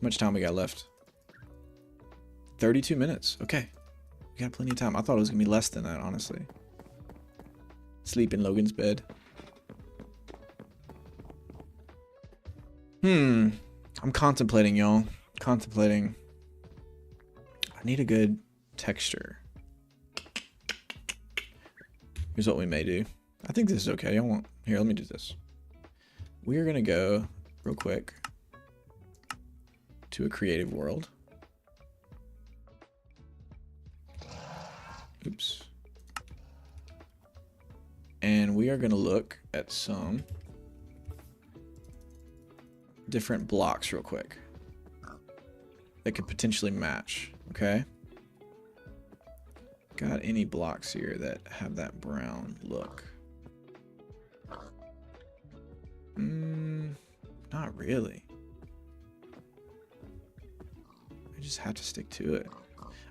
Speaker 1: much time we got left? 32 minutes. Okay. We got plenty of time. I thought it was going to be less than that, honestly. Sleep in Logan's bed. I'm contemplating, y'all. Contemplating. I need a good texture. Here's what we may do. I think this is okay. Here, let me do this. We're going to go real quick to a creative world. Oops. And we are going to look at some different blocks real quick that could potentially match. Okay. Got any blocks here that have that brown look? Not really. I just have to stick to it.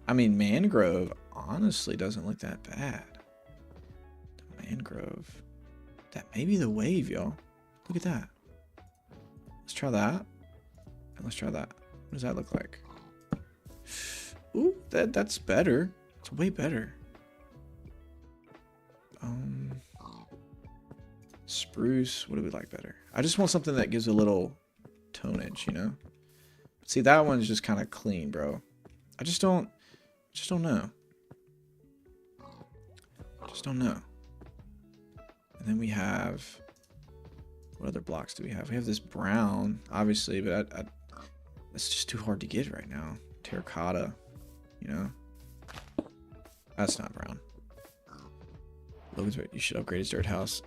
Speaker 1: I mean, mangrove honestly doesn't look that bad. The mangrove. That may be the wave, y'all. Look at that. Let's try that. And let's try that. What does that look like? Ooh, that's better. It's way better. Spruce. What do we like better? I just want something that gives a little tonnage, you know? See, that one's just kind of clean, bro. I just don't know. Just don't know. And then we have, what other blocks do we have? We have this brown, obviously, but that's just too hard to get right now. Terracotta, you know? That's not brown. Logan's right. You should upgrade his dirt house.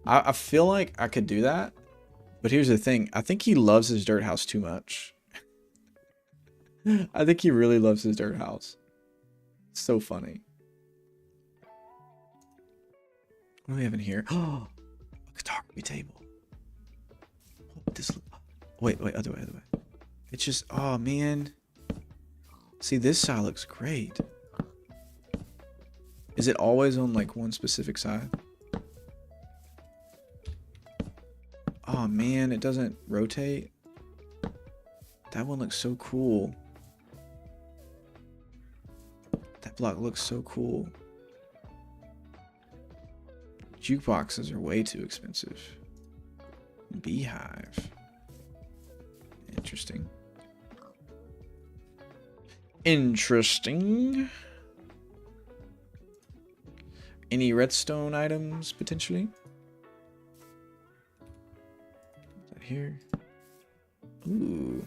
Speaker 1: I feel like I could do that, but here's the thing. I think he loves his dirt house too much. I think he really loves his dirt house. It's so funny. What do we have in here? Oh, a photography table. Wait, other way. It's just, oh man. See, this side looks great. Is it always on like one specific side? Oh man, it doesn't rotate. That one looks so cool. That block looks so cool. Jukeboxes are way too expensive. Beehive. Interesting. Interesting. Any redstone items potentially? Is that here? Ooh.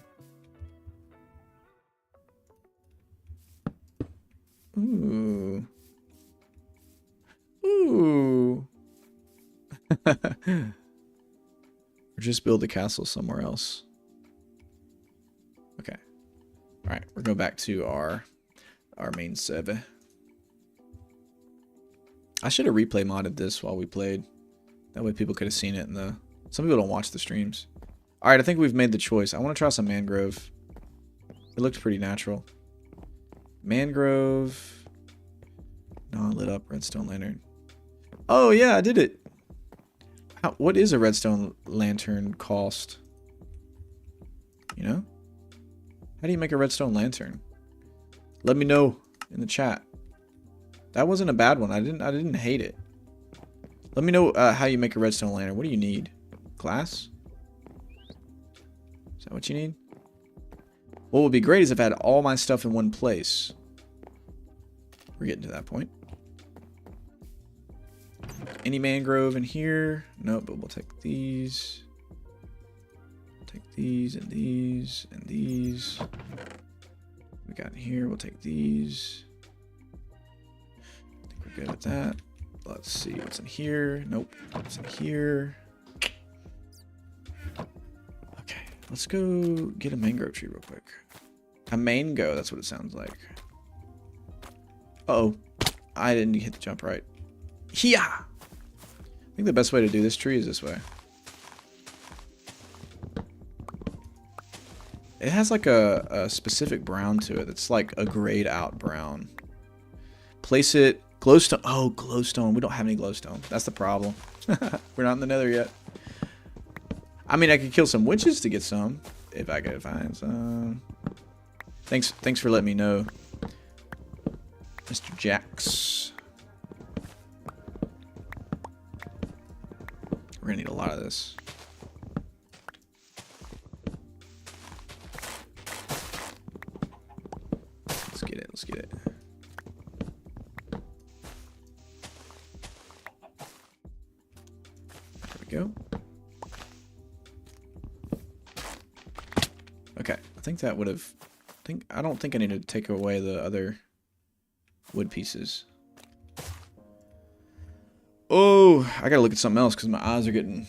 Speaker 1: Ooh. Ooh. Or just build a castle somewhere else. Okay. All right, we're going back to our main server. I should have replay modded this while we played. That way people could have seen it in the... Some people don't watch the streams. All right, I think we've made the choice. I want to try some mangrove. It looks pretty natural. Mangrove. Non-lit up redstone lantern. Oh yeah, I did it. What is a redstone lantern cost? You know? How do you make a redstone lantern? Let me know in the chat. That wasn't a bad one. I didn't hate it. Let me know how you make a redstone lantern. What do you need? Glass? Is that what you need? What would be great is if I had all my stuff in one place. We're getting to that point. Any mangrove in here? Nope, but we'll take these. Take these and these and these. We got in here. We'll take these. I think we're good with that. Let's see what's in here. Nope. What's in here? Okay, let's go get a mangrove tree real quick. A mango, that's what it sounds like. Uh-oh. I didn't hit the jump right. Yeah. I think the best way to do this tree is this way. It has like a specific brown to it. It's like a grayed out brown. Place it. Glowstone. Oh, glowstone. We don't have any glowstone. That's the problem. We're not in the nether yet. I mean, I could kill some witches to get some. If I could find some. Thanks for letting me know, Mr. Jax. We're gonna need a lot of this. Let's get it. Let's get it. There we go. Okay, I think that would have. I don't think I need to take away the other wood pieces. Oh, I gotta look at something else because my eyes are getting...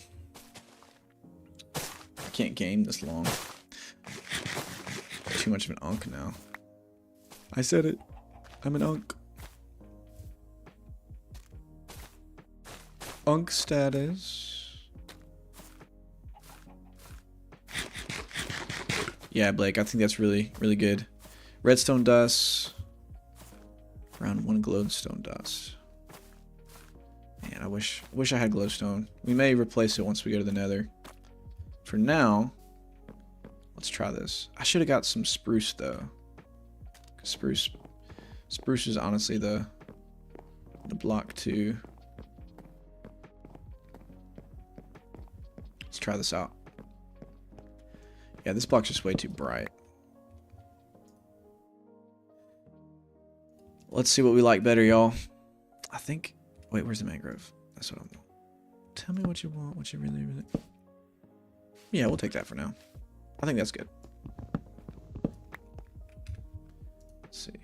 Speaker 1: I can't game this long. Too much of an unk now. I said it. I'm an unk. Unk status. Yeah, Blake, I think that's really, really good. Redstone dust. Round 1 glowstone dust. Man, I wish I had glowstone. We may replace it once we go to the nether. For now, let's try this. I should have got some spruce though. Spruce is honestly the block too. Let's try this out. Yeah, this block's just way too bright. Let's see what we like better, y'all. I think... Wait, where's the mangrove? That's what I want. Tell me what you want, what you really... Yeah, we'll take that for now. I think that's good. Let's see.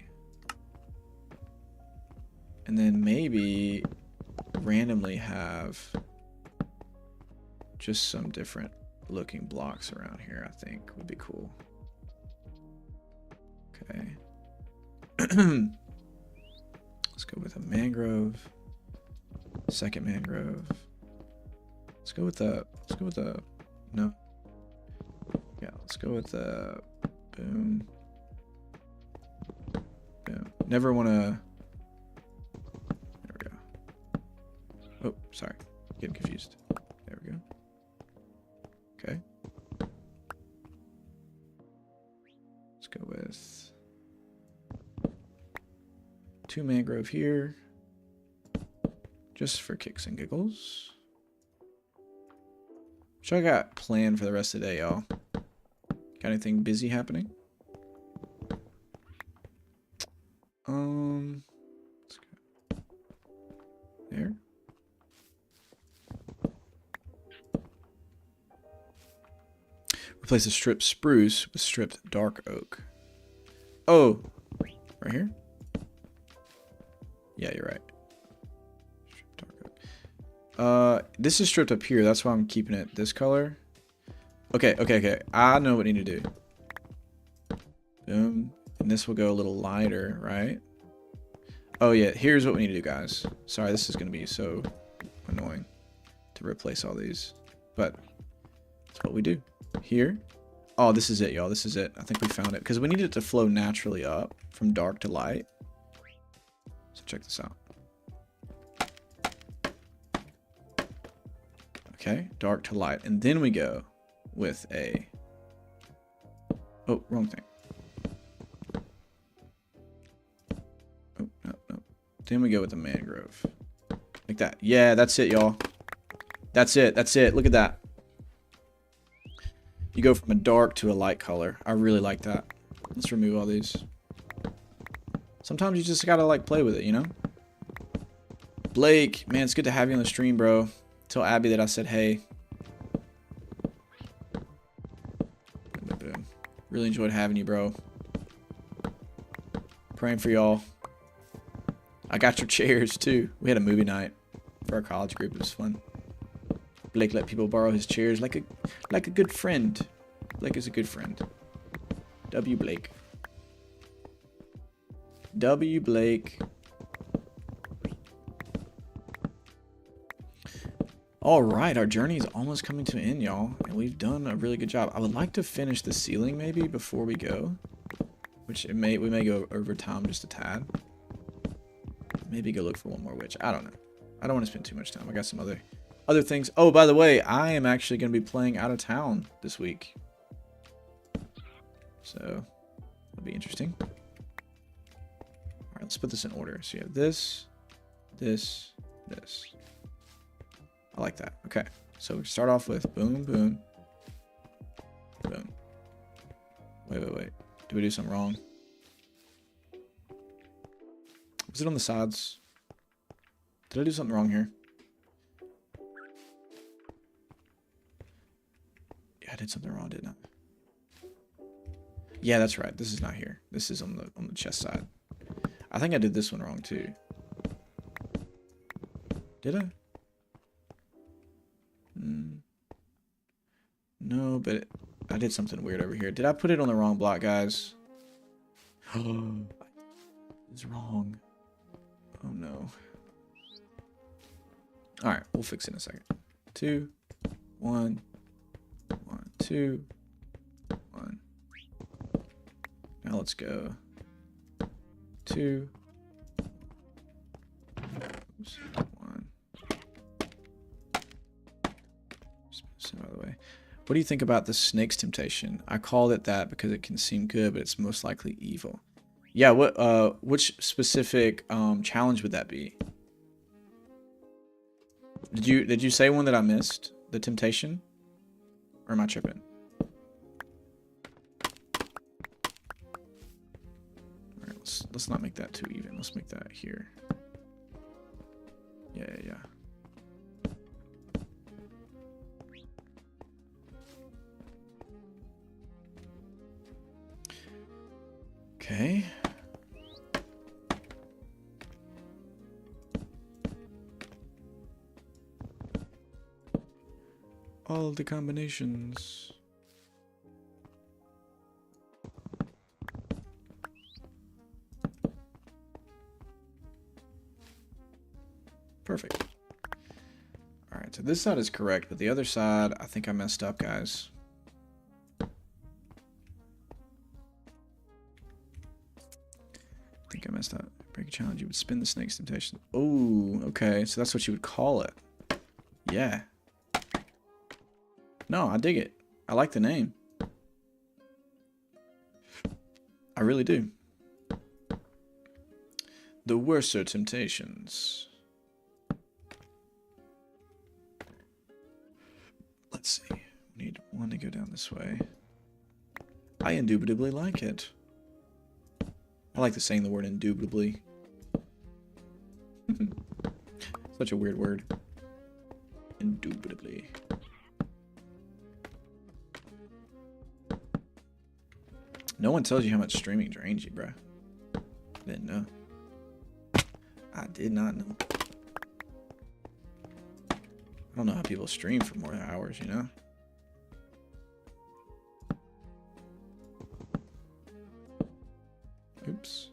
Speaker 1: And then maybe randomly have just some different looking blocks around here, I think would be cool. Okay. Let's go with a mangrove. Second mangrove. Let's go with the no. Yeah, let's go with the boom. Boom. Never wanna... There we go. Oh, sorry. Getting confused. There we go. Okay. Let's go with 2 mangrove here. Just for kicks and giggles. What I got planned for the rest of the day, y'all? Got anything busy happening? Let's go there. Replace the stripped spruce with stripped dark oak. Oh, right here? Yeah, you're right. This is stripped up here. That's why I'm keeping it this color. Okay. I know what I need to do. Boom. And this will go a little lighter, right? Oh, yeah. Here's what we need to do, guys. Sorry, this is going to be so annoying to replace all these. But that's what we do. Here. Oh, this is it, y'all. This is it. I think we found it. Because we need it to flow naturally up from dark to light. So check this out. Okay, dark to light. And then we go with a... Oh, wrong thing. Oh, no. Then we go with the mangrove. Like that. Yeah, that's it, y'all. That's it. Look at that. You go from a dark to a light color. I really like that. Let's remove all these. Sometimes you just gotta, like, play with it, you know? Blake, man, it's good to have you on the stream, bro. Tell Abby that I said hey. Really enjoyed having you, bro. Praying for y'all. I got your chairs too. We had a movie night for our college group. It was fun. Blake let people borrow his chairs like a good friend. Blake is a good friend. W Blake. W Blake. All right, our journey is almost coming to an end, y'all, and we've done a really good job. I would like to finish the ceiling maybe before we go, which we may go over time just a tad. Maybe go look for one more witch. I don't know. I don't want to spend too much time. I got some other things. Oh, by the way, I am actually going to be playing out of town this week, so it'll be interesting. All right, let's put this in order. So you have this, this, this. I like that. Okay. So we start off with boom, boom, boom. Wait. Did we do something wrong? Was it on the sides? Did I do something wrong here? Yeah, I did something wrong, didn't I? Yeah, that's right. This is not here. This is on the chest side. I think I did this one wrong too. Did I? No, but I did something weird over here. Did I put it on the wrong block, guys? It's wrong. Oh no. Alright, we'll fix it in a second. 2, 1, 1, 2, 1. Now let's go. 2. Oops, 1. Spin out of the way. What do you think about the snake's temptation? I called it that because it can seem good, but it's most likely evil. Yeah, which specific challenge would that be? Did you say one that I missed? The temptation? Or am I tripping? Alright, let's not make that too even. Let's make that here. Yeah. Okay. All the combinations. Perfect. All right, so this side is correct, but the other side, I think I messed up, guys. I think I messed up. Break a challenge, you would spin the snake's temptation. Oh, okay, so that's what you would call it. Yeah. No, I dig it. I like the name. I really do. The worser temptations. Let's see. We need one to go down this way. I indubitably like it. I like the saying the word indubitably. Such a weird word. Indubitably. No one tells you how much streaming drains you, bro. I didn't know. I did not know. I don't know how people stream for more hours, you know? Oops.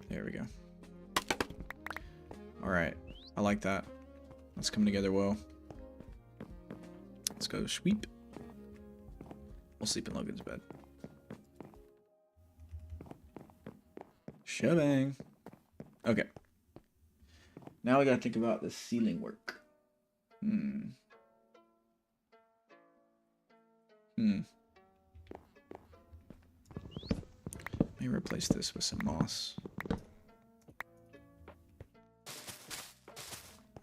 Speaker 1: There we go. All right. I like that. That's coming together well. Let's go sweep. We'll sleep in Logan's bed. Shebang. Okay. Now we gotta think about the ceiling work. Let me replace this with some moss.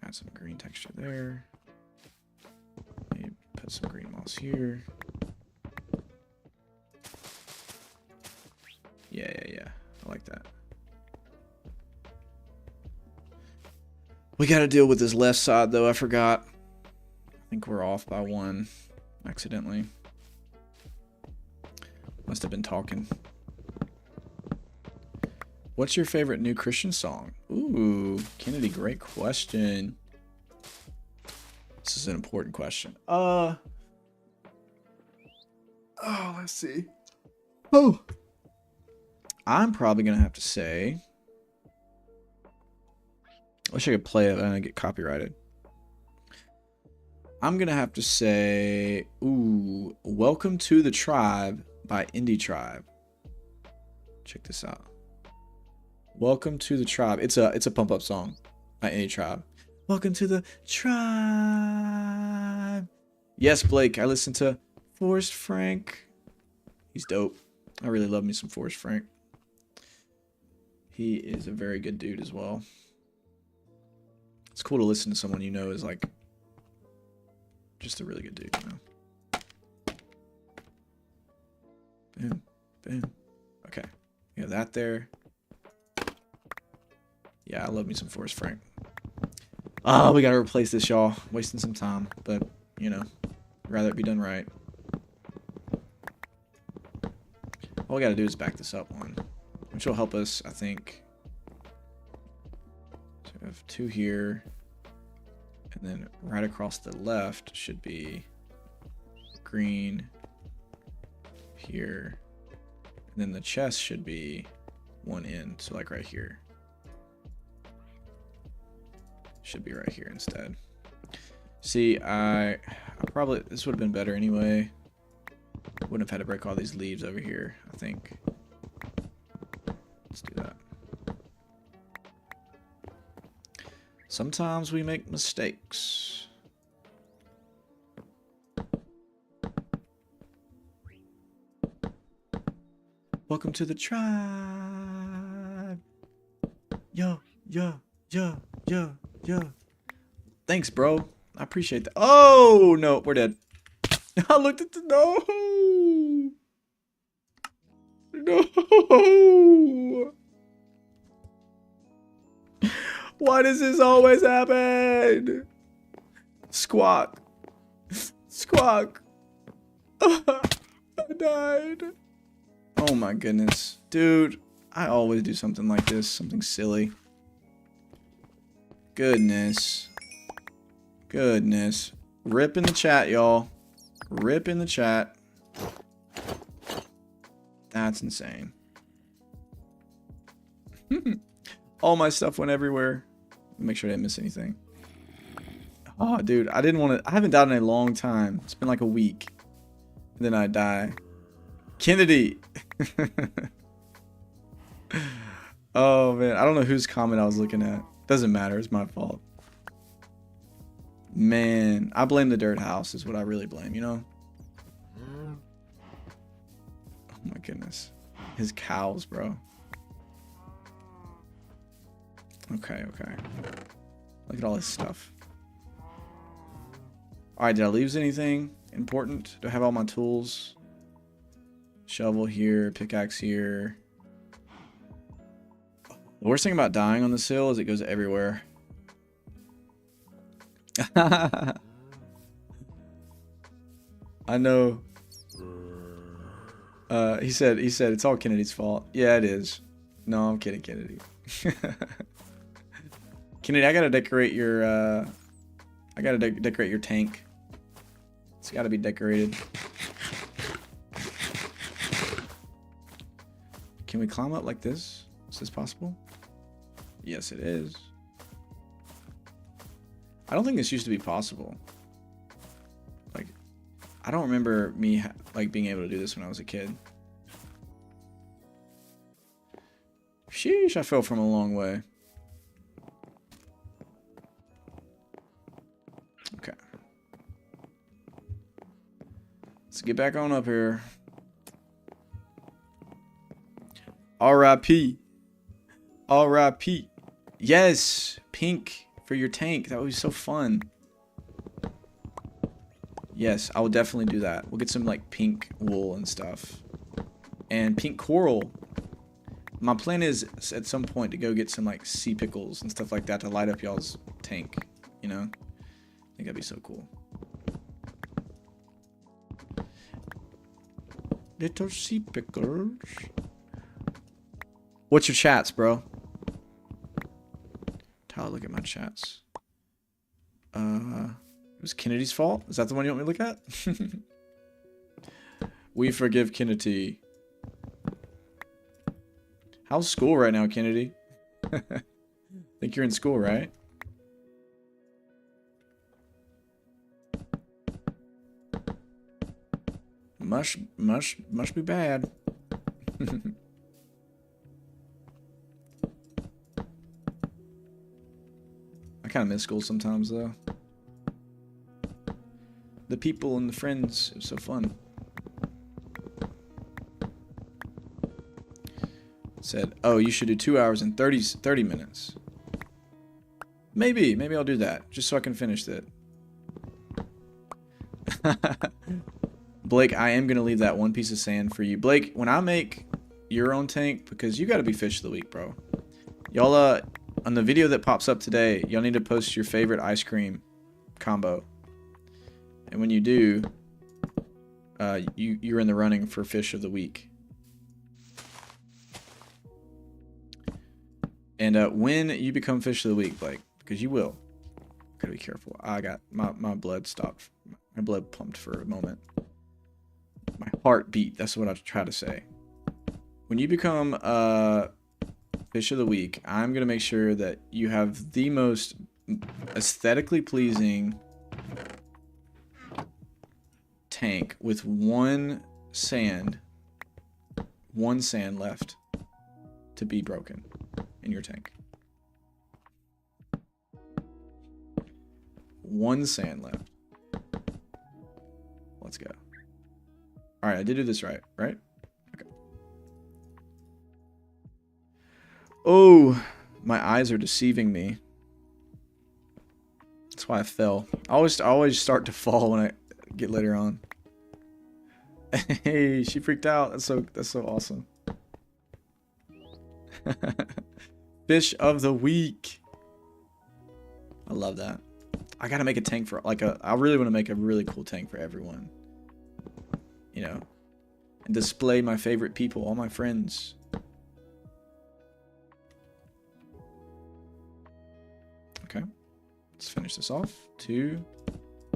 Speaker 1: Add some green texture there. Maybe put some green moss here. Yeah. I like that. We got to deal with this left side, though. I forgot. I think we're off by one accidentally. Must have been talking. What's your favorite new Christian song? Ooh, Kennedy, great question. This is an important question. Let's see. Oh. I'm probably going to have to say... I wish I could play it and I get copyrighted. I'm going to have to say... Ooh, Welcome to the Tribe by Indie Tribe. Check this out. Welcome to the Tribe. It's a pump up song by Indie Tribe. Welcome to the Tribe. Yes, Blake, I listened to Forrest Frank. He's dope. I really love me some Forrest Frank. He is a very good dude as well. It's cool to listen to someone you know is like just a really good dude, you know. Boom, boom. Okay, we have that there. Yeah, I love me some Forrest Frank. Oh, we gotta replace this, y'all. Wasting some time, but you know, rather it be done right. All we gotta do is back this up one, which will help us, I think. So we have 2 here. And then right across the left should be green here. And then the chest should be 1 in. So like right here. Should be right here instead. See, I probably, this would have been better anyway. Wouldn't have had to break all these leaves over here, I think. Let's do that. Sometimes we make mistakes. Welcome to the tribe. Yo, yo, yo, yo, yo. Thanks, bro. I appreciate that. Oh, no, we're dead. I looked at the... No. No. Why does this always happen? Squawk. Squawk. I died. Oh my goodness. Dude, I always do something like this. Something silly. Goodness. Goodness. Rip in the chat, y'all. Rip in the chat. That's insane. All my stuff went everywhere. Make sure I didn't miss anything. Oh, dude, I didn't want to. I haven't died in a long time. It's been like a week. And then I die. Kennedy. Oh, man. I don't know whose comment I was looking at. Doesn't matter. It's my fault. Man, I blame the dirt house is what I really blame, you know? Oh, my goodness. His cows, bro. Okay, okay. Look at all this stuff. Alright, did I lose anything important? Do I have all my tools? Shovel here, pickaxe here. The worst thing about dying on this hill is it goes everywhere. I know. He said it's all Kennedy's fault. Yeah, it is. No, I'm kidding, Kennedy. Kennedy, I gotta decorate your decorate your tank. It's gotta be decorated. Can we climb up like this? Is this possible? Yes, it is. I don't think this used to be possible. Like, I don't remember me like being able to do this when I was a kid. Sheesh, I fell from a long way. Okay. Let's get back on up here. R.I.P. R.I.P. Yes, pink for your tank. That would be so fun. Yes, I will definitely do that. We'll get some like pink wool and stuff. And pink coral. My plan is at some point to go get some like sea pickles and stuff like that to light up y'all's tank. You know? I think that'd be so cool. Little sea pickles. What's your chats, bro? Tyler, look at my chats. It was Kennedy's fault? Is that the one you want me to look at? We forgive Kennedy. How's school right now, Kennedy? Think you're in school, right? Must be bad. I kind of miss school sometimes, though. The people and the friends, it was so fun. Said, oh, you should do 2 hours and 30 minutes. Maybe I'll do that, just so I can finish it. Blake, I am going to leave that one piece of sand for you. Blake, when I make your own tank, because you got to be fish of the week, bro. Y'all, on the video that pops up today, y'all need to post your favorite ice cream combo. And when you do, you're in the running for fish of the week. And when you become fish of the week, Blake, because you will. Gotta be careful. I got my blood stopped. My blood pumped for a moment. My heart beat. That's what I try to say. When you become fish of the week, I'm gonna make sure that you have the most aesthetically pleasing tank with one sand left to be broken in your tank. One sand left. Let's go. All right, I did do this right? Okay. Oh, my eyes are deceiving me. That's why I fell. I always start to fall when I get later on. Hey, she freaked out. That's so awesome. Fish of the week. I love that. I gotta make a tank for I really want to make a really cool tank for everyone. You know, and display my favorite people, all my friends. Okay, let's finish this off. 2,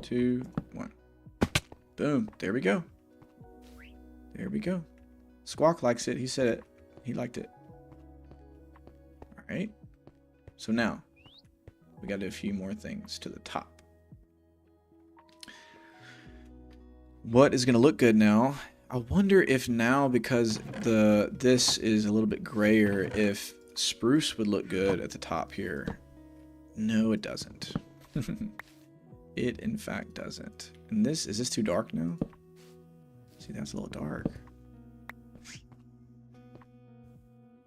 Speaker 1: 2, 1. Boom. There we go. There we go. Squawk likes it. He said it. He liked it. All right. So now we got to do a few more things to the top. What is going to look good now? I wonder if now, because this is a little bit grayer, if spruce would look good at the top here. No, it doesn't. It in fact doesn't. And is this too dark now? See, that's a little dark.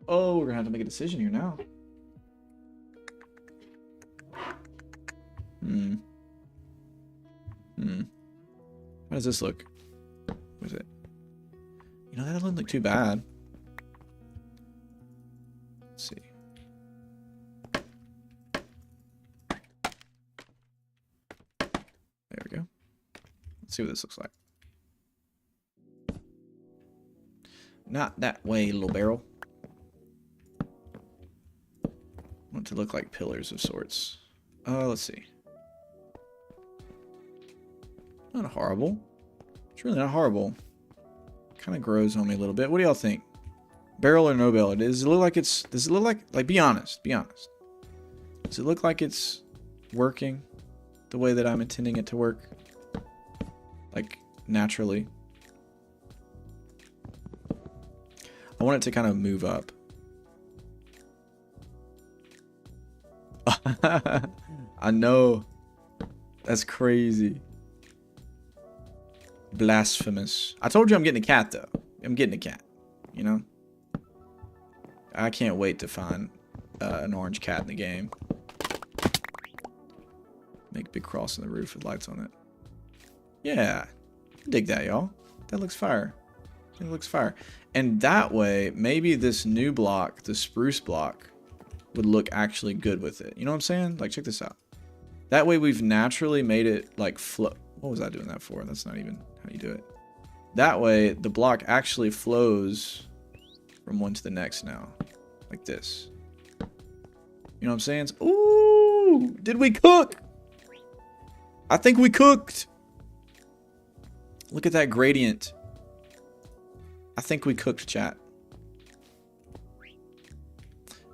Speaker 1: Oh, we're gonna have to make a decision here now. How does this look? What is it? You know, that doesn't look too bad. Let's see. There we go. Let's see what this looks like. Not that way, little barrel. I want it to look like pillars of sorts. Let's see. Not horrible. It's really not horrible. Kind of grows on me a little bit. What do y'all think? Barrel or no barrel? Does it look like it's... Does it look like... Be honest. Be honest. Does it look like it's working the way that I'm intending it to work? Like, naturally. I want it to kind of move up. I know. That's crazy. Blasphemous. I told you I'm getting a cat, though. I'm getting a cat. You know? I can't wait to find an orange cat in the game. Make a big cross on the roof with lights on it. Yeah. Dig that, y'all. That looks fire. It looks fire. And that way, maybe this new block, the spruce block, would look actually good with it. You know what I'm saying? Like, check this out. That way we've naturally made it, like, flow. What was I doing that for? That's not even how you do it. That way, the block actually flows from one to the next now. Like this. You know what I'm saying? Ooh! Did we cook? I think we cooked. Look at that gradient. I think we cooked, chat.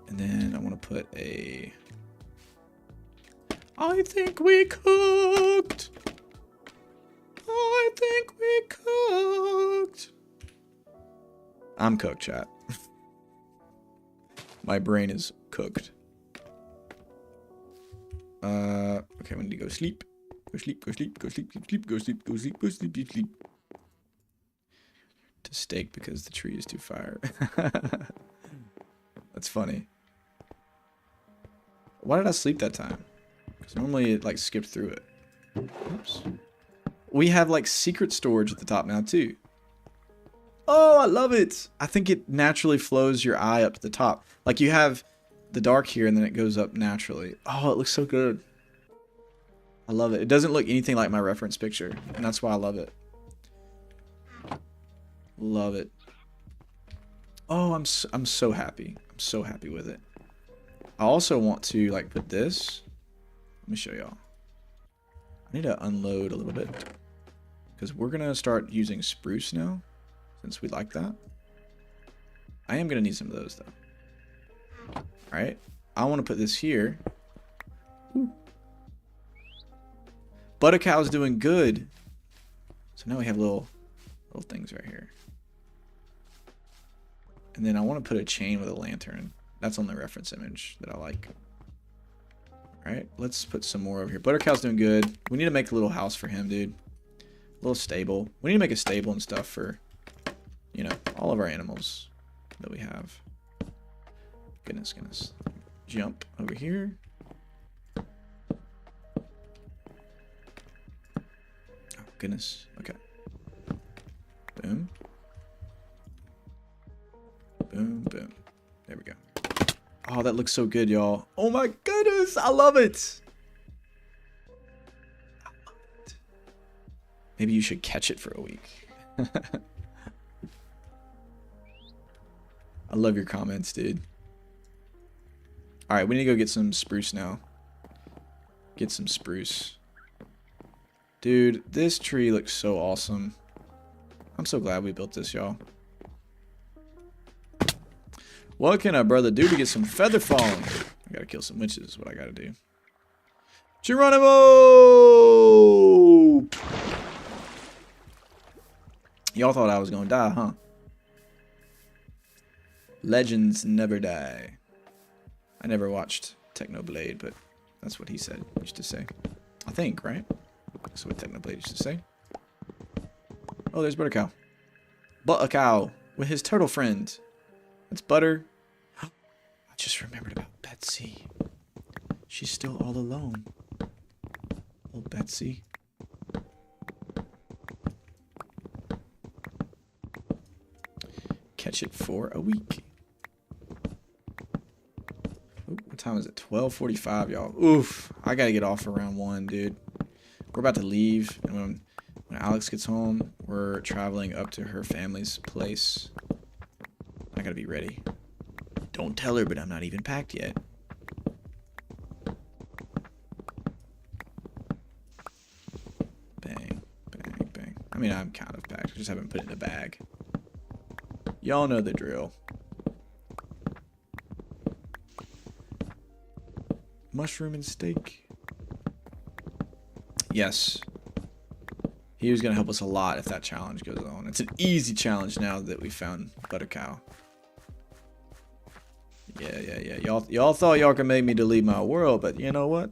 Speaker 1: And then I want to put a... I think we cooked. I think we cooked. I'm cooked, chat. My brain is cooked. Okay, we need to go sleep. Go sleep, go sleep, go sleep, sleep, go sleep, go sleep, go sleep, go sleep. To steak because the tree is too fire. That's funny. Why did I sleep that time? Because normally it like skipped through it. Oops. We have like secret storage at the top now too. Oh, I love it. I think it naturally flows your eye up to the top. Like you have the dark here and then it goes up naturally. Oh, it looks so good. I love it. It doesn't look anything like my reference picture. And that's why I love it. Love it. Oh, I'm so happy. I'm so happy with it. I also want to like put this. Let me show y'all. I need to unload a little bit because we're gonna start using spruce now, since we like that. I am gonna need some of those though. All right, I want to put this here. Ooh. Buttercow's doing good. So now we have little things right here. And then I want to put a chain with a lantern. That's on the reference image that I like. All right, let's put some more over here. Buttercow's doing good. We need to make a little house for him, dude. A little stable. We need to make a stable and stuff for, you know, all of our animals that we have. Goodness. Jump over here. Oh, goodness. Okay. Boom. Boom, boom. There we go. Oh, that looks so good, y'all. Oh my goodness, I love it. Maybe you should catch it for a week. I love your comments, dude. All right, we need to go get some spruce now. Get some spruce. Dude, this tree looks so awesome. I'm so glad we built this, y'all. What can a brother do to get some feather falling? I gotta kill some witches is what I gotta do. Geronimo! Y'all thought I was gonna die, huh? Legends never die. I never watched Technoblade, but that's what he said. Used to say. I think, right? That's what Technoblade used to say. Oh, there's Buttercow. Buttercow with his turtle friend. That's Butter. I just remembered about Betsy. She's still all alone. Oh, Betsy. Catch it for a week. Ooh, what time is it? 12:45, y'all. Oof. I gotta get off around 1, dude. We're about to leave, and when Alex gets home, we're traveling up to her family's place. I gotta be ready. Don't tell her, but I'm not even packed yet. Bang, bang, bang. I mean, I'm kind of packed. I just haven't put it in a bag. Y'all know the drill. Mushroom and steak. Yes. He was going to help us a lot if that challenge goes on. It's an easy challenge now that we found Buttercow. Yeah. Y'all thought y'all could make me delete my world, but you know what?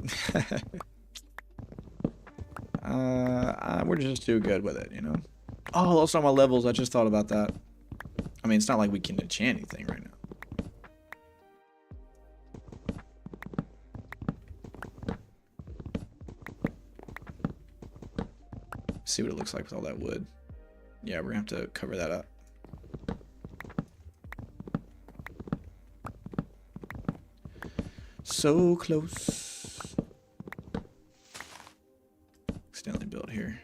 Speaker 1: We're just too good with it, you know? Oh, those are my levels. I just thought about that. I mean, it's not like we can enchant anything right now. See what it looks like with all that wood. Yeah, we're gonna have to cover that up. So close. Accidentally built here.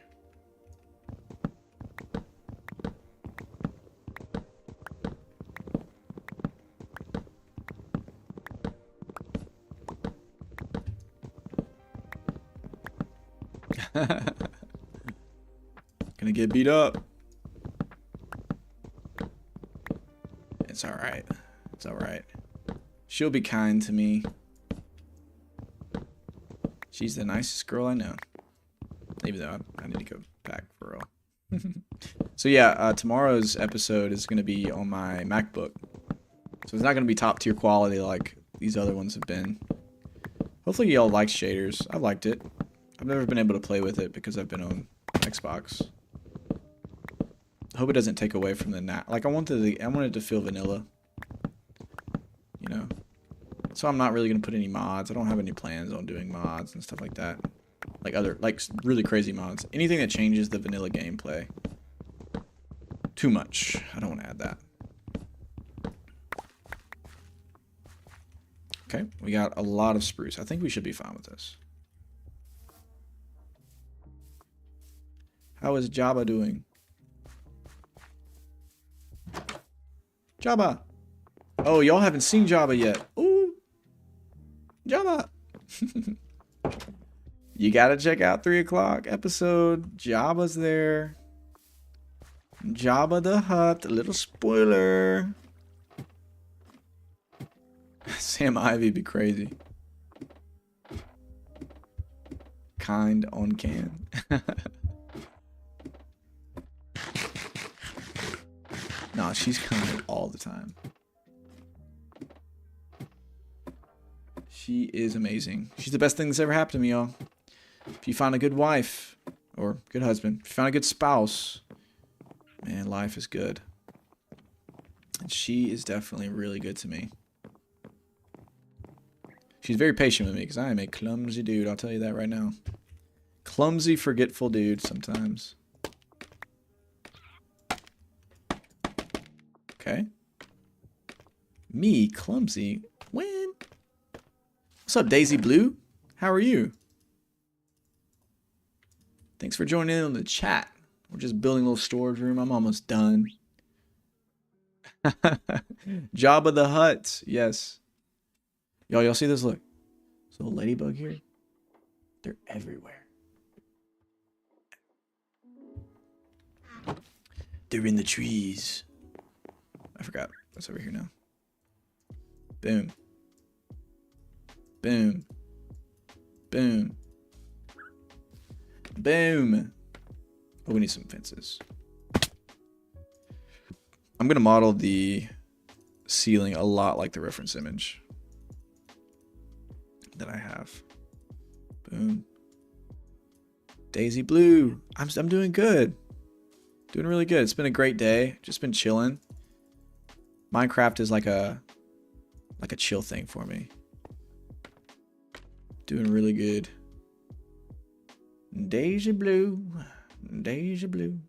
Speaker 1: Gonna get beat up. It's alright. It's alright. She'll be kind to me. She's the nicest girl I know. Even though I need to go back for real. So yeah, tomorrow's episode is going to be on my MacBook. So it's not going to be top tier quality like these other ones have been. Hopefully y'all like shaders. I liked it. I've never been able to play with it because I've been on Xbox. I hope it doesn't take away from the like I wanted it to feel vanilla. You know. So I'm not really gonna put any mods. I don't have any plans on doing mods and stuff like that. Like really crazy mods. Anything that changes the vanilla gameplay. Too much. I don't want to add that. Okay, we got a lot of spruce. I think we should be fine with this. How is Jabba doing? Jabba! Oh, y'all haven't seen Jabba yet. Ooh! Jabba. You gotta check out 3 o'clock episode. Jabba's there. Jabba the Hutt. A little spoiler. Sam Ivy be crazy. Kind on can. Nah, she's kind all the time. She is amazing. She's the best thing that's ever happened to me, y'all. If you find a good wife or good husband, if you find a good spouse, man, life is good. And she is definitely really good to me. She's very patient with me because I am a clumsy dude. I'll tell you that right now. Clumsy, forgetful dude sometimes. Okay. Me, clumsy. When? What's up, Daisy Blue? How are you? Thanks for joining in on the chat. We're just building a little storage room. I'm almost done. Jabba the Hutt. Yes. Y'all see this? Look. This little ladybug here. They're everywhere. They're in the trees. I forgot. That's over here now. Boom. Boom. Boom. Boom. Oh, we need some fences. I'm going to model the ceiling a lot like the reference image that I have. Boom. Daisy Blue. I'm doing good. Doing really good. It's been a great day. Just been chilling. Minecraft is like a chill thing for me. Doing really good. Daisy Blue. Daisy Blue.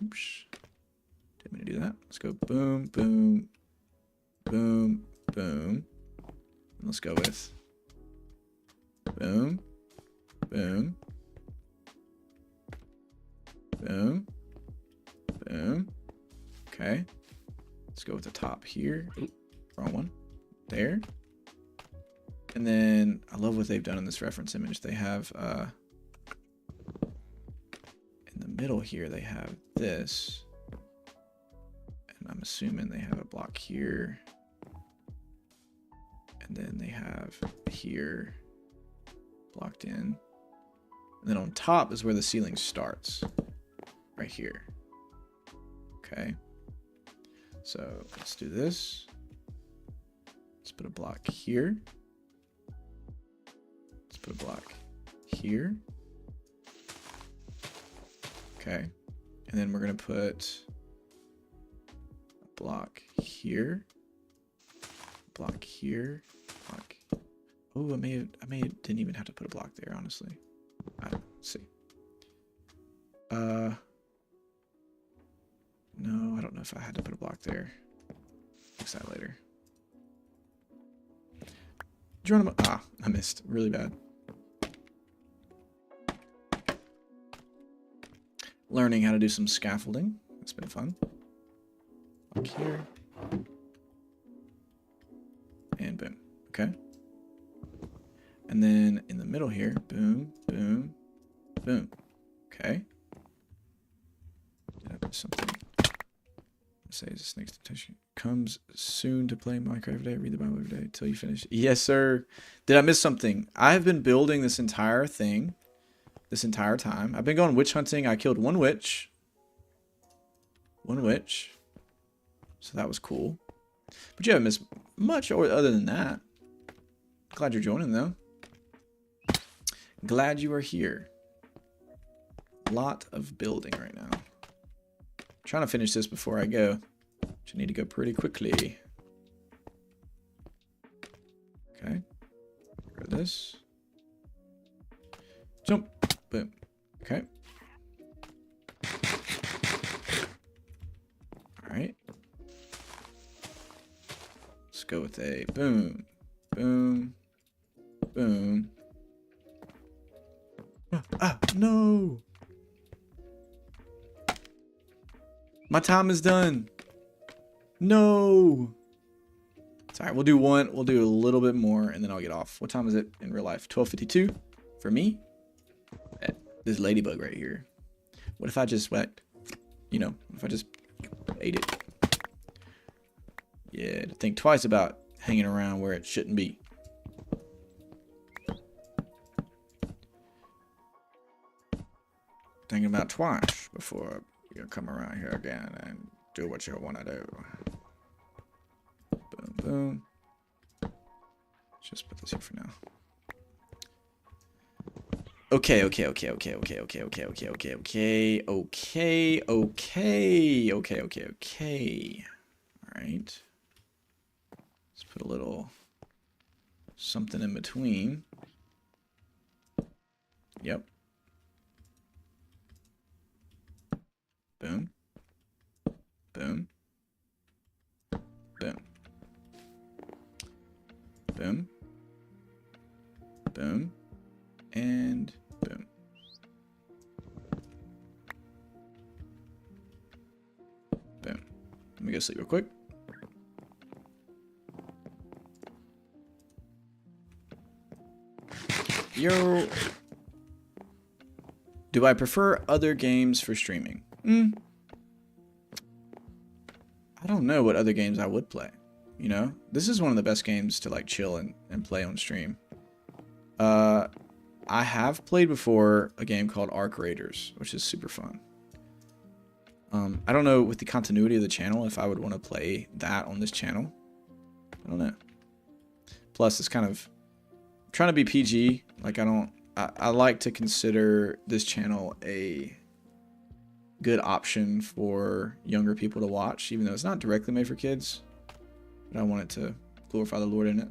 Speaker 1: Oops. Didn't mean to do that. Let's go boom, boom, boom, boom. And let's go with boom, boom, boom, boom. Okay. Let's go with the top here. Oop, wrong one. There. And then I love what they've done in this reference image. They have in the middle here they have this. And I'm assuming they have a block here. And then they have here blocked in. And then on top is where the ceiling starts. Right here. Okay. So let's do this. Let's put a block here. Let's put a block here. Okay. And then we're going to put a block here. Block here. Block. Oh, I may have didn't even have to put a block there, honestly. Let's see. No, I don't know if I had to put a block there. Fix that later. Geronimo. Ah, I missed. Really bad. Learning how to do some scaffolding. It's been fun. Block here. And boom. Okay. And then in the middle here, boom, boom, boom. Okay. Did I miss something? Say is a snake's detention. Comes soon to play Minecraft every day. Read the Bible every day until you finish. Yes, sir. Did I miss something? I have been building this entire thing this entire time. I've been going witch hunting. I killed one witch. One witch. So that was cool. But you haven't missed much other than that. Glad you're joining, though. Glad you are here. Lot of building right now. Trying to finish this before I go. Which I need to go pretty quickly. Okay. Get rid of this. Jump. Boom. Okay. Alright. Let's go with a boom. Boom. Boom. Ah, no. My time is done. No. It's all right. We'll do one. We'll do a little bit more, and then I'll get off. What time is it in real life? 12:52 for me. This ladybug right here. What if I just went, you know, if I just ate it? Yeah, to think twice about hanging around where it shouldn't be. Thinking about twice before you come around here again and do what you want to do. Boom, boom. Let's just put this here for now. Okay. All right. Let's put a little something in between. Yep. Boom. Boom. Boom. Boom. Boom. And boom. Boom. Let me go sleep real quick. Yo. Do I prefer other games for streaming? I don't know what other games I would play. You know, this is one of the best games to like chill and play on stream. I have played before a game called Arc Raiders, which is super fun. I don't know with the continuity of the channel if I would want to play that on this channel. I don't know. Plus, it's kind of trying to be PG. Like I like to consider this channel a good option for younger people to watch, even though it's not directly made for kids. But I want it to glorify the Lord in it.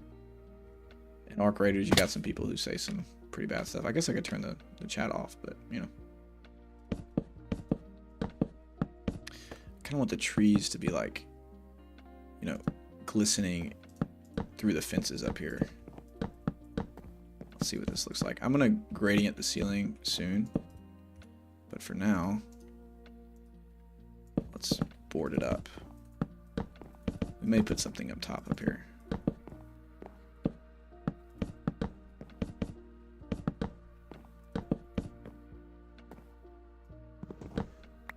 Speaker 1: In Arc Raiders, you got some people who say some pretty bad stuff. I guess I could turn the chat off, but you know. I kind of want the trees to be like, you know, glistening through the fences up here. Let's see what this looks like. I'm gonna gradient the ceiling soon, but for now, let's board it up. We may put something up top up here.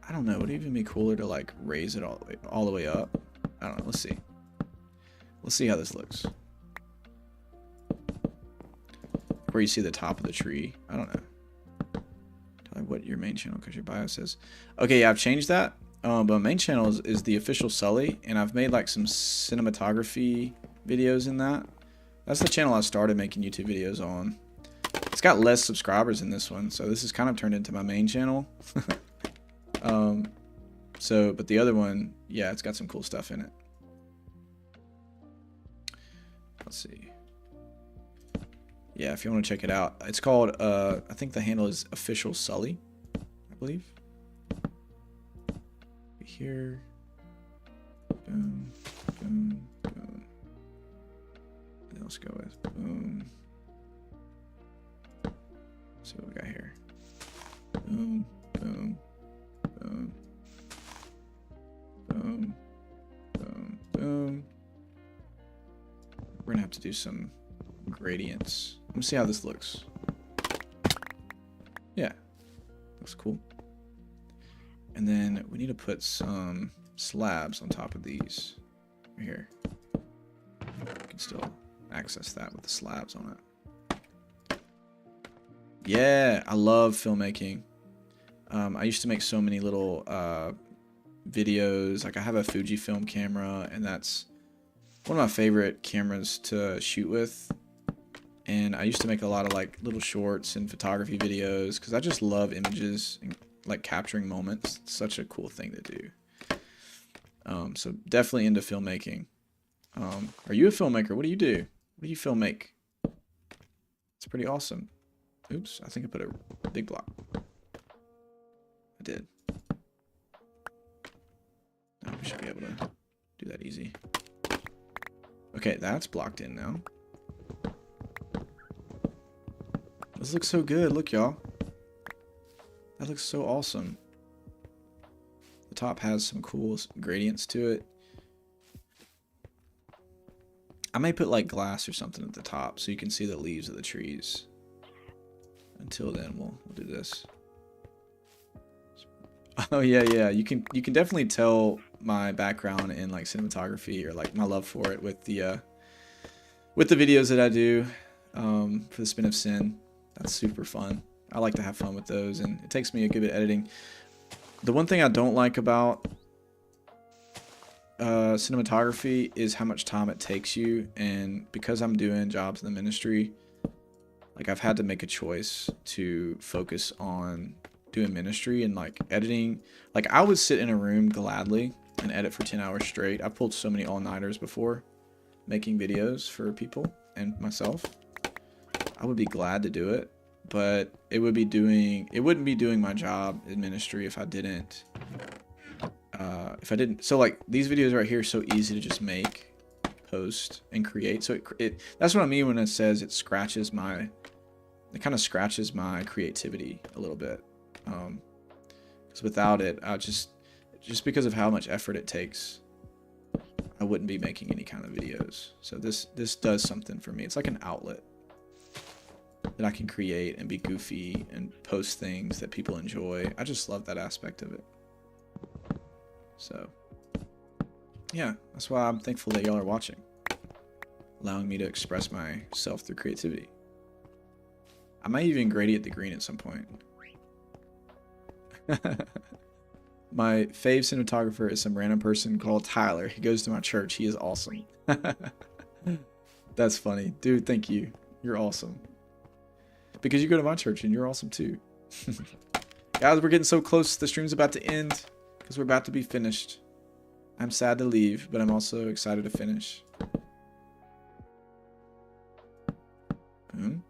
Speaker 1: I don't know. Would it even be cooler to like raise it all the way up? I don't know. Let's see. Let's see how this looks. Where you see the top of the tree. I don't know. Tell me what your main channel, because your bio says. Okay, yeah, I've changed that. But main channel is the official Sully, and I've made like some cinematography videos in that. That's the channel I started making YouTube videos on. It's got less subscribers in this one, so this is kind of turned into my main channel. But the other one, yeah, it's got some cool stuff in it. Let's see. Yeah, if you want to check it out, it's called, I think the handle is Official Sully, I believe. Here. Boom, boom, boom. And let's go with boom. Let's see what we got here. Boom, boom, boom. Boom, boom, boom. We're gonna have to do some gradients. Let me see how this looks. Yeah, looks cool. And then we need to put some slabs on top of these right here. You can still access that with the slabs on it. Yeah, I love filmmaking. I used to make so many little videos. Like I have a Fujifilm camera, and that's one of my favorite cameras to shoot with. And I used to make a lot of like little shorts and photography videos because I just love images and like capturing moments. It's such a cool thing to do. So definitely into filmmaking. Are you a filmmaker? What do you do? What do you filmmake? It's pretty awesome. Oops, I think I put a big block. I did. Now we should be able to do that easy. Okay, that's blocked in now. This looks so good. Look, y'all. That looks so awesome. The top has some cool gradients to it. I may put like glass or something at the top so you can see the leaves of the trees. Until then, we'll do this. Oh yeah. You can definitely tell my background in like cinematography or like my love for it with the videos that I do for the Spin of Sin. That's super fun. I like to have fun with those, and it takes me a good bit of editing. The one thing I don't like about cinematography is how much time it takes you, and because I'm doing jobs in the ministry, like I've had to make a choice to focus on doing ministry and like editing. Like I would sit in a room gladly and edit for 10 hours straight. I've pulled so many all-nighters before making videos for people and myself. I would be glad to do it, but it wouldn't be doing my job in ministry if I didn't so like these videos right here are so easy to just make, post, and create. So that's what I mean when it says it kind of scratches my creativity a little bit. Because without it, just because of how much effort it takes, I wouldn't be making any kind of videos. So this does something for me. It's like an outlet that I can create and be goofy and post things that people enjoy. I just love that aspect of it. So yeah, that's why I'm thankful that y'all are watching, allowing me to express myself through creativity. I might even gradient the green at some point. My fave cinematographer is some random person called Tyler. He goes to my church. He is awesome. That's funny. Dude, thank you. You're awesome. Because you go to my church and you're awesome too. Guys, we're getting so close. The stream's about to end because we're about to be finished. I'm sad to leave, but I'm also excited to finish. Boom.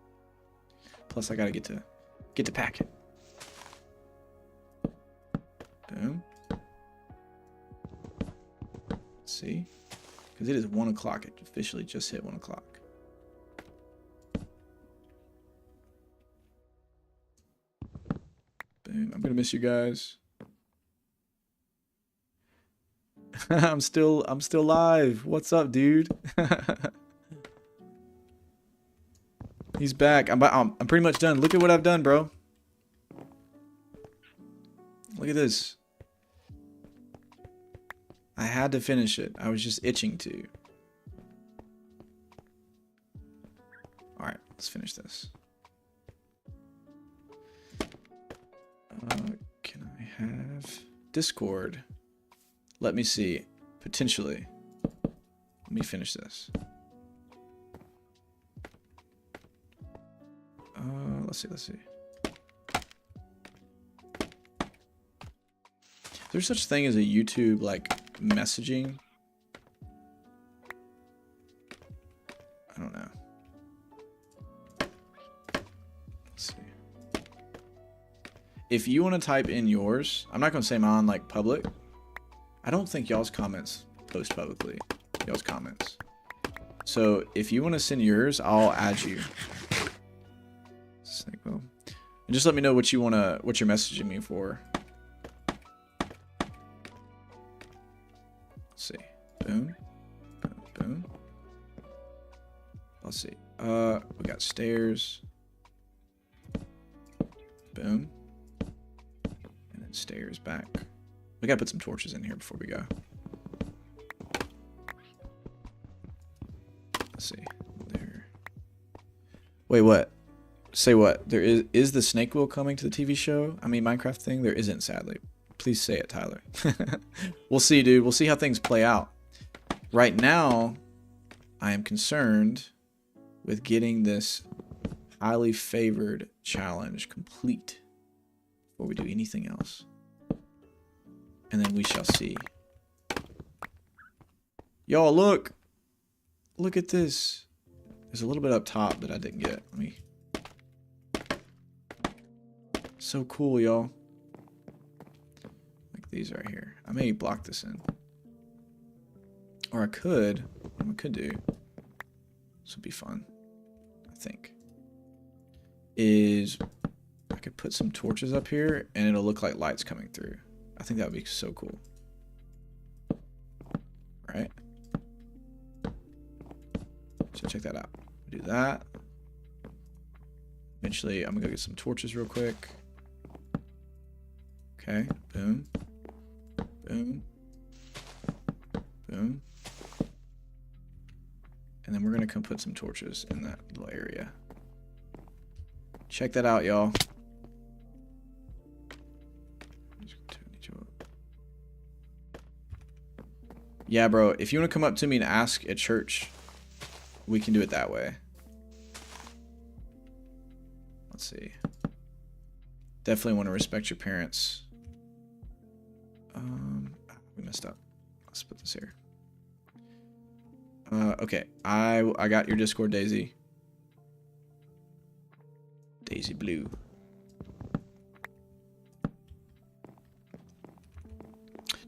Speaker 1: Plus, I gotta get to packing. Boom. Let's see, because it is 1 o'clock. It officially just hit 1 o'clock. Boom. I'm gonna miss you guys. I'm still live. What's up, dude? He's back. I'm pretty much done. Look at what I've done, bro. Look at this. I had to finish it. I was just itching to. All right, let's finish this. Can I have Discord? Let me see. Potentially. Let me finish this. Let's see. There's such thing as a YouTube like messaging. I don't know. Let's see. If you want to type in yours, I'm not going to say mine like public. I don't think y'all's comments post publicly. Y'all's comments. So if you want to send yours, I'll add you. Snakewell. And just let me know what you're messaging me for. Let's see. Boom. Boom. Boom. Let's see. We got stairs. Boom. And then stairs back. We gotta put some torches in here before we go. Let's see. There. Wait, what? Say what? There is the snake wheel coming to the TV show? I mean, Minecraft thing? There isn't, sadly. Please say it, Tyler. We'll see, dude. We'll see how things play out. Right now, I am concerned with getting this highly favored challenge complete before we do anything else. And then we shall see. Y'all, look! Look at this. There's a little bit up top that I didn't get. Let me... So cool, y'all. Like these right here. I may block this in. Or I could. What I could do. This would be fun. I think. Is I could put some torches up here and it'll look like lights coming through. I think that would be so cool. Right? check that out. Do that. Eventually, I'm gonna go get some torches real quick. Okay, boom. Boom. Boom. And then we're gonna come put some torches in that little area. Check that out, y'all. Yeah, bro, if you want to come up to me and ask at church, we can do it that way. Let's see. Definitely want to respect your parents. We messed up. Let's put this here. Okay, I got your Discord, Daisy. Daisy Blue.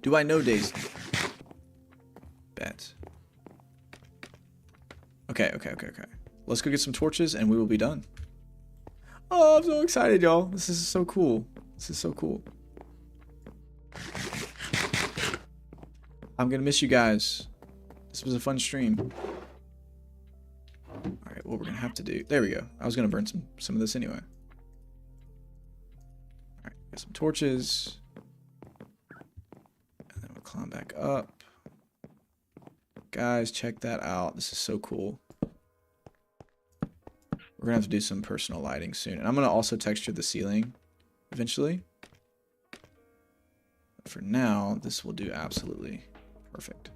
Speaker 1: Do I know Daisy? Bet. Okay. Let's go get some torches and we will be done. Oh, I'm so excited, y'all. This is so cool. This is so cool. I'm gonna miss you guys. This was a fun stream. Alright, what we're gonna have to do. There we go. I was gonna burn some of this anyway. Alright, got some torches. And then we'll climb back up. Guys, check that out. This is so cool. We're gonna have to do some personal lighting soon. And I'm gonna also texture the ceiling eventually. But for now, this will do absolutely perfect.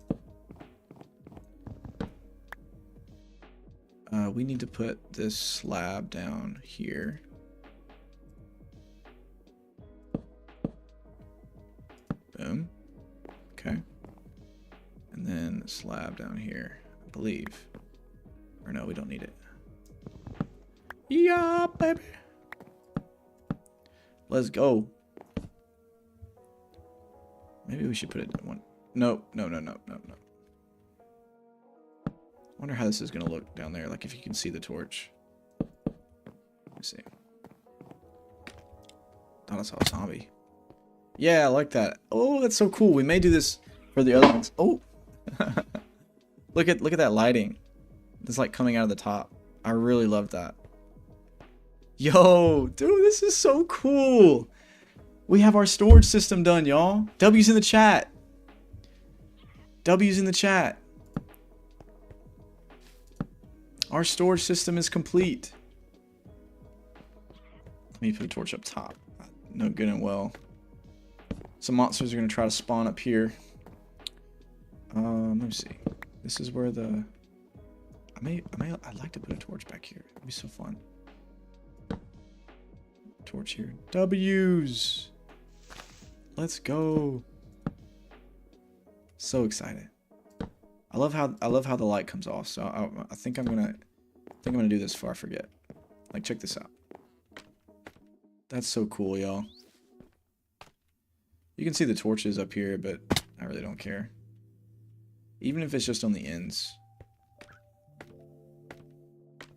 Speaker 1: We need to put this slab down here. Boom. Okay. And then the slab down here, I believe. Or no, we don't need it. Yeah, baby. Let's go. Maybe we should put it in one. No. I wonder how this is going to look down there, like if you can see the torch. Let me see. Thought I saw a zombie. Yeah, I like that. Oh, that's so cool. We may do this for the other ones. Oh. look at that lighting. It's like coming out of the top. I really love that. Yo, dude, this is so cool. We have our storage system done, y'all. W's in the chat. W's in the chat. Our storage system is complete. Let me put a torch up top. No good and well. Some monsters are going to try to spawn up here. Let me see. This is where the... I'd like to put a torch back here. It'd be so fun. Torch here. W's. Let's go. So excited. I love how the light comes off. So I think I'm gonna do this before I forget. Like, check this out. That's so cool, y'all. You can see the torches up here, but I really don't care. Even if it's just on the ends.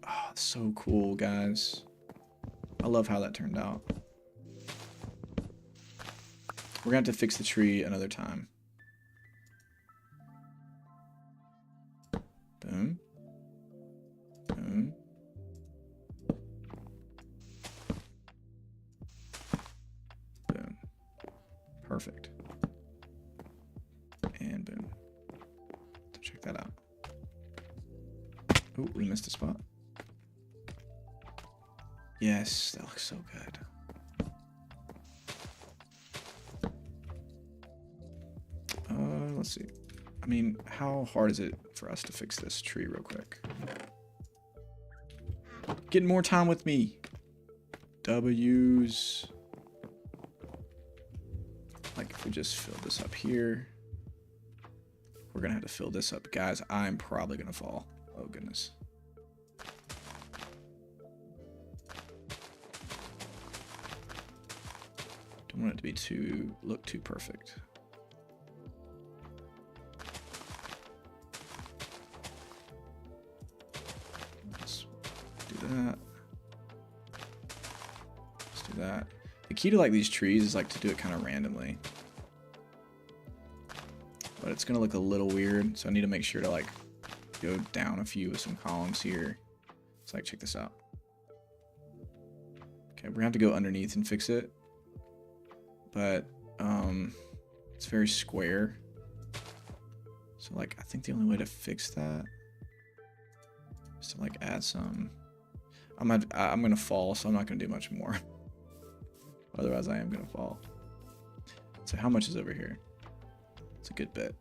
Speaker 1: Oh, it's so cool, guys. I love how that turned out. We're gonna have to fix the tree another time. Boom. Boom. Boom. Perfect. And boom. So check that out. Oh, we missed a spot. Yes, that looks so good. Let's see. I mean, how hard is it for us to fix this tree real quick? Get more time with me. W's. Like, if we just fill this up here. We're gonna have to fill this up. Guys, I'm probably gonna fall. Oh, goodness. Don't want it to be look too perfect. Let's do that. Let's do that. The key to like these trees is like to do it kind of randomly. But it's gonna look a little weird, so I need to make sure to like go down a few with some columns here. So like, check this out. Okay, we're gonna have to go underneath and fix it. But it's very square. So like, I think the only way to fix that is to like add some. I'm gonna fall, so I'm not gonna do much more. Otherwise, I am gonna fall. So how much is over here? It's a good bit.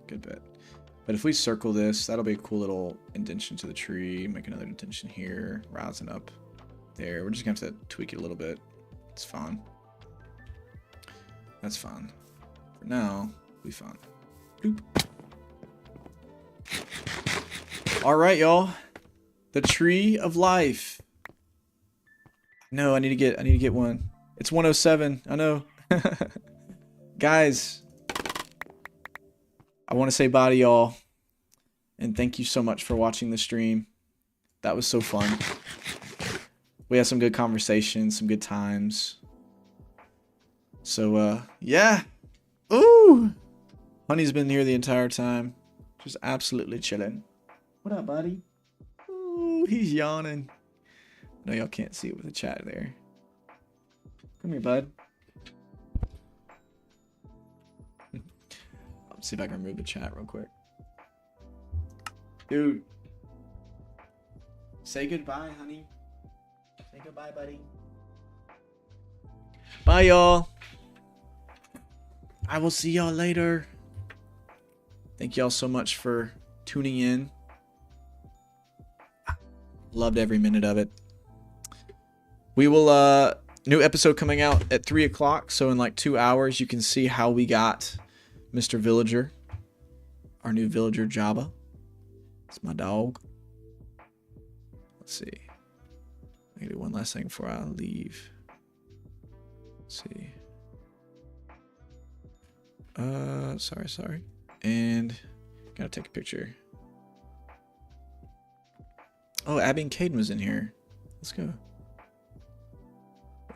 Speaker 1: Good bit. But if we circle this, that'll be a cool little indentation to the tree. Make another indentation here, rising up there. We're just gonna have to tweak it a little bit. It's fine. That's fine. For now, we fine. Boop. All right, y'all. The tree of life. No, I need to get one. It's 107. I know. Guys, I want to say bye to y'all. And thank you so much for watching the stream. That was so fun. We had some good conversations, some good times. So, yeah. Ooh. Honey's been here the entire time. Just absolutely chilling. What up, buddy? Ooh, he's yawning. No, y'all can't see it with the chat there. Come here, bud. Let's see if I can remove the chat real quick. Dude. Say goodbye, honey. Say goodbye, buddy. Bye, y'all. I will see y'all later. Thank y'all so much for tuning in. Loved every minute of it. We will, new episode coming out at 3 o'clock. So in like 2 hours, you can see how we got Mr. Villager. Our new villager, Jabba. It's my dog. Let's see. I gotta do one last thing before I leave. Let's see. Sorry. And gotta take a picture. Oh, Abby and Caden was in here. Let's go.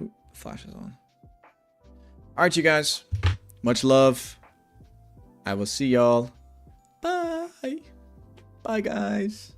Speaker 1: Ooh, flash is on. Alright, you guys. Much love. I will see y'all. Bye. Bye, guys.